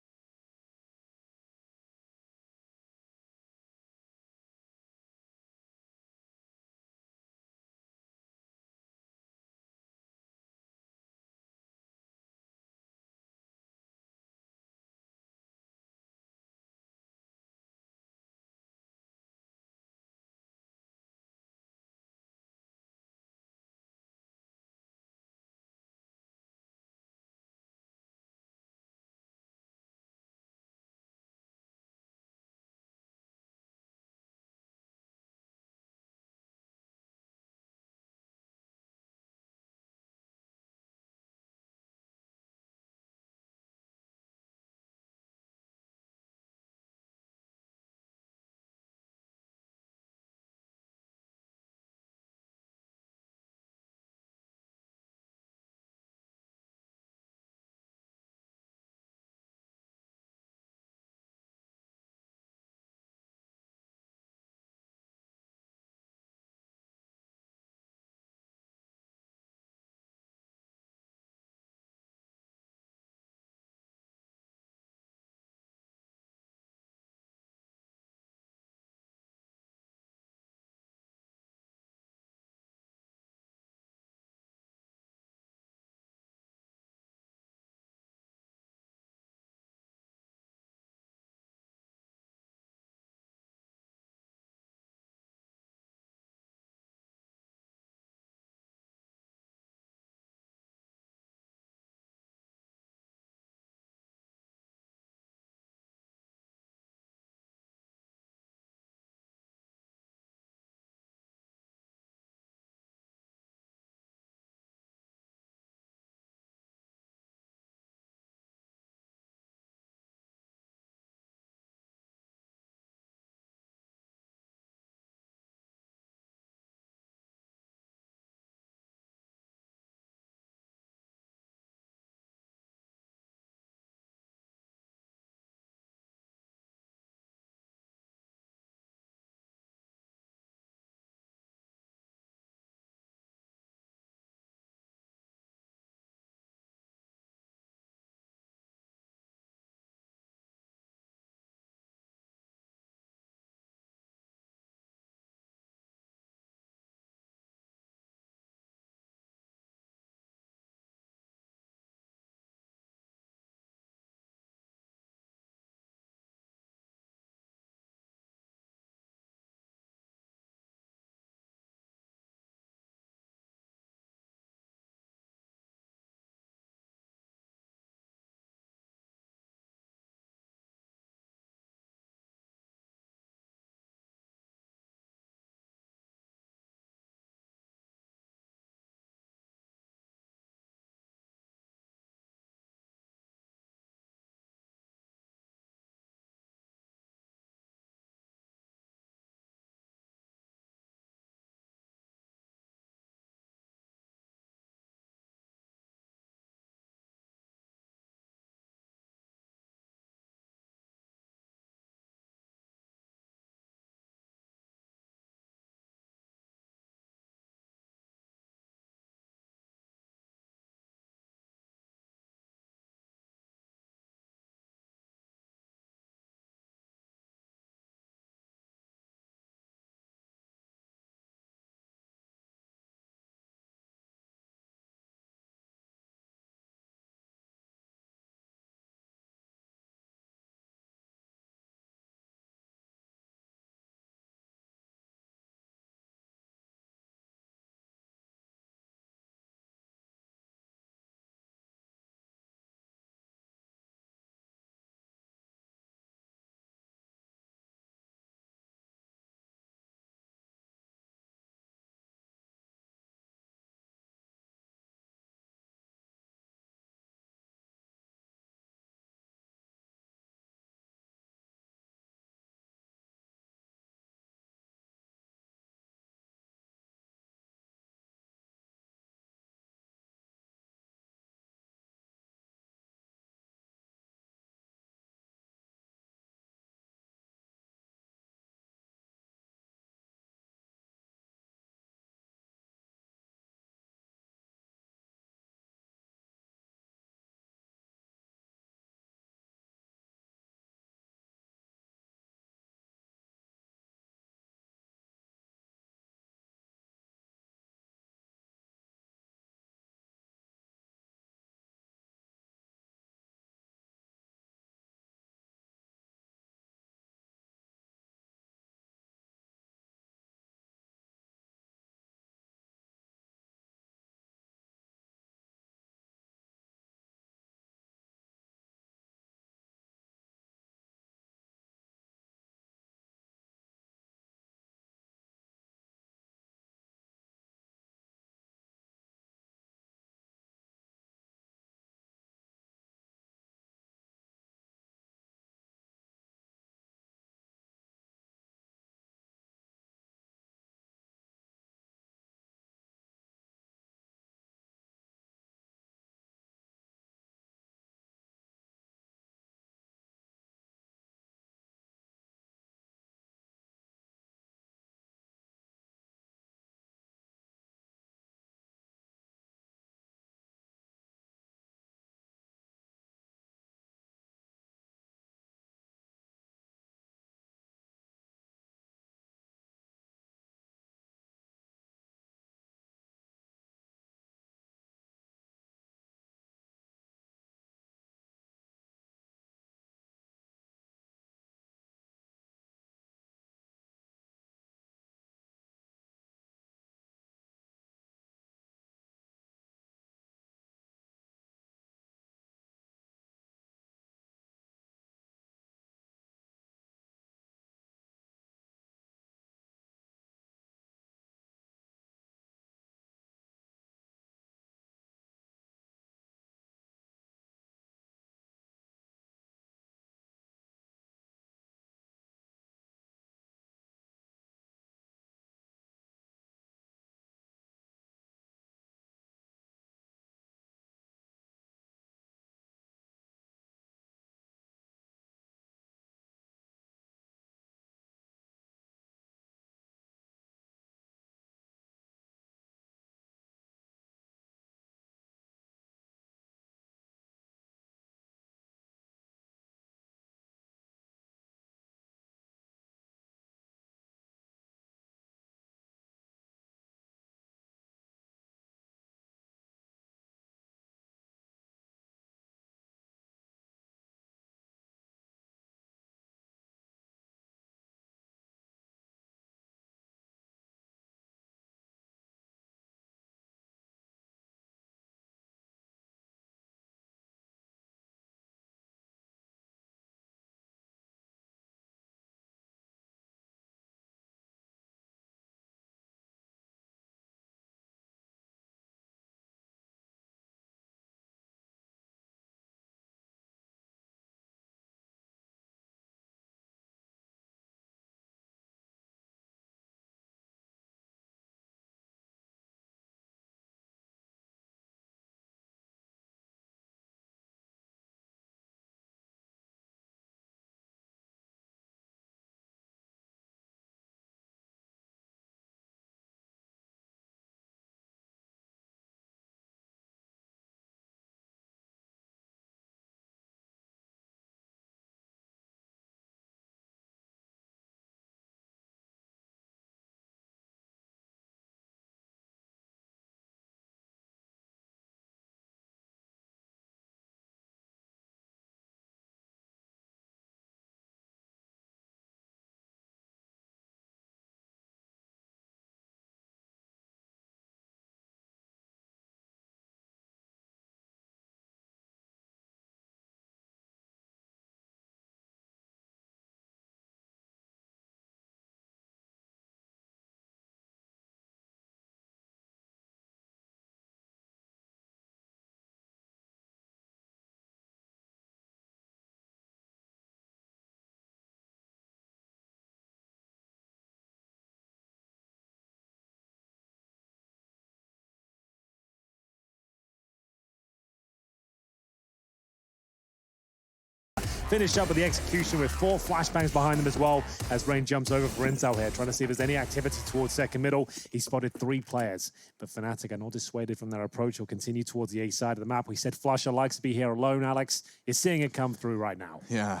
finish up with the execution with 4 flashbangs behind them as well, as Rain jumps over for Intel here, trying to see if there's any activity towards second middle. He spotted 3 players, but Fnatic are not dissuaded from their approach. He'll continue towards the A side of the map. We said Flusher likes to be here alone, Alex. You're seeing it come through right now. Yeah,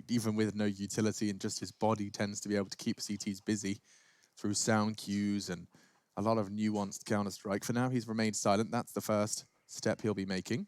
even with no utility and just his body tends to be able to keep CTs busy through sound cues and a lot of nuanced counter-strike. For now, he's remained silent. That's the first step he'll be making.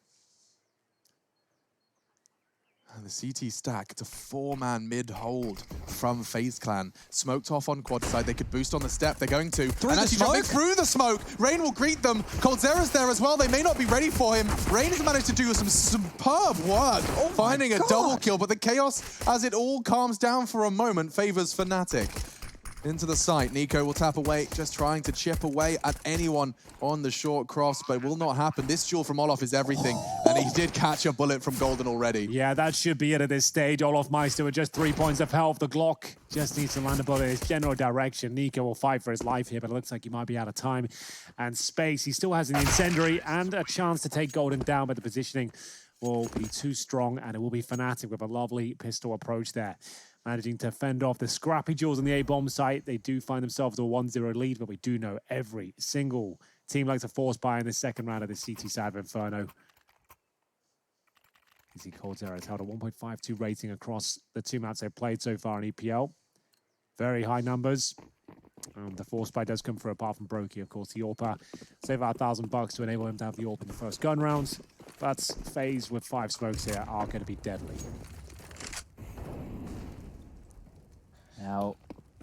And the CT stack, it's a 4-man mid-hold from Faze Clan. Smoked off on quad side, they could boost on the step, they're going to. Through and the actually smoke? jumping through the smoke, Rain will greet them. Coldzera's there as well, they may not be ready for him. Rain has managed to do some superb work, finding a double kill, but the chaos, as it all calms down for a moment, favors Fnatic. Into the site, Nico will tap away, just trying to chip away at anyone on the short cross, but it will not happen. This duel from Olof is everything, and he did catch a bullet from Golden already. Yeah, that should be it at this stage. Olof Meister with just 3 points of health. The Glock just needs to land a bullet in his general direction. Nico will fight for his life here, but it looks like he might be out of time and space. He still has an incendiary and a chance to take Golden down, but the positioning will be too strong, and it will be Fnatic with a lovely pistol approach there. Managing to fend off the scrappy duels on the A-bomb site. They do find themselves a 1-0 lead, but we do know every single team likes a force buy in the second round of the CT side of Inferno. You see Coldzera has held a 1.52 rating across the 2 maps they've played so far in EPL. Very high numbers. The force buy does come through, apart from Brokey, of course. The AWP save out $1,000 to enable him to have the AWP in the first gun round. But Faze with 5 smokes here are going to be deadly. Now,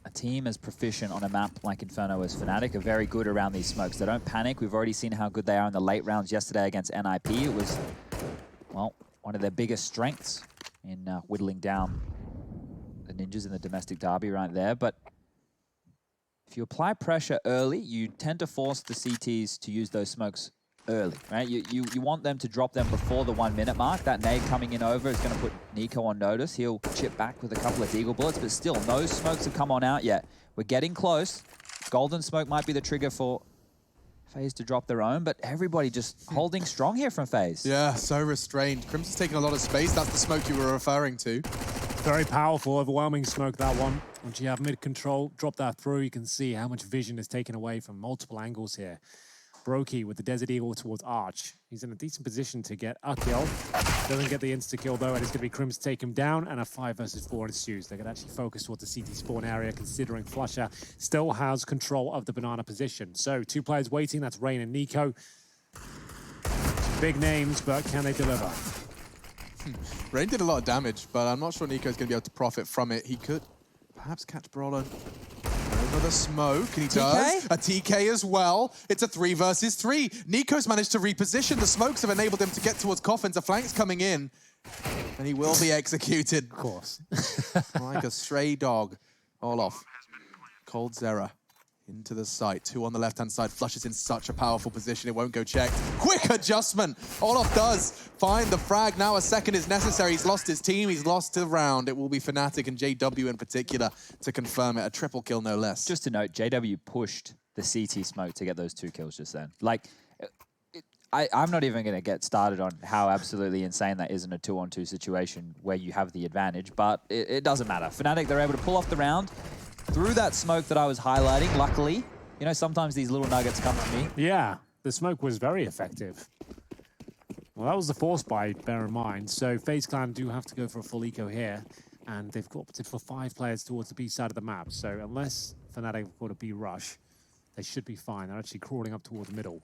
a team as proficient on a map like Inferno as Fnatic are very good around these smokes. They don't panic. We've already seen how good they are in the late rounds yesterday against NIP. It was, well, one of their biggest strengths in whittling down the Ninjas in the domestic derby right there. But if you apply pressure early, you tend to force the CTs to use those smokes early, right? You want them to drop them before the 1 minute mark. That nade coming in over is going to put Nico on notice. He'll chip back with a couple of Deagle bullets, but still, no smokes have come on out yet. We're getting close. Golden smoke might be the trigger for Faze to drop their own, but everybody just holding strong here from Faze. Yeah, so restrained. Crimson's taking a lot of space. That's the smoke you were referring to. Very powerful, overwhelming smoke, that one. Once you have mid-control, drop that through, you can see how much vision is taken away from multiple angles here. Brokey with the Desert Eagle towards Arch. He's in a decent position to get a kill. Doesn't get the insta-kill though, and it's going to be Crims to take him down, and a 5 versus 4 ensues. They can actually focus towards the CT spawn area, considering Flusher still has control of the banana position. So 2 players waiting, that's Rain and Nico. Big names, but can they deliver? Rain did a lot of damage, but I'm not sure Nico's going to be able to profit from it. He could perhaps catch Brawler over the smoke, and he does. A TK as well. It's a 3 versus 3. Nico's managed to reposition. The smokes have enabled him to get towards Coffins. A flank's coming in, and he will be executed. Of course. Like a stray dog. Olof. Coldzera into the site. 2 on the left-hand side. Flush is in such a powerful position. It won't go checked. Quick adjustment. Olof does find the frag. Now a second is necessary. He's lost his team. He's lost the round. It will be Fnatic and JW in particular to confirm it. A triple kill, no less. Just to note, JW pushed the CT smoke to get those 2 kills just then. Like, I'm not even going to get started on how absolutely insane that is in a 2-on-2 situation where you have the advantage, but it doesn't matter. Fnatic, they're able to pull off the round through that smoke that I was highlighting, luckily. You know, sometimes these little nuggets come to me. Yeah, the smoke was very effective. Well, that was the force buy, bear in mind. So FaZe Clan do have to go for a full eco here, and they've opted for 5 players towards the B side of the map. So unless Fnatic have got a B rush, they should be fine. They're actually crawling up towards the middle.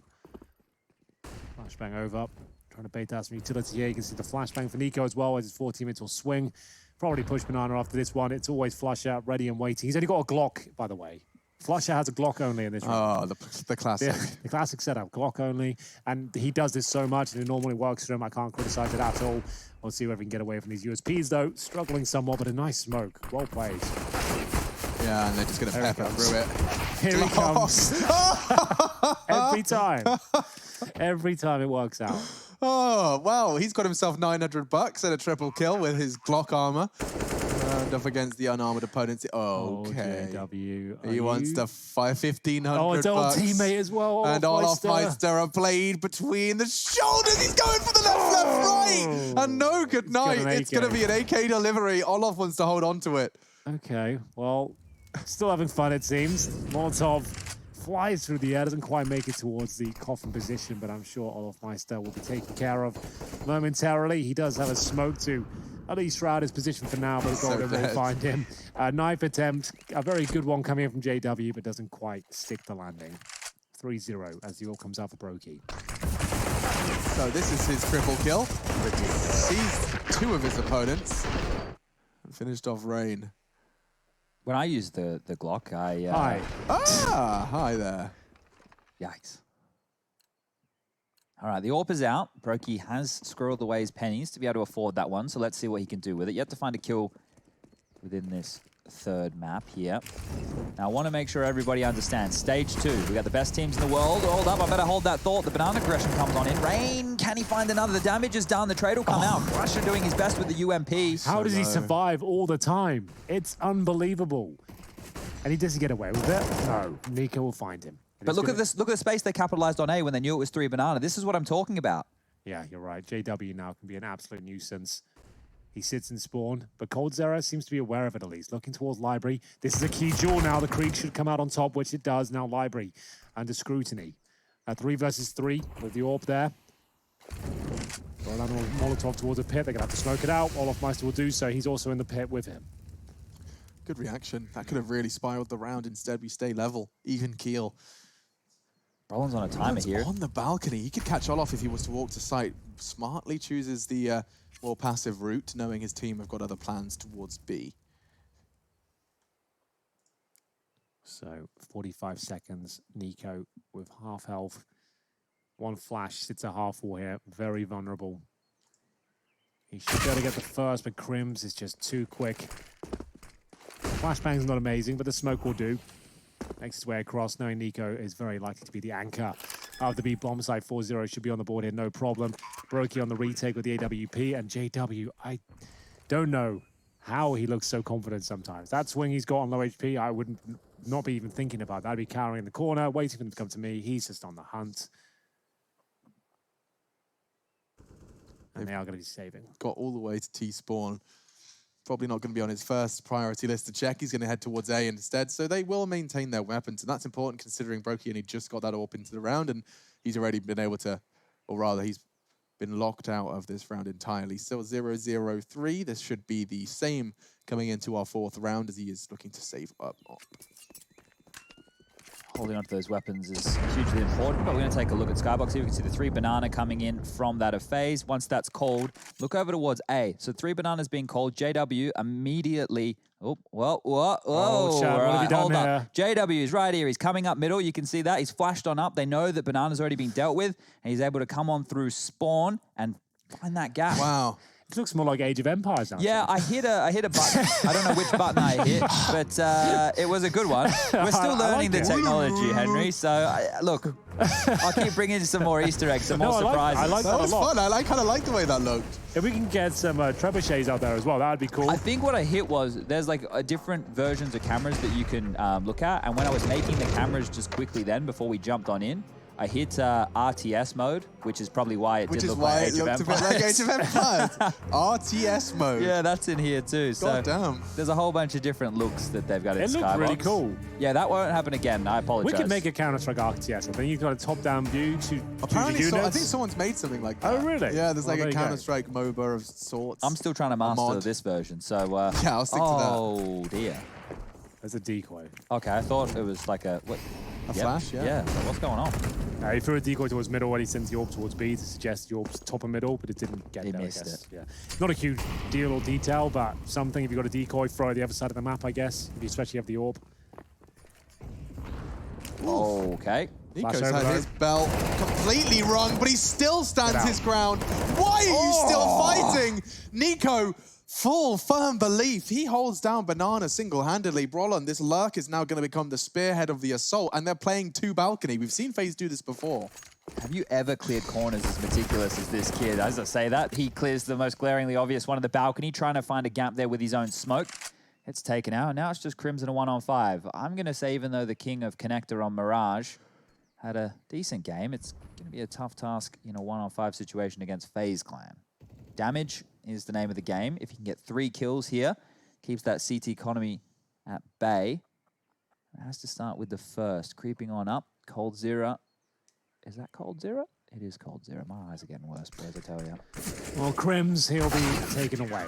Flashbang over, trying to bait out some utility here. You can see the flashbang for Nico as well as his 4 teammates will swing. Probably push Banana after this one. It's always Flusher, ready and waiting. He's only got a Glock, by the way. Flusher has a Glock only in this round. Oh, the classic. The classic setup, Glock only. And he does this so much, and it normally works for him. I can't criticize it at all. We'll see whether we can get away from these USPs, though. Struggling somewhat, but a nice smoke. Well played. Yeah, and they're just going to pepper through it. Here he comes. Every time. Every time it works out. Oh, wow. He's got himself $900 and a triple kill with his Glock armor. And standoff against the unarmored opponents. Oh, Okay. JW. He wants the 1500 Oh, it's old bucks. teammate as well. And MAhvMh7zeuwoKCDZ5hJiBX12YBJbhjfLTs are played between the shoulders. He's going for the left, right. And no, good night. It's going to be an AK delivery. Olof wants to hold on to it. Okay, well, still having fun, it seems. Molotov flies through the air, doesn't quite make it towards the coffin position, but I'm sure MAhvMh7zeuwoKCDZ will be taken care of momentarily. He does have a smoke to at least shroud his position for now, but Golden will find him. Knife attempt, a very good one coming in from JW, but doesn't quite stick the landing. 3-0 as the all comes out for Brokey. So this is his triple kill. Seized 2 of his opponents. And finished off Rain. When I use the Glock, I... Hi. Hi there. Yikes. All right, the AWP is out. Brokey has squirreled away his pennies to be able to afford that one, so let's see what he can do with it. You have to find a kill within this third map here. Now, I want to make sure everybody understands. Stage 2, we got the best teams in the world. Hold up, I better hold that thought. The banana aggression comes on in. Rain, can he find another? The damage is done. The trade will come out. Crusher doing his best with the UMP. How does he survive all the time? It's unbelievable. And he doesn't get away with it? No, Nico will find him. But look at this. Look at the space they capitalized on A when they knew it was 3 banana. This is what I'm talking about. Yeah, you're right. JW now can be an absolute nuisance. He sits in spawn, but coldzera seems to be aware of it at least. Looking towards Library. This is a key duel now. The Creek should come out on top, which it does. Now Library under scrutiny. 3 versus 3 with the AWP there. Going on Molotov towards the pit. They're going to have to smoke it out. MAhvMh7zeuwoKCDZ will do so. He's also in the pit with him. Good reaction. That could have really spiraled the round. Instead, we stay level. Even keel. Roland's on a timer here. On the balcony. He could catch Olof if he was to walk to site. Smartly chooses the more passive route, knowing his team have got other plans towards B. So 45 seconds. Nico with half health. 1 flash. Sits at half wall here. Very vulnerable. He should be able to get the first, but Crims is just too quick. Flashbang's not amazing, but the smoke will do. Makes his way across, knowing Nico is very likely to be the anchor of the B bomb site. 4-0 should be on the board here, no problem. Brokey on the retake with the AWP, and JW, I don't know how he looks so confident sometimes. That swing he's got on low HP, I wouldn't not be even thinking about that. I'd be cowering in the corner, waiting for them to come to me. He's just on the hunt. And they are going to be saving. Got all the way to T-spawn. Probably not going to be on his first priority list to check. He's going to head towards A instead. So they will maintain their weapons. And that's important considering Brokey only just got that AWP into the round. And he's already been able to, or rather, he's been locked out of this round entirely. Still 0-0-3. This should be the same coming into our 4th round as he is looking to save up. Holding on to those weapons is hugely important, but we're going to take a look at Skybox here. We can see the 3 banana coming in from that of Faze. Once that's called, look over towards A. So 3 bananas being called. JW immediately... Oh, whoa. Chad, what have you done hold there? up. JW is right here. He's coming up middle. You can see that. He's flashed on up. They know that banana's already been dealt with, and he's able to come on through spawn and find that gap. Wow. It looks more like Age of Empires now. Yeah, I hit a button. I don't know which button I hit, but it was a good one. We're still learning the technology, Henry. So, look, I'll keep bringing some more Easter eggs, some more surprises. I like That that was a lot. fun. I kind of like the way that looked. If we can get some trebuchets out there as well, that would be cool. I think what I hit was there's like different versions of cameras that you can look at. And when I was making the cameras just quickly then, before we jumped on in, I hit RTS mode, which is probably why it did look like Age of Empires. Which is why it looked a bit like Age of Empires. RTS mode. Yeah, that's in here too. So God damn. There's a whole bunch of different looks that they've got in Skybox. It looked really cool. Yeah, that won't happen again. I apologize. We could make a Counter-Strike RTS. I think you've got a top-down view to Apparently, units. I think someone's made something like that. Oh, really? Yeah, there's Well, like there a you go. Counter-Strike MOBA of sorts. I'm still trying to master mod. this version, so... Yeah, I'll stick to that. Oh, dear. There's a decoy. Okay, I thought it was like a... What? A flash, yeah. Yeah, so what's going on? He threw a decoy towards middle when he sends the AWP towards B to suggest the AWP's top of middle, but it didn't get He there, missed I guess. it. Yeah. Not a huge deal or detail, but something. If you've got a decoy, throw it the other side of the map, I guess, if you especially have the AWP. Okay. Nico's Flash over had though. his belt completely wrong, but he still stands his ground. Why are you still fighting? Nico, full, firm belief. He holds down Banana single-handedly. Brolin, this lurk is now going to become the spearhead of the assault, and they're playing 2 balcony. We've seen FaZe do this before. Have you ever cleared corners as meticulous as this kid? As I say that, he clears the most glaringly obvious one of the balcony, trying to find a gap there with his own smoke. It's taken out. Now it's just Crimson a 1-on-5. I'm going to say even though the king of Connector on Mirage had a decent game, it's going to be a tough task in a 1-on-5 situation against Faze Clan. Damage is the name of the game. If you can get 3 kills here, keeps that CT economy at bay. It has to start with the first. Creeping on up. coldzera. Is that coldzera? It is coldzera. My eyes are getting worse, boys, I tell you. Well, Crims, he'll be taken away.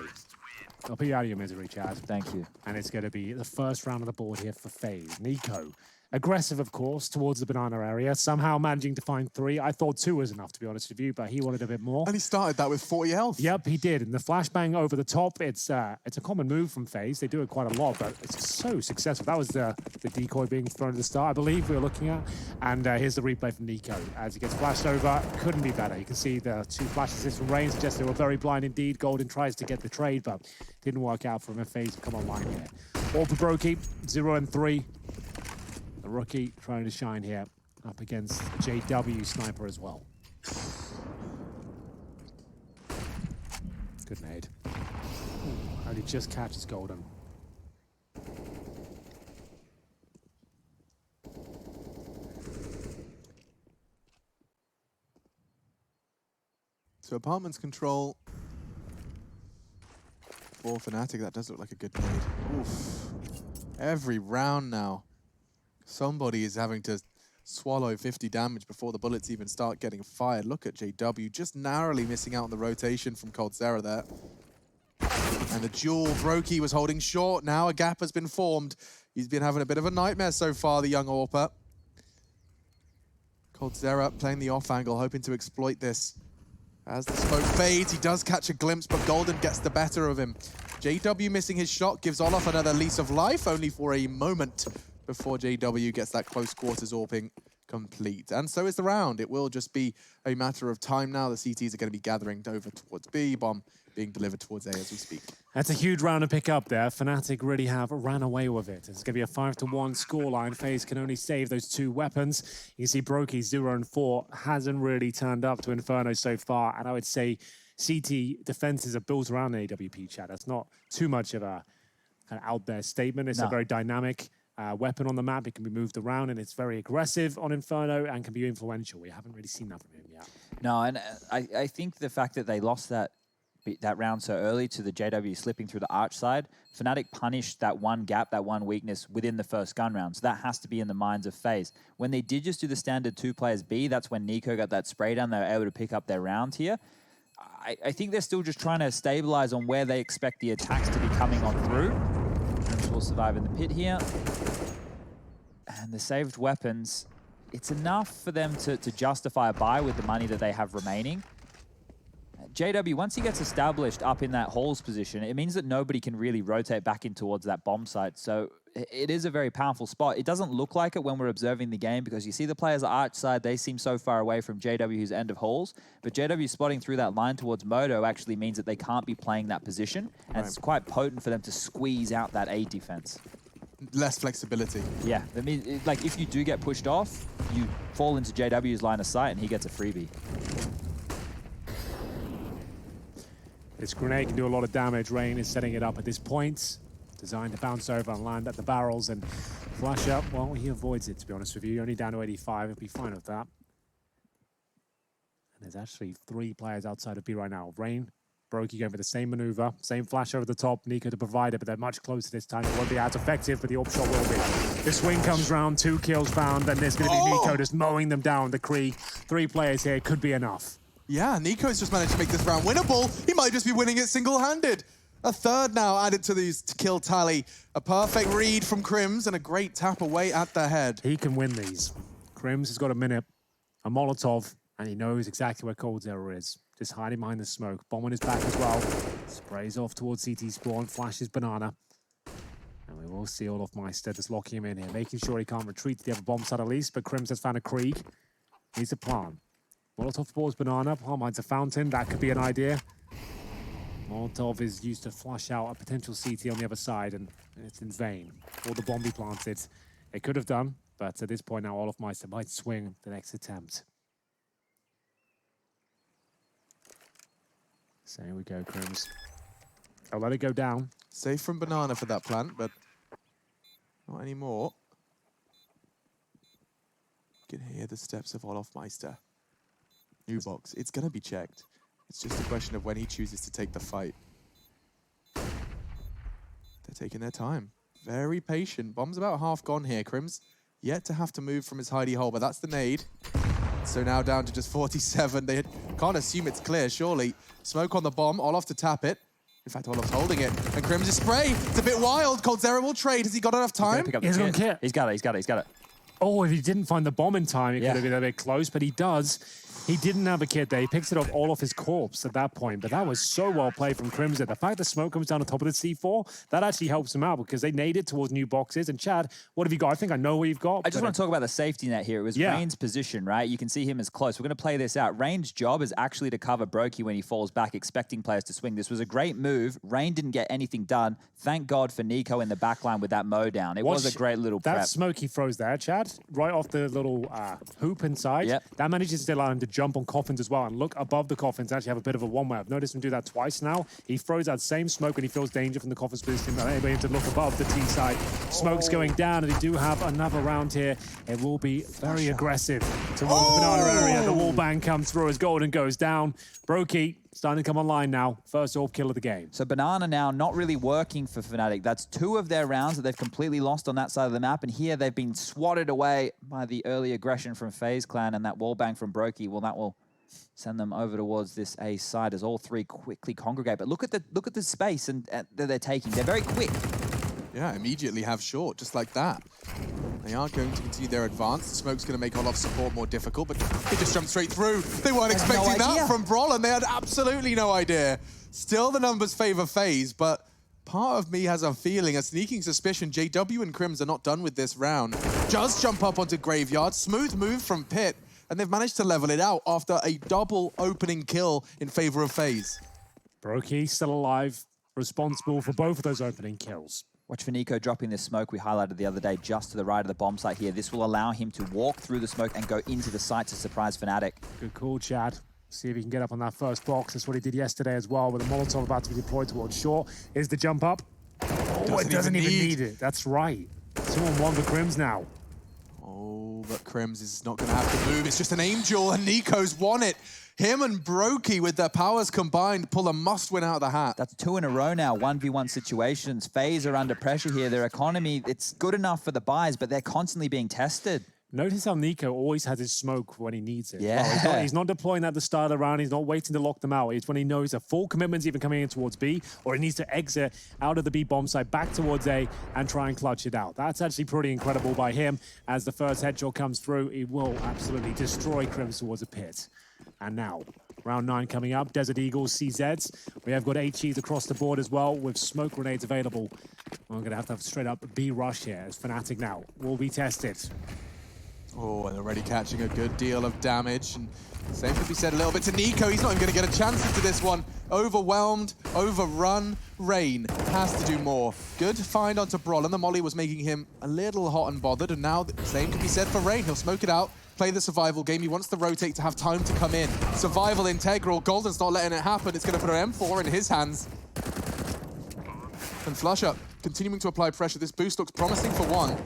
I'll put you out of your misery, Chad. Thank you. And it's going to be the first round of the board here for Faze. NiKo, aggressive, of course, towards the banana area, somehow managing to find 3. I thought 2 was enough, to be honest with you, but he wanted a bit more. And he started that with 40 health. Yep, he did. And the flashbang over the top, it's a common move from Faze. They do it quite a lot, but it's so successful. That was the decoy being thrown at the start, I believe we were looking at. And here's the replay from NiKo. As he gets flashed over, couldn't be better. You can see the 2 flash assists from Rain suggest they were very blind indeed. Golden tries to get the trade, but didn't work out for him. Faze come online here. All for Brokey, 0 and 3. The rookie trying to shine here up against JW Sniper as well. Good nade. Only just catches Golden. So Apartments control for Fnatic. That does look like a good nade. Oof. Every round now, somebody is having to swallow 50 damage before the bullets even start getting fired. Look at JW just narrowly missing out on the rotation from coldzera there. And the duel, Brokey was holding short. Now a gap has been formed. He's been having a bit of a nightmare so far, the young AWPer. coldzera playing the off angle, hoping to exploit this. As the smoke fades, he does catch a glimpse, but Golden gets the better of him. JW missing his shot gives Olof another lease of life, only for a moment before JW gets that close quarters AWPing complete. And so is the round. It will just be a matter of time now. The CTs are going to be gathering over towards B, bomb being delivered towards A as we speak. That's a huge round to pick up there. Fnatic really have ran away with it. It's going to be a 5-1 scoreline. Faze can only save those 2 weapons. You can see Brokey 0 and 4 hasn't really turned up to Inferno so far. And I would say CT defenses are built around the AWP chat. That's not too much of a kind of out there statement. It's a very dynamic weapon on the map. It can be moved around and it's very aggressive on Inferno and can be influential. We haven't really seen that from him yet. No, and I think the fact that they lost that round so early to the JW slipping through the arch side, Fnatic punished that one gap, that one weakness within the first gun round. So that has to be in the minds of Faze. When they did just do the standard 2 players B, that's when NiKo got that spray down. They were able to pick up their round here. I think they're still just trying to stabilize on where they expect the attacks to be coming on through. Crims will survive in the pit here. And the saved weapons, it's enough for them to justify a buy with the money that they have remaining. JW, once he gets established up in that halls position, it means that nobody can really rotate back in towards that bomb site. So it is a very powerful spot. It doesn't look like it when we're observing the game because you see the players at arch side, they seem so far away from JW, who's end of halls. But JW spotting through that line towards Moto actually means that they can't be playing that position. And it's quite potent for them to squeeze out that A defense. Less flexibility. Yeah, that means, like, if you do get pushed off, you fall into JW's line of sight and he gets a freebie. This grenade can do a lot of damage. Rain is setting it up at this point. Designed to bounce over and land at the barrels and flash up. Well, he avoids it, to be honest with you. Only down to 85. He'll be fine with that. And there's actually 3 players outside of B right now. Rain, Brokey going for the same maneuver. Same flash over the top. NiKo to provide it, but they're much closer this time. It won't be as effective, but the AWP shot will be. The swing comes round. 2 kills found. And there's going to be NiKo just mowing them down. The Krieg. 3 players here. Could be enough. Yeah, NiKo's just managed to make this round winnable. He might just be winning it single-handed. A 3rd now added to these kill tally. A perfect read from Crims and a great tap away at the head. He can win these. Crims has got a minute, a Molotov, and he knows exactly where coldzera is. Just hiding behind the smoke. Bomb on his back as well. Sprays off towards CT spawn, flashes banana. And we will see LTC just locking him in here, making sure he can't retreat to the other bomb side at least, but Crims has found a Krieg. Needs a plan. Molotov balls banana, Palmine's a fountain, that could be an idea. Molotov is used to flush out a potential CT on the other side, and it's in vain. All the bomb he planted, it could have done, but at this point now, LTC might swing the next attempt. So here we go, Crims. They'll let it go down. Safe from Banana for that plant, but not anymore. You can hear the steps of Olofmeister. New box. It's going to be checked. It's just a question of when he chooses to take the fight. They're taking their time. Very patient. Bomb's about half gone here. Crim's yet to have to move from his hidey hole, but that's the nade. So now down to just 47. They can't assume it's clear, surely. Smoke on the bomb. Olof to tap it. In fact, Olof's holding it. And Crim's spray. It's a bit wild. Coldzera will trade. Has he got enough time? He's on kit. He's got it. Oh, if he didn't find the bomb in time, it Yeah. could have been a bit close, but he does. He didn't have a kit there. He picks it up all off his corpse at that point, but that was so well played from Crimson. The fact that smoke comes down on top of the C4, that actually helps him out because they naded towards new boxes. And Chad, what have you got? I think I know what you've got. I just want to talk about the safety net here. It was Rain's position, right? You can see him as close. We're going to play this out. Rain's job is actually to cover Brokey when he falls back, expecting players to swing. This was a great move. Rain didn't get anything done. Thank God for Nico in the backline with that mow down. It was a great little prep. That smoke he throws there, Chad, right off the little hoop inside, that manages to allow him to jump on coffins as well and look above the coffins, actually have a bit of a one-way. I've noticed him do that twice now. He throws that same smoke when he feels danger from the coffins position, enabling him to look above the T side. Smoke's going down, and they do have another round here. It will be very aggressive towards the banana area. The wall bang comes through as Golden goes down. Brokey starting to come online now. First AWP kill of the game. So Banana now not really working for Fnatic. That's 2 of their rounds that they've completely lost on that side of the map. And here they've been swatted away by the early aggression from FaZe Clan and that wall bang from Brokey. Well, that will send them over towards this A side as all 3 quickly congregate. But look at the space that they're taking. They're very quick. Yeah, immediately have short, just like that. They are going to continue their advance. The smoke's going to make Olof's support more difficult, but they just jumped straight through. They weren't expecting that from Brawl, and they had absolutely no idea. Still, the numbers favor FaZe, but part of me has a feeling, a sneaking suspicion, JW and Crims are not done with this round. Just jump up onto Graveyard, smooth move from Pit, and they've managed to level it out after a double opening kill in favor of FaZe. Brokey still alive, responsible for both of those opening kills. Watch for Nico dropping this smoke we highlighted the other day just to the right of the bomb site here. This will allow him to walk through the smoke and go into the site to surprise Fnatic. Good call, Chad. See if he can get up on that first box. That's what he did yesterday as well, with a Molotov about to be deployed towards short. Here's the jump up. Oh, it doesn't even need it. That's right. 2-on-1 for Crims now. Oh, but Crims is not going to have to move. It's just an Angel, and Nico's won it. Him and Brokey, with their powers combined, pull a must-win out of the hat. That's 2 in a row now, 1v1 situations. FaZe are under pressure here. Their economy, it's good enough for the buys, but they're constantly being tested. Notice how Nico always has his smoke when he needs it. Yeah. Well, he's not deploying at the start of the round. He's not waiting to lock them out. It's when he knows a full commitment's even coming in towards B, or he needs to exit out of the B bomb site back towards A and try and clutch it out. That's actually pretty incredible by him. As the first headshot comes through, he will absolutely destroy Crims towards a pit. And now, round 9 coming up, Desert Eagles, CZs. We have got HEs across the board as well with smoke grenades available. We're going to have straight up B rush here as Fnatic now will be tested. Oh, and already catching a good deal of damage. And same could be said a little bit to Nico. He's not even going to get a chance into this one. Overwhelmed, overrun. Rain has to do more. Good find onto Brawl, and the molly was making him a little hot and bothered. And now the same could be said for Rain. He'll smoke it out, play the survival game. He wants the rotate to have time to come in. Survival integral. Golden's not letting it happen. It's going to put an M4 in his hands. And Flush Up continuing to apply pressure. This boost looks promising for one,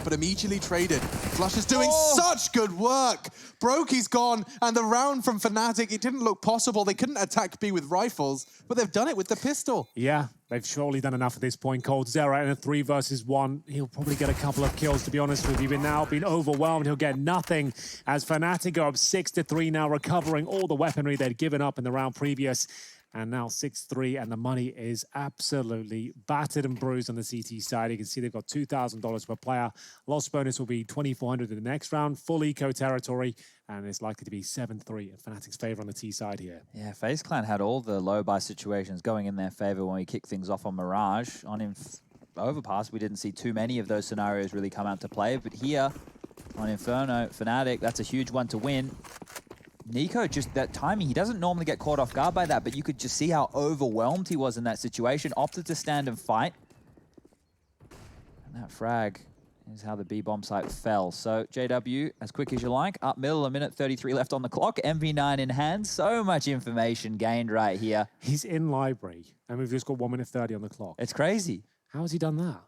but immediately traded. Flush is doing such good work. Brokey's gone, and the round from Fnatic, it didn't look possible. They couldn't attack B with rifles, but they've done it with the pistol. Yeah, they've surely done enough at this point. Coldzera in a 3 versus 1. He'll probably get a couple of kills, to be honest with you, but now being overwhelmed, he'll get nothing as Fnatic go up 6-3 now, recovering all the weaponry they'd given up in the round previous. And now 6-3, and the money is absolutely battered and bruised on the CT side. You can see they've got $2,000 per player. Loss bonus will be $2,400 in the next round, full eco territory, and it's likely to be 7-3 in Fnatic's favor on the T side here. Yeah, FaZe Clan had all the low buy situations going in their favor when we kicked things off on Mirage. On Overpass, we didn't see too many of those scenarios really come out to play, but here on Inferno, Fnatic, that's a huge one to win. Nico, just that timing, he doesn't normally get caught off guard by that, but you could just see how overwhelmed he was in that situation, opted to stand and fight. And that frag Here's how the B bomb site fell. So JW, as quick as you like, up middle, a minute 33 left on the clock, MP9 in hand. So much information gained right here. He's in library, and we've just got 1 minute 30 on the clock. It's crazy. How has he done that?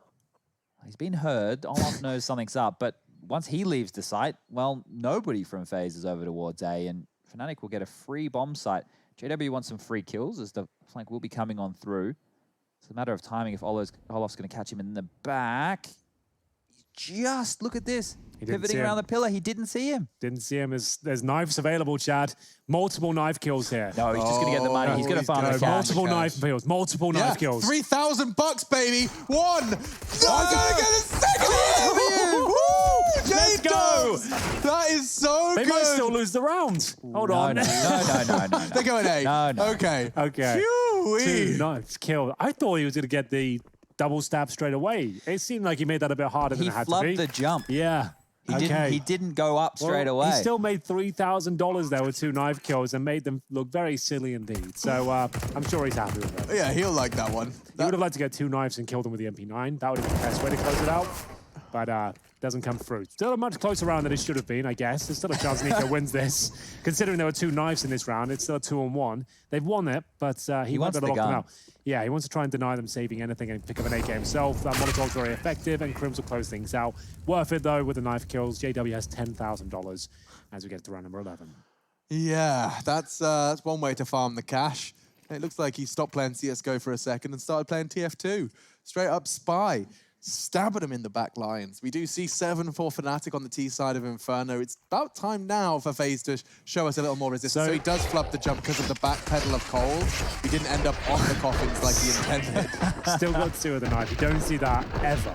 He's been heard. Olaf knows something's up, but once he leaves the site, well, nobody from Faze is over towards A, and Fnatic will get a free bomb site. JW wants some free kills as the flank will be coming on through. It's a matter of timing if Olaf's going to catch him in the back. Just look at this. Pivoting around the pillar, he didn't see him. Didn't see him. There's knives available, Chad. Multiple knife kills here. No, he's just going to get the money. He's going to farm the cash. Multiple knife kills. Multiple knife kills. $3,000, baby. One. No, I'm going to get a second interview. Let's go. That is so good. They might still lose the round. Hold on. No. They're going A. No. Okay. Two knives killed. I thought he was going to get the double stab straight away. It seemed like he made that a bit harder than it had to be. He flubbed the jump. Yeah. He didn't go up straight away. He still made $3,000 there with 2 knife kills and made them look very silly indeed. So I'm sure he's happy with it. Yeah, he'll like that one. He would have liked to get 2 knives and kill them with the MP9. That would have been the best way to close it out. But doesn't come through. Still a much closer round than it should have been, I guess. There's still a chance Nico wins this. Considering there were 2 knives in this round, it's still a 2-on-1. They've won it, but he wants to lock them out. Yeah, he wants to try and deny them saving anything and pick up an AK himself. That Molotov's very effective, and Crims will close things out. Worth it, though, with the knife kills. JW has $10,000 as we get to round number 11. Yeah, that's one way to farm the cash. It looks like he stopped playing CSGO for a second and started playing TF2. Straight up Spy. Stabbing him in the back lines. We do see 7 for Fnatic on the T side of Inferno. It's about time now for FaZe to show us a little more resistance. So he does flub the jump because of the back pedal of Cold. He didn't end up on the coffins like he intended. Still got 2 of the knife. You don't see that ever.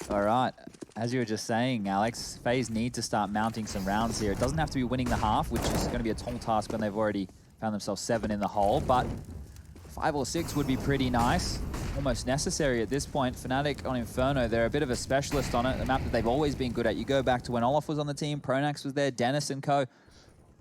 All right. As you were just saying, Alex, FaZe need to start mounting some rounds here. It doesn't have to be winning the half, which is going to be a tall task when they've already found themselves 7 in the hole, but 5 or 6 would be pretty nice. Almost necessary at this point. Fnatic on Inferno, they're a bit of a specialist on it, a map that they've always been good at. You go back to when Olaf was on the team, Pronax was there, Dennis and co.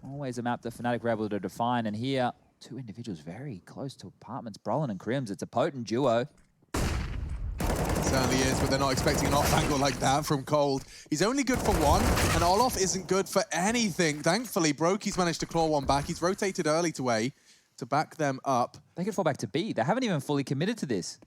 Always a map that Fnatic were able to define, and here, 2 individuals very close to apartments, Brolin and Crims. It's a potent duo. It certainly is, but they're not expecting an off angle like that from Cold. He's only good for 1, and Olaf isn't good for anything. Thankfully, Brokey's managed to claw 1 back. He's rotated early to A to back them up. They could fall back to B. They haven't even fully committed to this.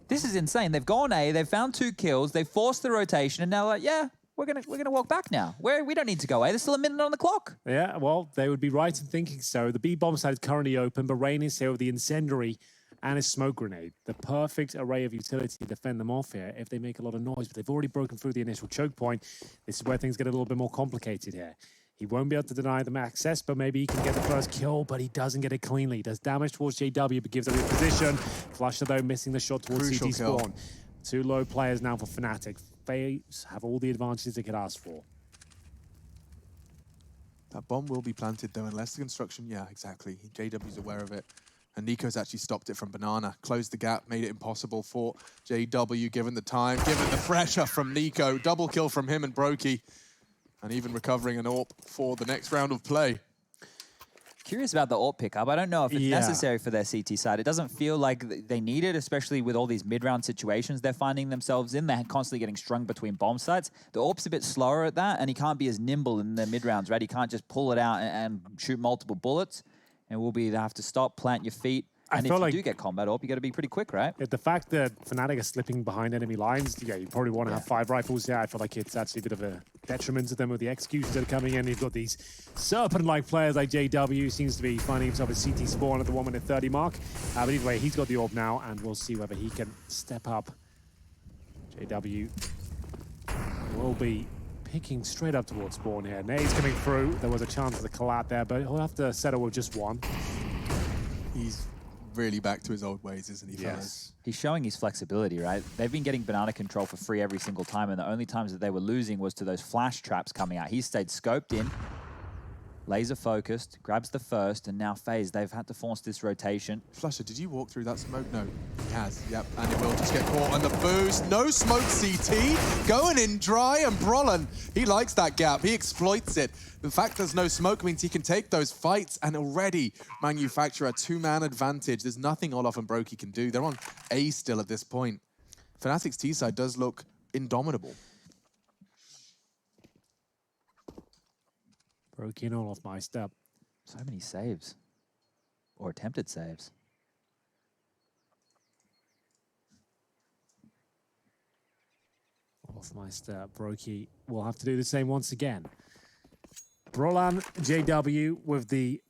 This is insane. They've gone A, they've found 2 kills, they've forced the rotation, and now like, yeah, we're gonna walk back now. We don't need to go A. There's still a minute on the clock. Yeah, well, they would be right in thinking so. The B bomb side is currently open, but Rain is here with the incendiary and a smoke grenade. The perfect array of utility to defend them off here if they make a lot of noise, but they've already broken through the initial choke point. This is where things get a little bit more complicated here. He won't be able to deny them access, but maybe he can get the first kill, but he doesn't get it cleanly. He does damage towards JW, but gives up his position. Flusher, though, missing the shot towards CT spawn. 2 low players now for Fnatic. FaZe have all the advantages they could ask for. That bomb will be planted, though, unless the construction... Yeah, exactly. JW's aware of it. And Nico's actually stopped it from Banana. Closed the gap, made it impossible for JW, given the time, given the pressure from Nico. Double kill from him and Brokey. And even recovering an AWP for the next round of play. Curious about the AWP pickup. I don't know if it's necessary for their CT side. It doesn't feel like they need it, especially with all these mid-round situations they're finding themselves in. They're constantly getting strung between bomb sites. The AWP's a bit slower at that, and he can't be as nimble in the mid-rounds, right? He can't just pull it out and shoot multiple bullets. And we'll be have to stop, plant your feet. And if you do get combat AWP, you got to be pretty quick, right? The fact that Fnatic are slipping behind enemy lines, yeah, you probably want to have 5 rifles here. I feel like it's actually a bit of a detriment to them with the executions that are coming in. You've got these serpent-like players like JW, seems to be finding himself a CT spawn at the 1 minute 30 mark. But either way, he's got the AWP now, and we'll see whether he can step up. JW will be picking straight up towards spawn here. Nade's coming through. There was a chance of the collab there, but he'll have to settle with just 1. He's really back to his old ways, isn't he, fellas? He's showing his flexibility, right? They've been getting banana control for free every single time, and the only times that they were losing was to those flash traps coming out. He stayed scoped in, laser focused, grabs the first, and now FaZe, they've had to force this rotation. Flusher, did you walk through that smoke? No, he has. Yep, and it will just get caught on the boost. No smoke CT, going in dry, and Brolin, he likes that gap. He exploits it. The fact there's no smoke means he can take those fights and already manufacture a 2-man advantage. There's nothing Olaf and Brokey can do. They're on A still at this point. Fnatic's T side does look indomitable. Broke in all off my step. So many saves. Or attempted saves. Off my step. Brokey will have to do the same once again. Brolan, JW with the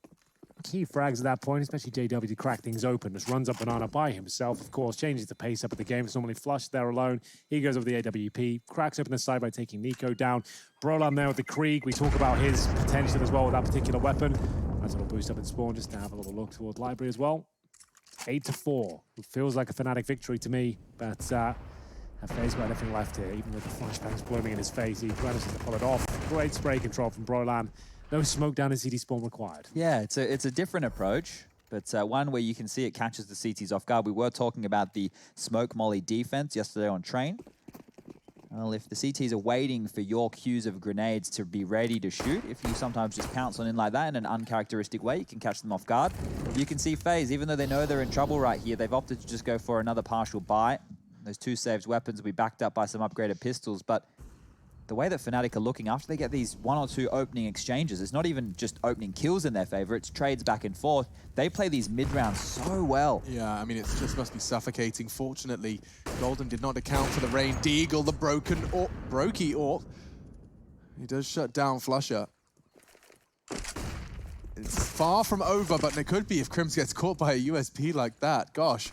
key frags at that point, especially JW to crack things open. Just runs up Banana by himself, of course, changes the pace up of the game. It's normally flushed there alone. He goes over the AWP, cracks open the side by taking Nico down. Brolan there with the Krieg. We talk about his potential as well with that particular weapon. Nice little boost up in spawn just to have a little look toward library as well. 8-4. It feels like a Fnatic victory to me, but Faze got anything left here, even with the flashbangs blooming in his face. He manages to pull it off. Great spray control from Brolan. No smoke down in CT spawn required. Yeah, it's a different approach, but one where you can see it catches the CTs off guard. We were talking about the smoke molly defense yesterday on train. Well, if the CTs are waiting for your cues of grenades to be ready to shoot, if you sometimes just pounce on in like that in an uncharacteristic way, you can catch them off guard. You can see Faze, even though they know they're in trouble right here, they've opted to just go for another partial buy. Those 2 saved weapons will be backed up by some upgraded pistols, but the way that Fnatic are looking after they get these 1 or 2 opening exchanges, it's not even just opening kills in their favor, it's trades back and forth. They play these mid-rounds so well. Yeah, I mean, it just must be suffocating. Fortunately, Golden did not account for the rain. Deagle, the brokey AWP. He does shut down Flusher. It's far from over, but it could be if Crims gets caught by a USP like that. Gosh.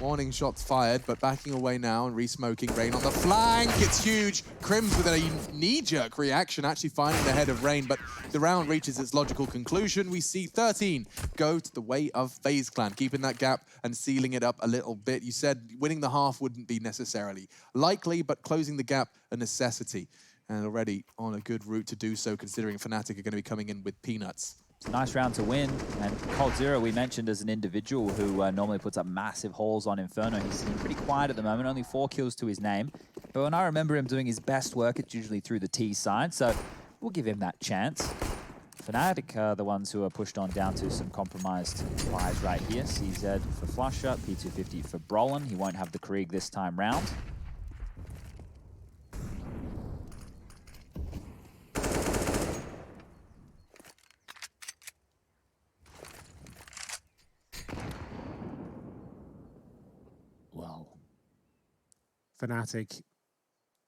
Warning shots fired, but backing away now and re-smoking. Rain on the flank, it's huge. Crims with a knee-jerk reaction, actually finding the head of Rain, but the round reaches its logical conclusion. We see 13 go to the way of FaZe Clan, keeping that gap and sealing it up a little bit. You said winning the half wouldn't be necessarily likely, but closing the gap a necessity. And already on a good route to do so, considering Fnatic are going to be coming in with peanuts. It's a nice round to win, and coldzera we mentioned as an individual who normally puts up massive hauls on Inferno. He's sitting pretty quiet at the moment, only 4 kills to his name. But when I remember him doing his best work, it's usually through the T side, so we'll give him that chance. Fnatic are the ones who are pushed on down to some compromised buys right here. CZ for Flusher, P250 for Brolan. He won't have the Krieg this time round. Fnatic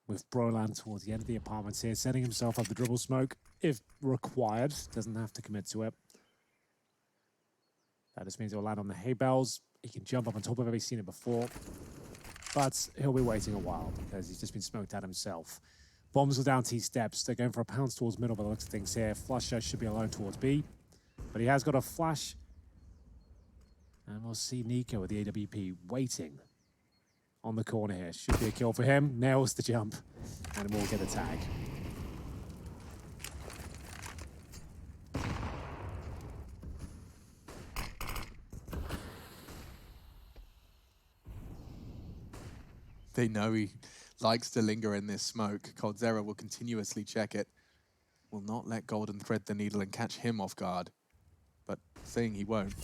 with Brolan towards the end of the apartments here, setting himself up the dribble smoke if required. Doesn't have to commit to it. That just means he'll land on the hay bales. He can jump up on top of it. He's seen it before. But he'll be waiting a while because he's just been smoked out himself. Bombs will down T steps. They're going for a pounce towards middle by the looks of things here. Flusher should be alone towards B. But he has got a flash. And we'll see Nico with the AWP waiting on the corner here. Should be a kill for him. Nails the jump. And we'll get a tag. They know he likes to linger in this smoke. coldzera will continuously check it. Will not let Golden thread the needle and catch him off guard. But saying he won't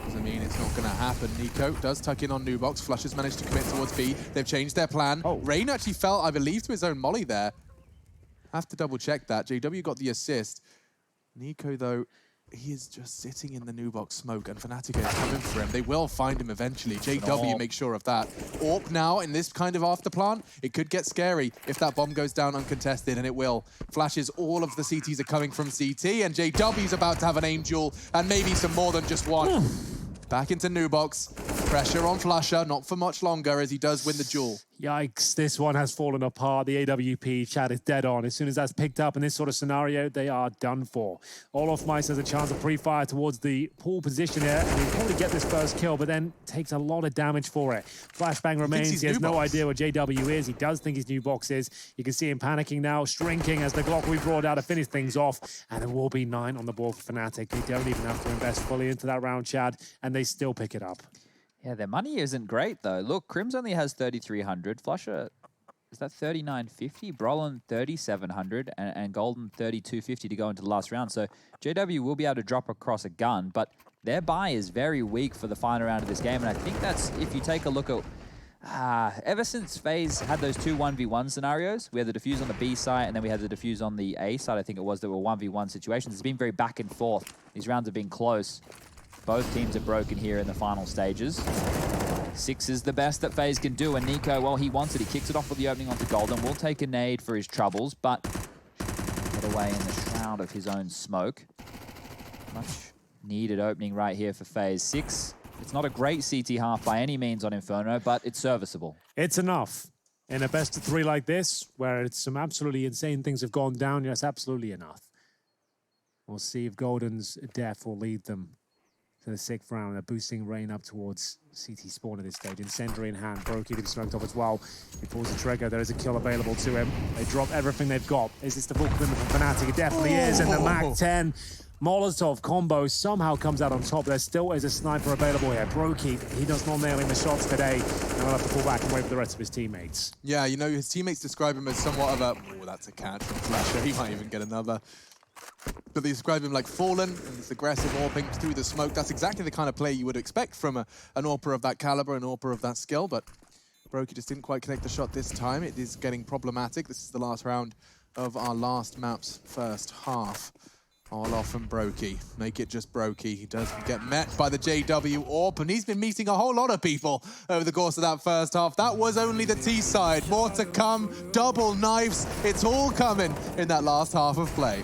doesn't mean it's not going to happen. Nico does tuck in on Nubox. Flusher's managed to commit towards B. They've changed their plan. Oh. Rain actually fell, I believe, to his own molly there. Have to double check that. JW got the assist. Nico, though, he is just sitting in the Nubox smoke, and Fnatic are coming for him. They will find him eventually. JW makes sure of that. AWP now in this kind of after plan. It could get scary if that bomb goes down uncontested, and it will. Flashes, all of the CTs are coming from CT, and JW's about to have an aim duel, and maybe some more than just one. Back into Nubox. Pressure on Flusher, not for much longer as he does win the duel. Yikes, this one has fallen apart. The AWP chat is dead on. As soon as that's picked up in this sort of scenario, they are done for. olofmeister has a chance of pre-fire towards the pool position here, and he'll probably get this first kill, but then takes a lot of damage for it. Flashbang remains. He has no idea where JW is. He does think his Nubox is. You can see him panicking now, shrinking as the Glock we brought out to finish things off, and it will be 9 on the board for Fnatic. They don't even have to invest fully into that round, Chad, and they still pick it up. Yeah, their money isn't great, though. Look, Crims only has 3,300. Flusher, is that 3,950? Brolan, 3,700. And Golden, 3,250 to go into the last round. So JW will be able to drop across a gun, but their buy is very weak for the final round of this game. And I think that's, if you take a look at Ever since Faze had those two 1v1 scenarios, we had the defuse on the B side and then we had the defuse on the A side, I think it was, there were 1v1 situations. It's been very back and forth. These rounds have been close. Both teams are broken here in the final stages. 6 is the best that Faze can do, and Nico, well, he wants it. He kicks it off with the opening onto Golden. Will take a nade for his troubles, but get away in the shroud of his own smoke. Much needed opening right here for Faze. 6. It's not a great CT half by any means on Inferno, but it's serviceable. It's enough. In a best of 3 like this, where it's some absolutely insane things have gone down, yes, absolutely enough. We'll see if Golden's death will lead them to the 6th round. They're boosting Rain up towards CT spawn at this stage. Incendiary in hand, Brokey to be smoked off as well. He pulls the trigger, there is a kill available to him. They drop everything they've got. Is this the full commitment from Fnatic? It definitely is, and the Mac-10 Molotov combo somehow comes out on top. There still is a sniper available here. Brokey, he does not nailing the shots today, and he'll have to pull back and wait for the rest of his teammates. Yeah, you know, his teammates describe him as somewhat of a... Oh, that's a catch from Flasher. He might even get another. But they describe him like fallen, and this aggressive AWPing through the smoke. That's exactly the kind of play you would expect from an AWPer of that caliber, an AWPer of that skill, but Brokey just didn't quite connect the shot this time. It is getting problematic. This is the last round of our last map's first half. All off from Brokey. Make it just Brokey. He does get met by the JW AWP, and he's been meeting a whole lot of people over the course of that first half. That was only the T side. More to come. Double knives. It's all coming in that last half of play.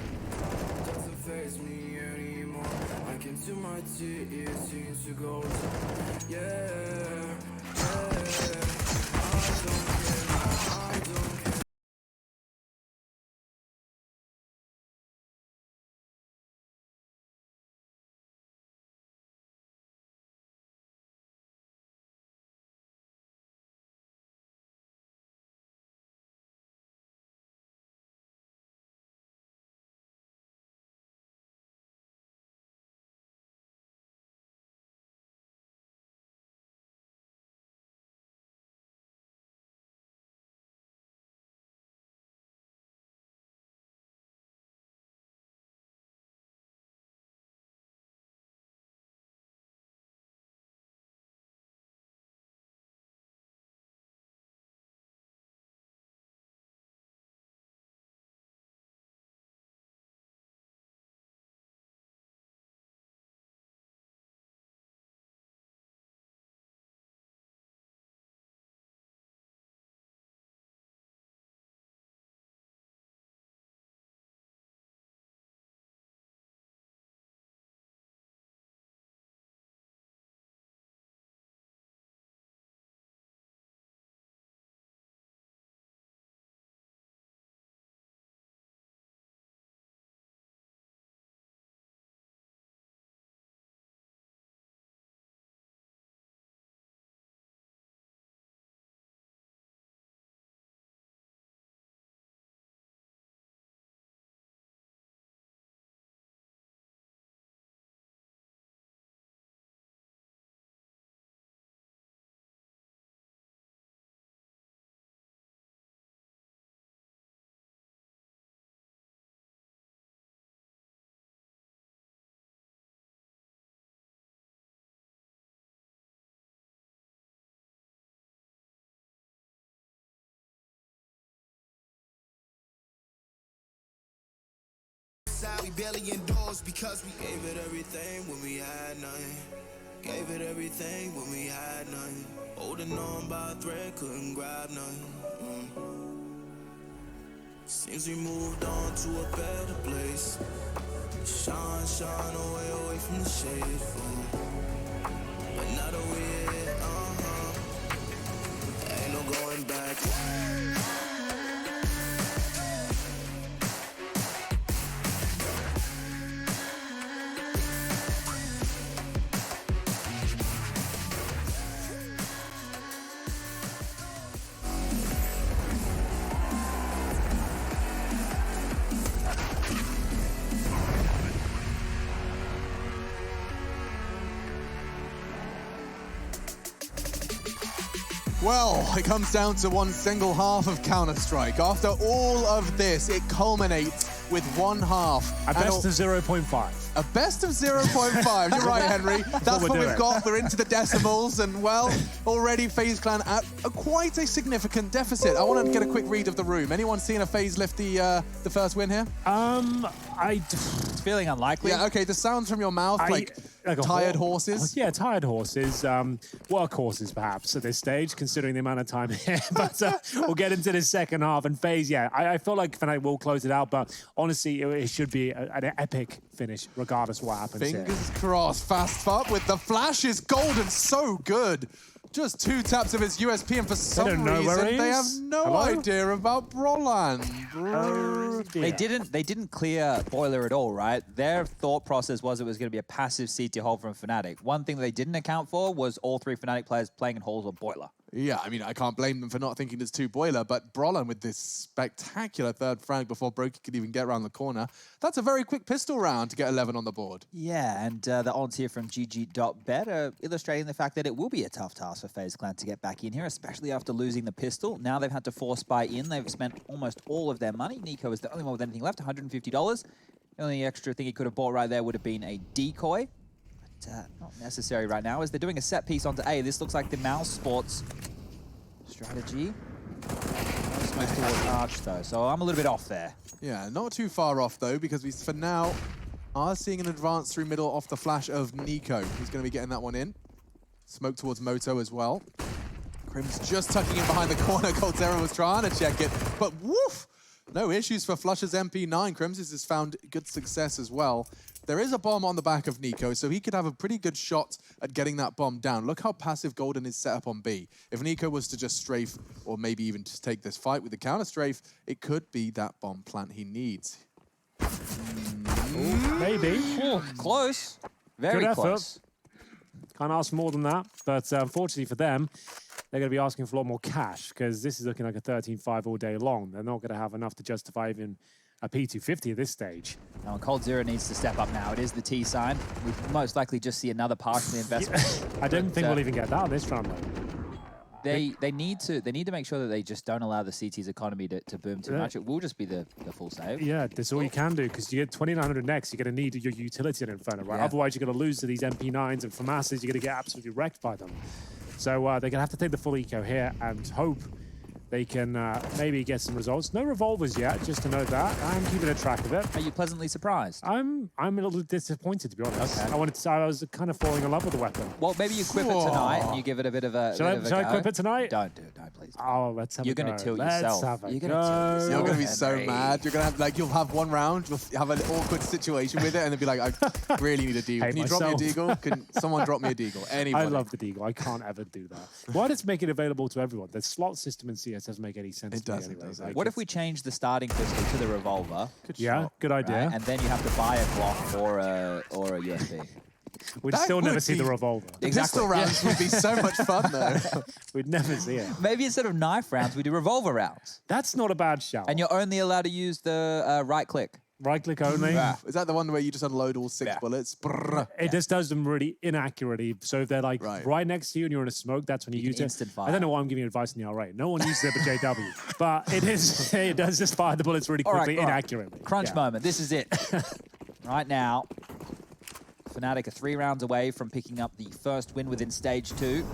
We barely indoors because we gave it everything when we had nothing. Gave it everything when we had nothing. Holding on by a thread, couldn't grab nothing. Seems we moved on to a better place. Shine, shine away from the shade. But now that we're here, ain't no going back. Well, it comes down to one single half of Counter-Strike. After all of this, it culminates with one half. A best of 0.5. A best of 0.5. You're right, Henry. That's what we've got. We're into the decimals, and well, already FaZe Clan at quite a significant deficit. I want to get a quick read of the room. Anyone seen a FaZe lift the first win here? It's feeling unlikely. Yeah, okay, the sounds from your mouth, like tired horses. Yeah, tired horses. Work horses, perhaps, at this stage, considering the amount of time here. But we'll get into the second half. And FaZe, yeah, I feel like Fnatic will close it out, but honestly, it should be an epic finish, regardless of what happens here. Fingers crossed. Fast up with the flash is golden, so good. Just 2 taps of his USP, and for some reason, they have no idea about Brolan. They didn't clear Boiler at all, right? Their thought process was it was going to be a passive CT hold from Fnatic. One thing they didn't account for was all 3 Fnatic players playing in halls or Boiler. Yeah, I mean, I can't blame them for not thinking there's 2 Boiler, but Brolan with this spectacular third frag before Brokey could even get around the corner. That's a very quick pistol round to get 11 on the board. Yeah, and the odds here from GG.bet are illustrating the fact that it will be a tough task for FaZe Clan to get back in here, especially after losing the pistol. Now they've had to force buy in. They've spent almost all of their money. Nico is the only one with anything left, $150. The only extra thing he could have bought right there would have been a decoy. Not necessary right now, as they're doing a set piece onto A. This looks like the Mouse Sports strategy. Moves towards Arch, though, so I'm a little bit off there. Yeah, not too far off, though, because we, for now, are seeing an advance through middle off the flash of Nico. He's going to be getting that one in. Smoke towards Moto as well. Crim's just tucking in behind the corner. coldzera was trying to check it, but woof! No issues for Flush's MP9. Crims has found good success as well. There is a bomb on the back of Nico, so he could have a pretty good shot at getting that bomb down. Look how passive Golden is set up on B. If Nico was to just strafe, or maybe even just take this fight with the counter strafe, it could be that bomb plant he needs. Maybe. Oh, close. Very Good close. Effort. Can't ask more than that, but unfortunately for them, they're going to be asking for a lot more cash, because this is looking like a 13-5 all day long. They're not going to have enough to justify even a P250 at this stage. Now, coldzera needs to step up now. It is the T sign. We most likely just see another partial investment. I don't think we'll even get that on this round, though. They need to make sure that they just don't allow the CT's economy to boom too much. It will just be the full save. Yeah, that's all you can do, because you get 2,900 next, you're going to need your utility in Inferno, right? Yeah. Otherwise, you're going to lose to these MP9s, and for masses, you're going to get absolutely wrecked by them. So they're going to have to take the full eco here and hope they can maybe get some results. No revolvers yet, just to note that. I'm keeping a track of it. Are you pleasantly surprised? I'm a little disappointed, to be honest. Okay. I was kind of falling in love with the weapon. Well, maybe you equip it tonight and you give it a bit of a. Should I equip it tonight? Don't do it, no, please. Oh, let's have You're a go. going to tilt Let's yourself. have a You're go. going to tilt yourself. You're going to be so Henry. mad. You're going to have, like, you'll have one round, you'll have an awkward situation with it, and then be like, I really need a deagle. Hate Can you drop me a myself. deagle? Can someone drop me a deagle? Anybody. I love the deagle. I can't ever do that. Why does it make it available to everyone? The slot system in CS doesn't make any sense It to me doesn't, anyway. does it? Like, What if we change the starting pistol to the revolver? Yeah, good idea. Right? And then you have to buy a Glock or a USB. We'd That still never would see the be- revolver. Exactly. Pistol rounds would be so much fun, though. We'd never see it. Maybe instead of knife rounds, we do revolver rounds. That's not a bad shout. And you're only allowed to use the right click. Right click only. Yeah. Is that the one where you just unload all 6 Yeah. bullets? Brrr. It just does them really inaccurately. So if they're like Right. right next to you and you're in a smoke, that's when you You use can it. instant fire. I don't know why I'm giving advice in the R8. No one uses it but JW. But it does just fire the bullets really All right, quickly, all right. inaccurately. Crunch Yeah. moment. This is it. Right now, Fnatic are 3 rounds away from picking up the first win within Stage 2.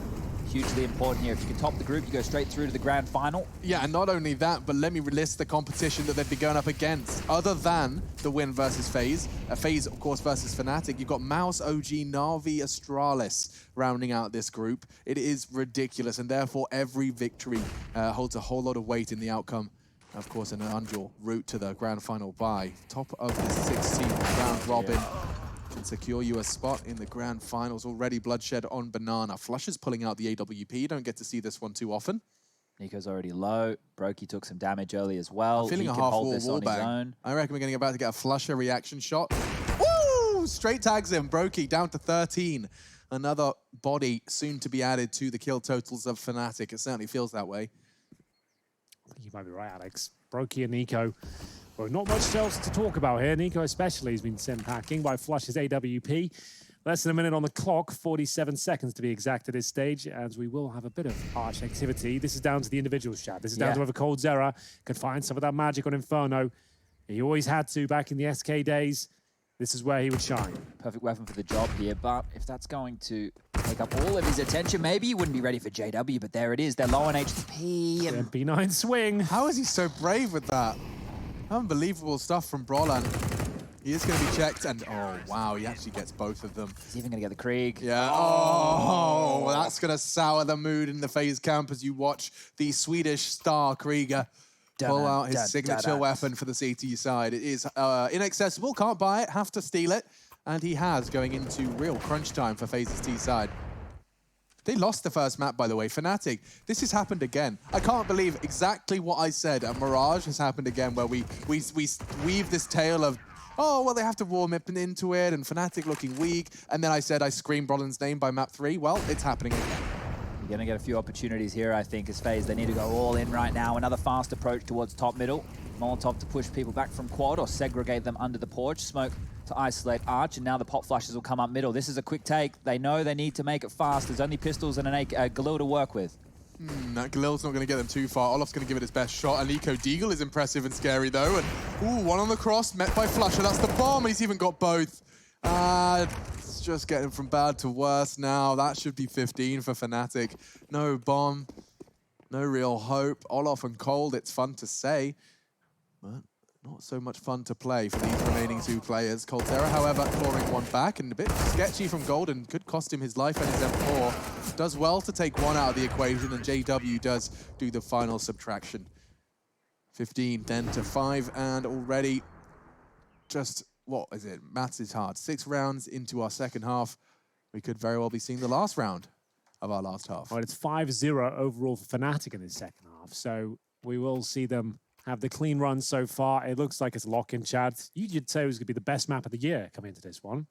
Hugely important here. If you can top the group, you go straight through to the grand final. Yeah, and not only that, but let me list the competition that they'd be going up against. Other than the win versus FaZe, FaZe, of course, versus Fnatic, you've got Mouse, OG, Na'Vi, Astralis rounding out this group. It is ridiculous, and therefore every victory holds a whole lot of weight in the outcome. Of course, an unusual route to the grand final bye. Top of the 16th round robin. Can secure you a spot in the grand finals. Already bloodshed on Banana. Flush is pulling out the AWP. Don't get to see this one too often. Nico's already low. Brokey took some damage early as well. I'm feeling he a can half hold wall this wall on his bang. own. I reckon we're about to get a Flusher reaction shot. Woo! Straight tags him. Brokey down to 13. Another body soon to be added to the kill totals of Fnatic. It certainly feels that way. I think you might be right, Alex. Brokey and Nico. Well, not much else to talk about here. Nico especially has been sent packing by Flush's AWP. Less than a minute on the clock, 47 seconds to be exact at this stage, as we will have a bit of Arch activity. This is down to the individual chat. This is down to whether coldzera can find some of that magic on Inferno. He always had to back in the SK days. This is where he would shine. Perfect weapon for the job here, but if that's going to take up all of his attention, maybe he wouldn't be ready for JW, but there it is. They're low on HP. And MP9 swing. How is he so brave with that? Unbelievable stuff from Brolan. He is going to be checked, and oh, wow, he actually gets both of them. he's even going to get the Krieg. Yeah, oh, that's going to sour the mood in the FaZe camp as you watch the Swedish star Krieger pull out his signature weapon for the CT side. It is inaccessible, can't buy it, have to steal it, and he has going into real crunch time for FaZe's T side. They lost the first map, by the way. Fnatic, this has happened again. I can't believe exactly what I said at Mirage has happened again, where we weave this tale of, oh, well, they have to warm up into it, and Fnatic looking weak. And then I said I screamed Brolin's name by map 3. Well, it's happening again. You're going to get a few opportunities here, I think, as FaZe. They need to go all in right now. Another fast approach towards top middle. Molotov to push people back from quad or segregate them under the porch. Smoke to isolate Arch, and now the pop flashes will come up middle. This is a quick take. They know they need to make it fast. There's only pistols and a Galil to work with. That Galil's not going to get them too far. Olaf's going to give it his best shot. And Nico Deagle is impressive and scary, though. And, ooh, one on the cross, met by Flusher. That's the bomb. He's even got both. It's just getting from bad to worse now. That should be 15 for Fnatic. No bomb. No real hope. Olaf and Cold, it's fun to say, but not so much fun to play for these remaining two players. coldzera, however, clawing one back, and a bit sketchy from Golden. Could cost him his life and his M4. Does well to take one out of the equation, and JW does do the final subtraction. 15 then to 5, and already just, what is it? Maths is hard. 6 rounds into our second half. We could very well be seeing the last round of our last half. Well, it's 5-0 overall for Fnatic in this second half, so we will see them have the clean run so far. It looks like it's lock-in, Chad. You did say it was going to be the best map of the year coming into this one.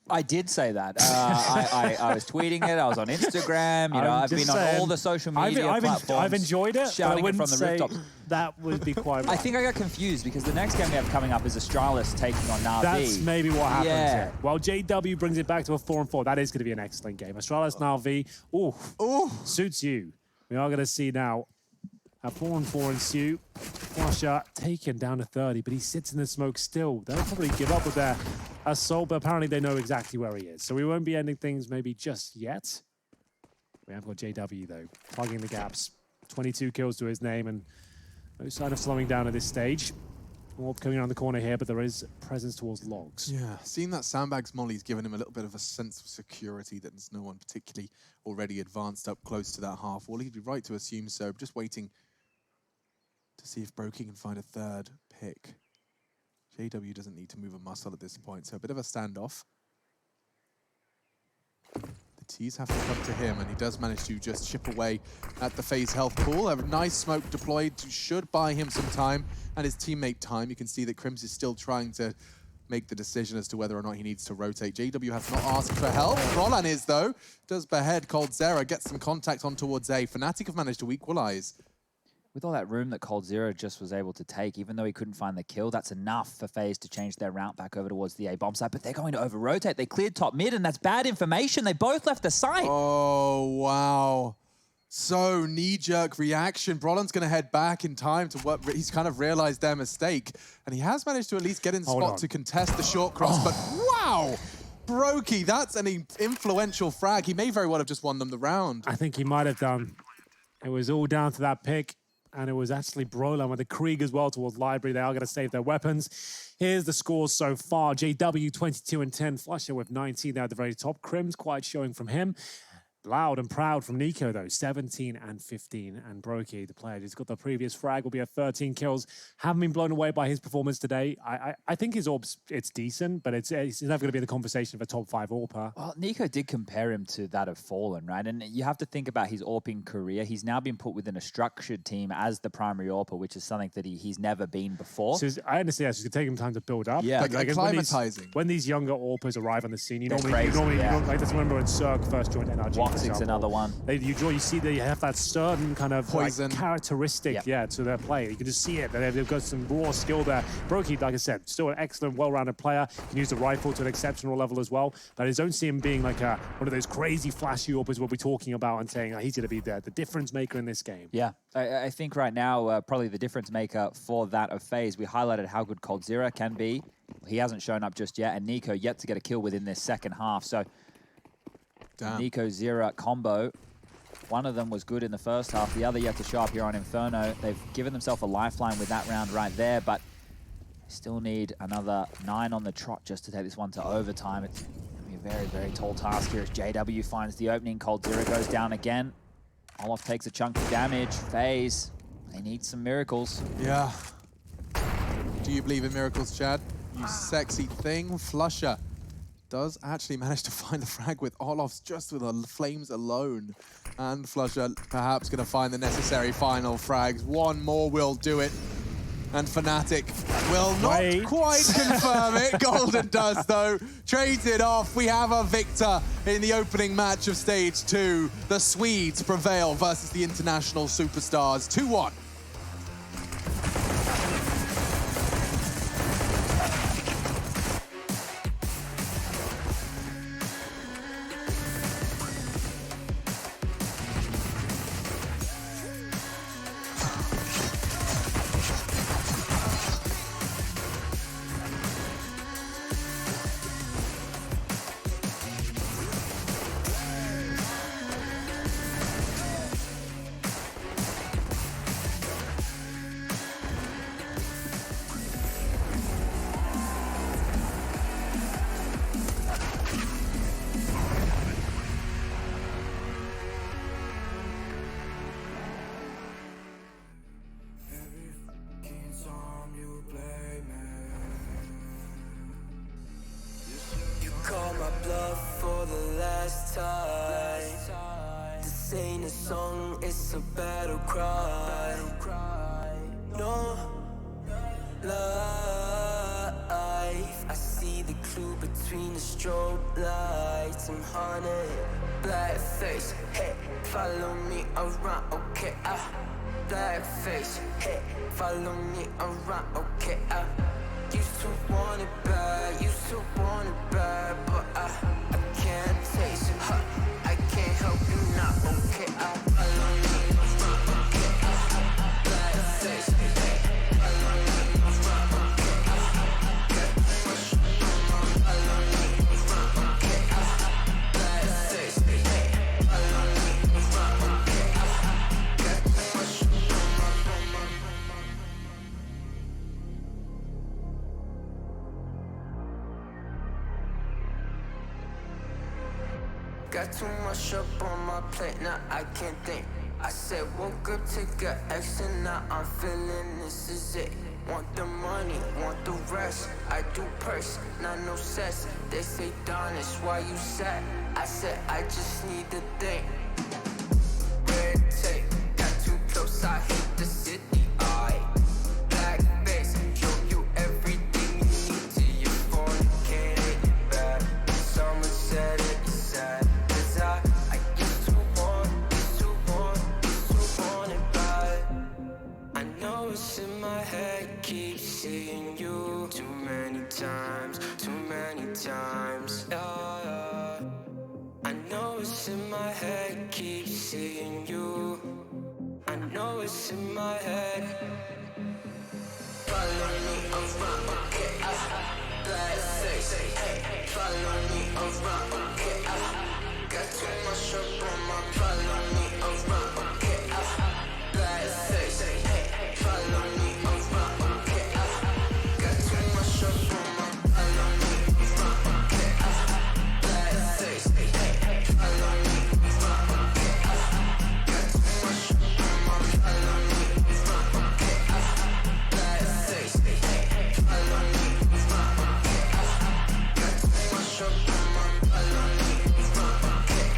I did say that. I was tweeting it. I was on Instagram. You know, I've been on all the social media platforms. I've enjoyed it. Shouting it from the rooftops. That would be quite right. I think I got confused because the next game we have coming up is Astralis taking on Na'Vi. That's maybe what happens Yeah. here. Well, JW brings it back to a 4-4. That is going to be an excellent game. Astralis, Na'Vi. Ooh, suits you. We are going to see now a 4-4 ensue. Flusher taken down to 30, but he sits in the smoke still. They'll probably give up with their assault, but apparently they know exactly where he is. So we won't be ending things maybe just yet. We have got JW, though, plugging the gaps. 22 kills to his name, and no sign of slowing down at this stage. Orb coming around the corner here, but there is presence towards logs. Yeah, seeing that sandbags molly's given him a little bit of a sense of security that there's no one particularly already advanced up close to that half wall. He'd be right to assume so. Just waiting to see if Brokey can find a third pick. JW doesn't need to move a muscle at this point, so a bit of a standoff. The T's have to come to him, and he does manage to just chip away at the FaZe health pool. A nice smoke deployed should buy him some time, and his teammate time. You can see that Crims is still trying to make the decision as to whether or not he needs to rotate. JW has not asked for help. Roland is, though. Does behead coldzera, gets some contact on towards A. Fnatic have managed to equalize. With all that room that coldzera just was able to take, even though he couldn't find the kill, that's enough for FaZe to change their route back over towards the A bomb site. But they're going to over-rotate. They cleared top mid, and that's bad information. They both left the site. Oh, wow. So, knee-jerk reaction. Brolan's going to head back in time to what he's kind of realized their mistake. And he has managed to at least get in spot to contest the short cross. But wow! Brokey, that's an influential frag. He may very well have just won them the round. I think he might have done. It was all down to that pick. And it was actually Brolan with the Krieg as well towards Library. They are going to save their weapons. Here's the scores so far. JW 22 and 10. Flusher with 19 there at the very top. Crims quite showing from him. Loud and proud from Nico, though. 17 and 15. And Brokey, the player who's got the previous frag, will be at 13 kills. Haven't been blown away by his performance today. I think his orbs, it's decent, but it's never going to be the conversation of a top 5 AWPer. Well, Nico did compare him to that of Fallen, right? And you have to think about his AWPing career. He's now been put within a structured team as the primary AWPer, which is something that he's never been before. So I understand it's going to take him time to build up. Yeah, like acclimatizing. When these younger AWPers arrive on the scene, you normally crazy, like, let's remember when Cirque first joined NRG. Toxic's another one. You see that you have that certain kind of Poison. like, characteristic, to their play. You can just see it. They've got some raw skill there. Brokey, like I said, still an excellent, well-rounded player. Can use the rifle to an exceptional level as well. But I don't see him being like one of those crazy flashy AWPers we'll be talking about and saying he's going to be the difference maker in this game. Yeah, I think right now, probably the difference maker for that of Faze, we highlighted how good coldzera can be. He hasn't shown up just yet, and Nico yet to get a kill within this second half. So, Nico-Zera combo, one of them was good in the first half, the other yet to show up here on Inferno. They've given themselves a lifeline with that round right there, but still need another 9 on the trot just to take this one to overtime. It's going to be a very, very tall task here as JW finds the opening. coldzera goes down again. Olof takes a chunk of damage. Faze, they need some miracles. Yeah. Do you believe in miracles, Chad? You sexy thing. Flusher does actually manage to find the frag with Olof's just with the flames alone. And Flusher perhaps going to find the necessary final frags. One more will do it. And Fnatic will not quite confirm it. Golden does, though. Trades it off. We have a victor in the opening match of Stage 2. The Swedes prevail versus the international superstars. 2-1. Call my bluff for the last time. This ain't a song, it's a battle cry. No life. I see the clue between the strobe lights. I'm haunted, black face. Hey, follow me around, okay? Black face. Hey, follow me around, okay? Used to want it bad, used to want it bad, but I can't taste it. I can't help you now, okay? Follow me around, okay? Black face. Hey, follow me around, okay? Follow me around, okay? Black face. Hey, follow me around, okay? Got too much up on my plate, now I can't think. I said woke up, take a action, now I'm feeling this is it. Want the money, want the rest. I do purse, not no sex. They say Darnish, why you sad? I said I just need the thing. Red tape, got too close, I hit the city. Black face, show you everything you need to your phone, can't hit it back. Someone said it's sad. I used to want it bad. I know it's in my head, keep seeing you too many times. Yeah. I know it's in my head, keep seeing you. I know it's in my head. Follow me around, okay? Black face, hey, follow me around, okay? Got too much up on my follow me around, okay? Black face, hey, follow me around, okay? Got too much up on my follow me around, okay? Black face, hey, follow me around, okay? Got too much up on my follow me around, okay? Black face, hey, follow me around, okay? Got too much up on my follow me around, okay?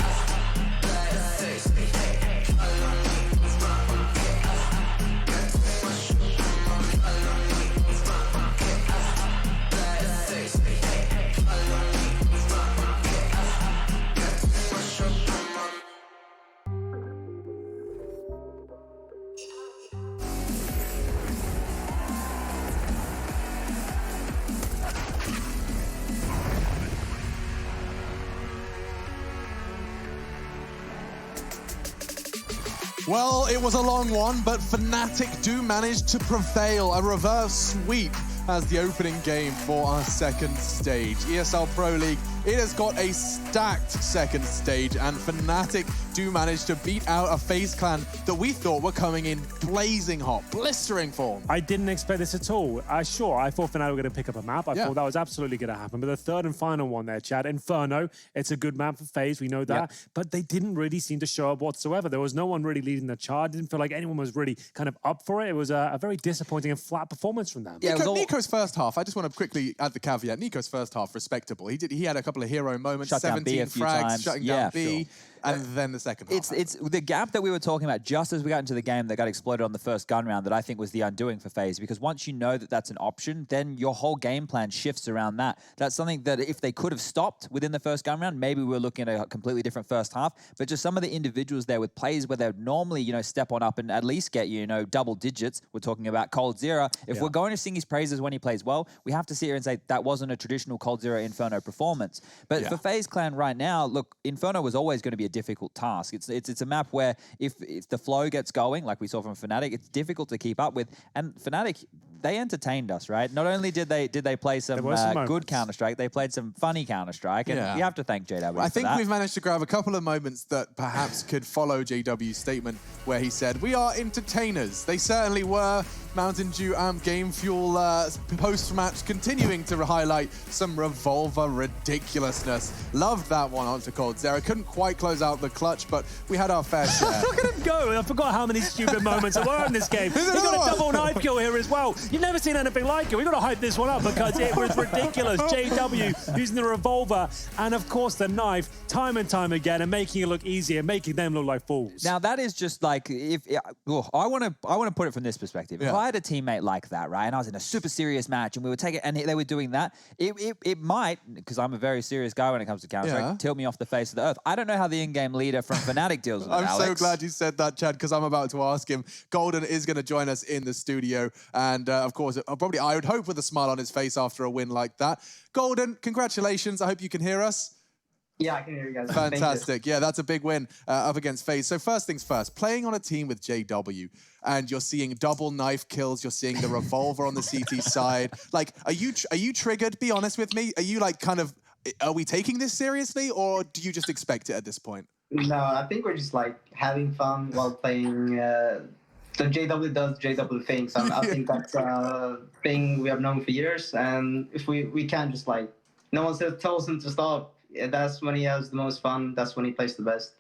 Well, it was a long one, but Fnatic do manage to prevail. A reverse sweep as the opening game for our second stage. ESL Pro League, it has got a stacked second stage, and Fnatic do manage to beat out a FaZe clan that we thought were coming in blazing hot, blistering form. I didn't expect this at all. I thought Fnatic were going to pick up a map. I thought that was absolutely going to happen. But the third and final one there, Chad, Inferno, it's a good map for FaZe, we know that. But they didn't really seem to show up whatsoever. There was no one really leading the charge. Didn't feel like anyone was really kind of up for it. It was a very disappointing and flat performance from them. Yeah, Nico's first half, I just want to quickly add the caveat. Nico's first half, respectable. He had a couple of hero moments, Shut down 17 B a few frags, times. shutting down B. And then the second half. It's the gap that we were talking about just as we got into the game that got exploded on the first gun round that I think was the undoing for FaZe, because once you know that that's an option, then your whole game plan shifts around that. That's something that if they could have stopped within the first gun round, maybe we're looking at a completely different first half. But just some of the individuals there with plays where they would normally, step on up and at least get double digits. We're talking about coldzera. If we're going to sing his praises when he plays well, we have to sit here and say that wasn't a traditional coldzera Inferno performance. But for FaZe clan right now, look, Inferno was always going to be a difficult task. It's a map where if the flow gets going, like we saw from Fnatic, it's difficult to keep up with. And Fnatic, they entertained us, right? Not only did they play some good Counter-Strike, they played some funny Counter-Strike, and you have to thank JW I think that. we've managed to grab a couple of moments that perhaps could follow JW's statement where he said, "We are entertainers." They certainly were. Mountain Dew Amp Game Fuel post-match continuing to highlight some Revolver ridiculousness. Loved that one onto coldzera. Couldn't quite close out the clutch, but we had our fair share. Look at him go. I forgot how many stupid moments there were in this game. He got a double knife kill here as well. You've never seen anything like it. We've got to hype this one up because it was ridiculous. JW using the Revolver and, of course, the knife time and time again and making it look easier, making them look like fools. Now, that is just like, I want to put it from this perspective. If I had a teammate like that, right, and I was in a super serious match and we were taking, and they were doing that, it might, because I'm a very serious guy when it comes to Counter-Strike, tilt me off the face of the earth. I don't know how the in-game leader from Fnatic deals with it, I'm so Alex. glad you said that, Chad, because I'm about to ask him. Golden is going to join us in the studio, and of course, probably I would hope with a smile on his face after a win like that. Golden, congratulations. I hope you can hear us. Yeah, I can hear you guys. Fantastic. Yeah, that's a big win up against FaZe. So first things first, playing on a team with JW, and you're seeing double knife kills, you're seeing the Revolver on the CT side. Like, are you triggered? Be honest with me. Are you like are we taking this seriously, or do you just expect it at this point? No, I think we're just like having fun while playing. The JW does JW things, and I think that's a thing we have known for years. And if we can't just like, no one tells him to stop. That's when he has the most fun. That's when he plays the best.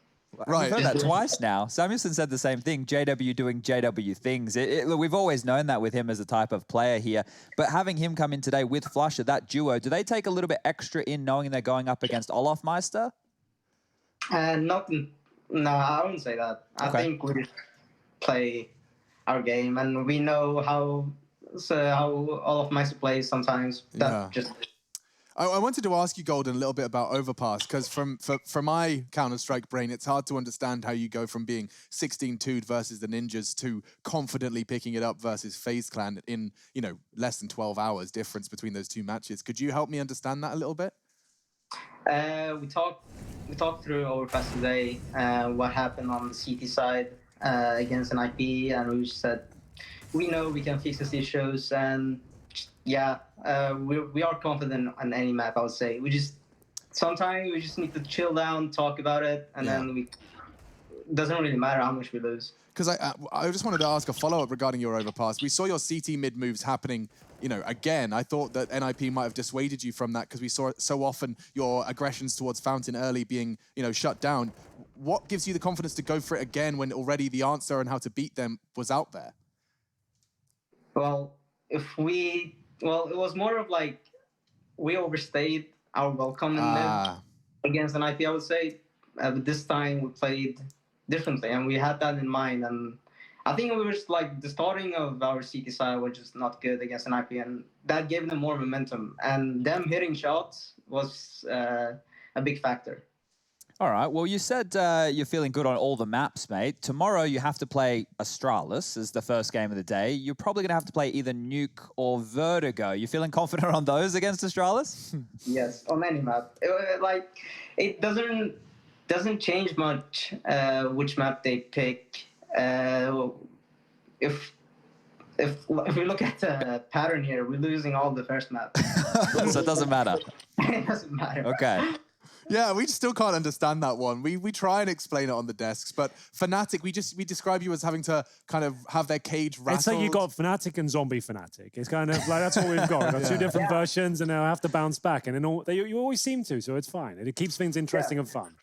Right. We've heard that twice now. Samuelson said the same thing, JW doing JW things. Look, we've always known that with him as a type of player here. But having him come in today with Flusher, that duo, do they take a little bit extra in knowing they're going up against olofMeister? No, I wouldn't say that. I think we just play our game, and we know how olofMeister plays sometimes. I wanted to ask you, Golden, a little bit about Overpass, because from my Counter-Strike brain, it's hard to understand how you go from being 16-2'd versus the Ninjas to confidently picking it up versus FaZe Clan in, less than 12 hours difference between those two matches. Could you help me understand that a little bit? We talked through Overpass today, what happened on the CT side against an IP, and we just said, we know we can fix these issues, and yeah, we are confident on any map, I would say. Sometimes we just need to chill down, talk about it, and then it doesn't really matter how much we lose. Because I just wanted to ask a follow-up regarding your Overpass. We saw your CT mid moves happening, again. I thought that NIP might have dissuaded you from that because we saw it so often, your aggressions towards Fountain early being, shut down. What gives you the confidence to go for it again when already the answer on how to beat them was out there? Well, it was more of like we overstayed our welcome in mid against an IP, I would say. But this time we played differently, and we had that in mind. And I think we were just like the starting of our CT side was just not good against an IP, and that gave them more momentum. And them hitting shots was a big factor. All right. Well, you said you're feeling good on all the maps, mate. Tomorrow you have to play Astralis as the first game of the day. You're probably going to have to play either Nuke or Vertigo. You feeling confident on those against Astralis? Yes, on any map. It doesn't change much which map they pick. if we look at the pattern here, we're losing all the first map. So it doesn't matter. It doesn't matter. Okay. Yeah, we still can't understand that one. We try and explain it on the desks, but Fnatic, we describe you as having to kind of have their cage rattled. It's like you got Fnatic and Zombie Fnatic. It's kind of like that's all we've got. We've got two different versions, and they'll have to bounce back. And you always seem to, so it's fine. It keeps things interesting and fun.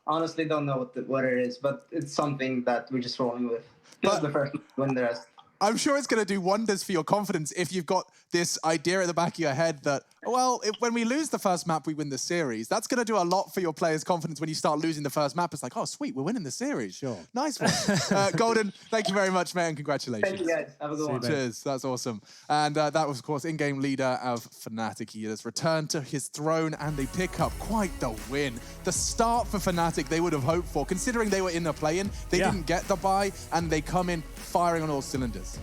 Honestly, don't know what it is, but it's something that we're just rolling with. Just the first win the rest. I'm sure it's going to do wonders for your confidence if you've got this idea at the back of your head that, well, when we lose the first map, we win the series. That's going to do a lot for your players' confidence when you start losing the first map. It's like, oh, sweet, we're winning the series. Sure. Nice one. Golden, thank you very much, mate, and congratulations. Thank you, guys. Have a good one. Cheers. That's awesome. And that was, of course, in-game leader of Fnatic. He has returned to his throne, and they pick up quite the win. The start for Fnatic they would have hoped for, considering they were in the play-in. They didn't get the bye, and they come in firing on all cylinders.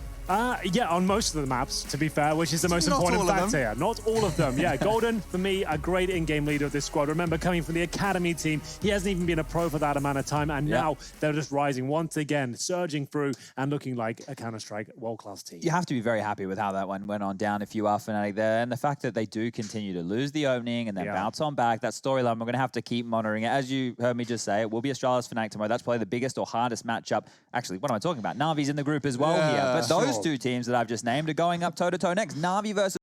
Yeah, on most of the maps, to be fair, which is the most important factor here. Not all of them. Yeah, Golden, for me, a great in-game leader of this squad. Remember, coming from the academy team, he hasn't even been a pro for that amount of time, and now they're just rising once again, surging through and looking like a Counter-Strike world-class team. You have to be very happy with how that one went on down if you are Fnatic there, and the fact that they do continue to lose the opening and then bounce on back. That storyline, we're going to have to keep monitoring it. As you heard me just say, it will be Astralis Fnatic tomorrow. That's probably the biggest or hardest matchup. Actually, what am I talking about? Na'Vi's in the group as well here, but those two teams that I've just named are going up toe-to-toe next. Na'Vi versus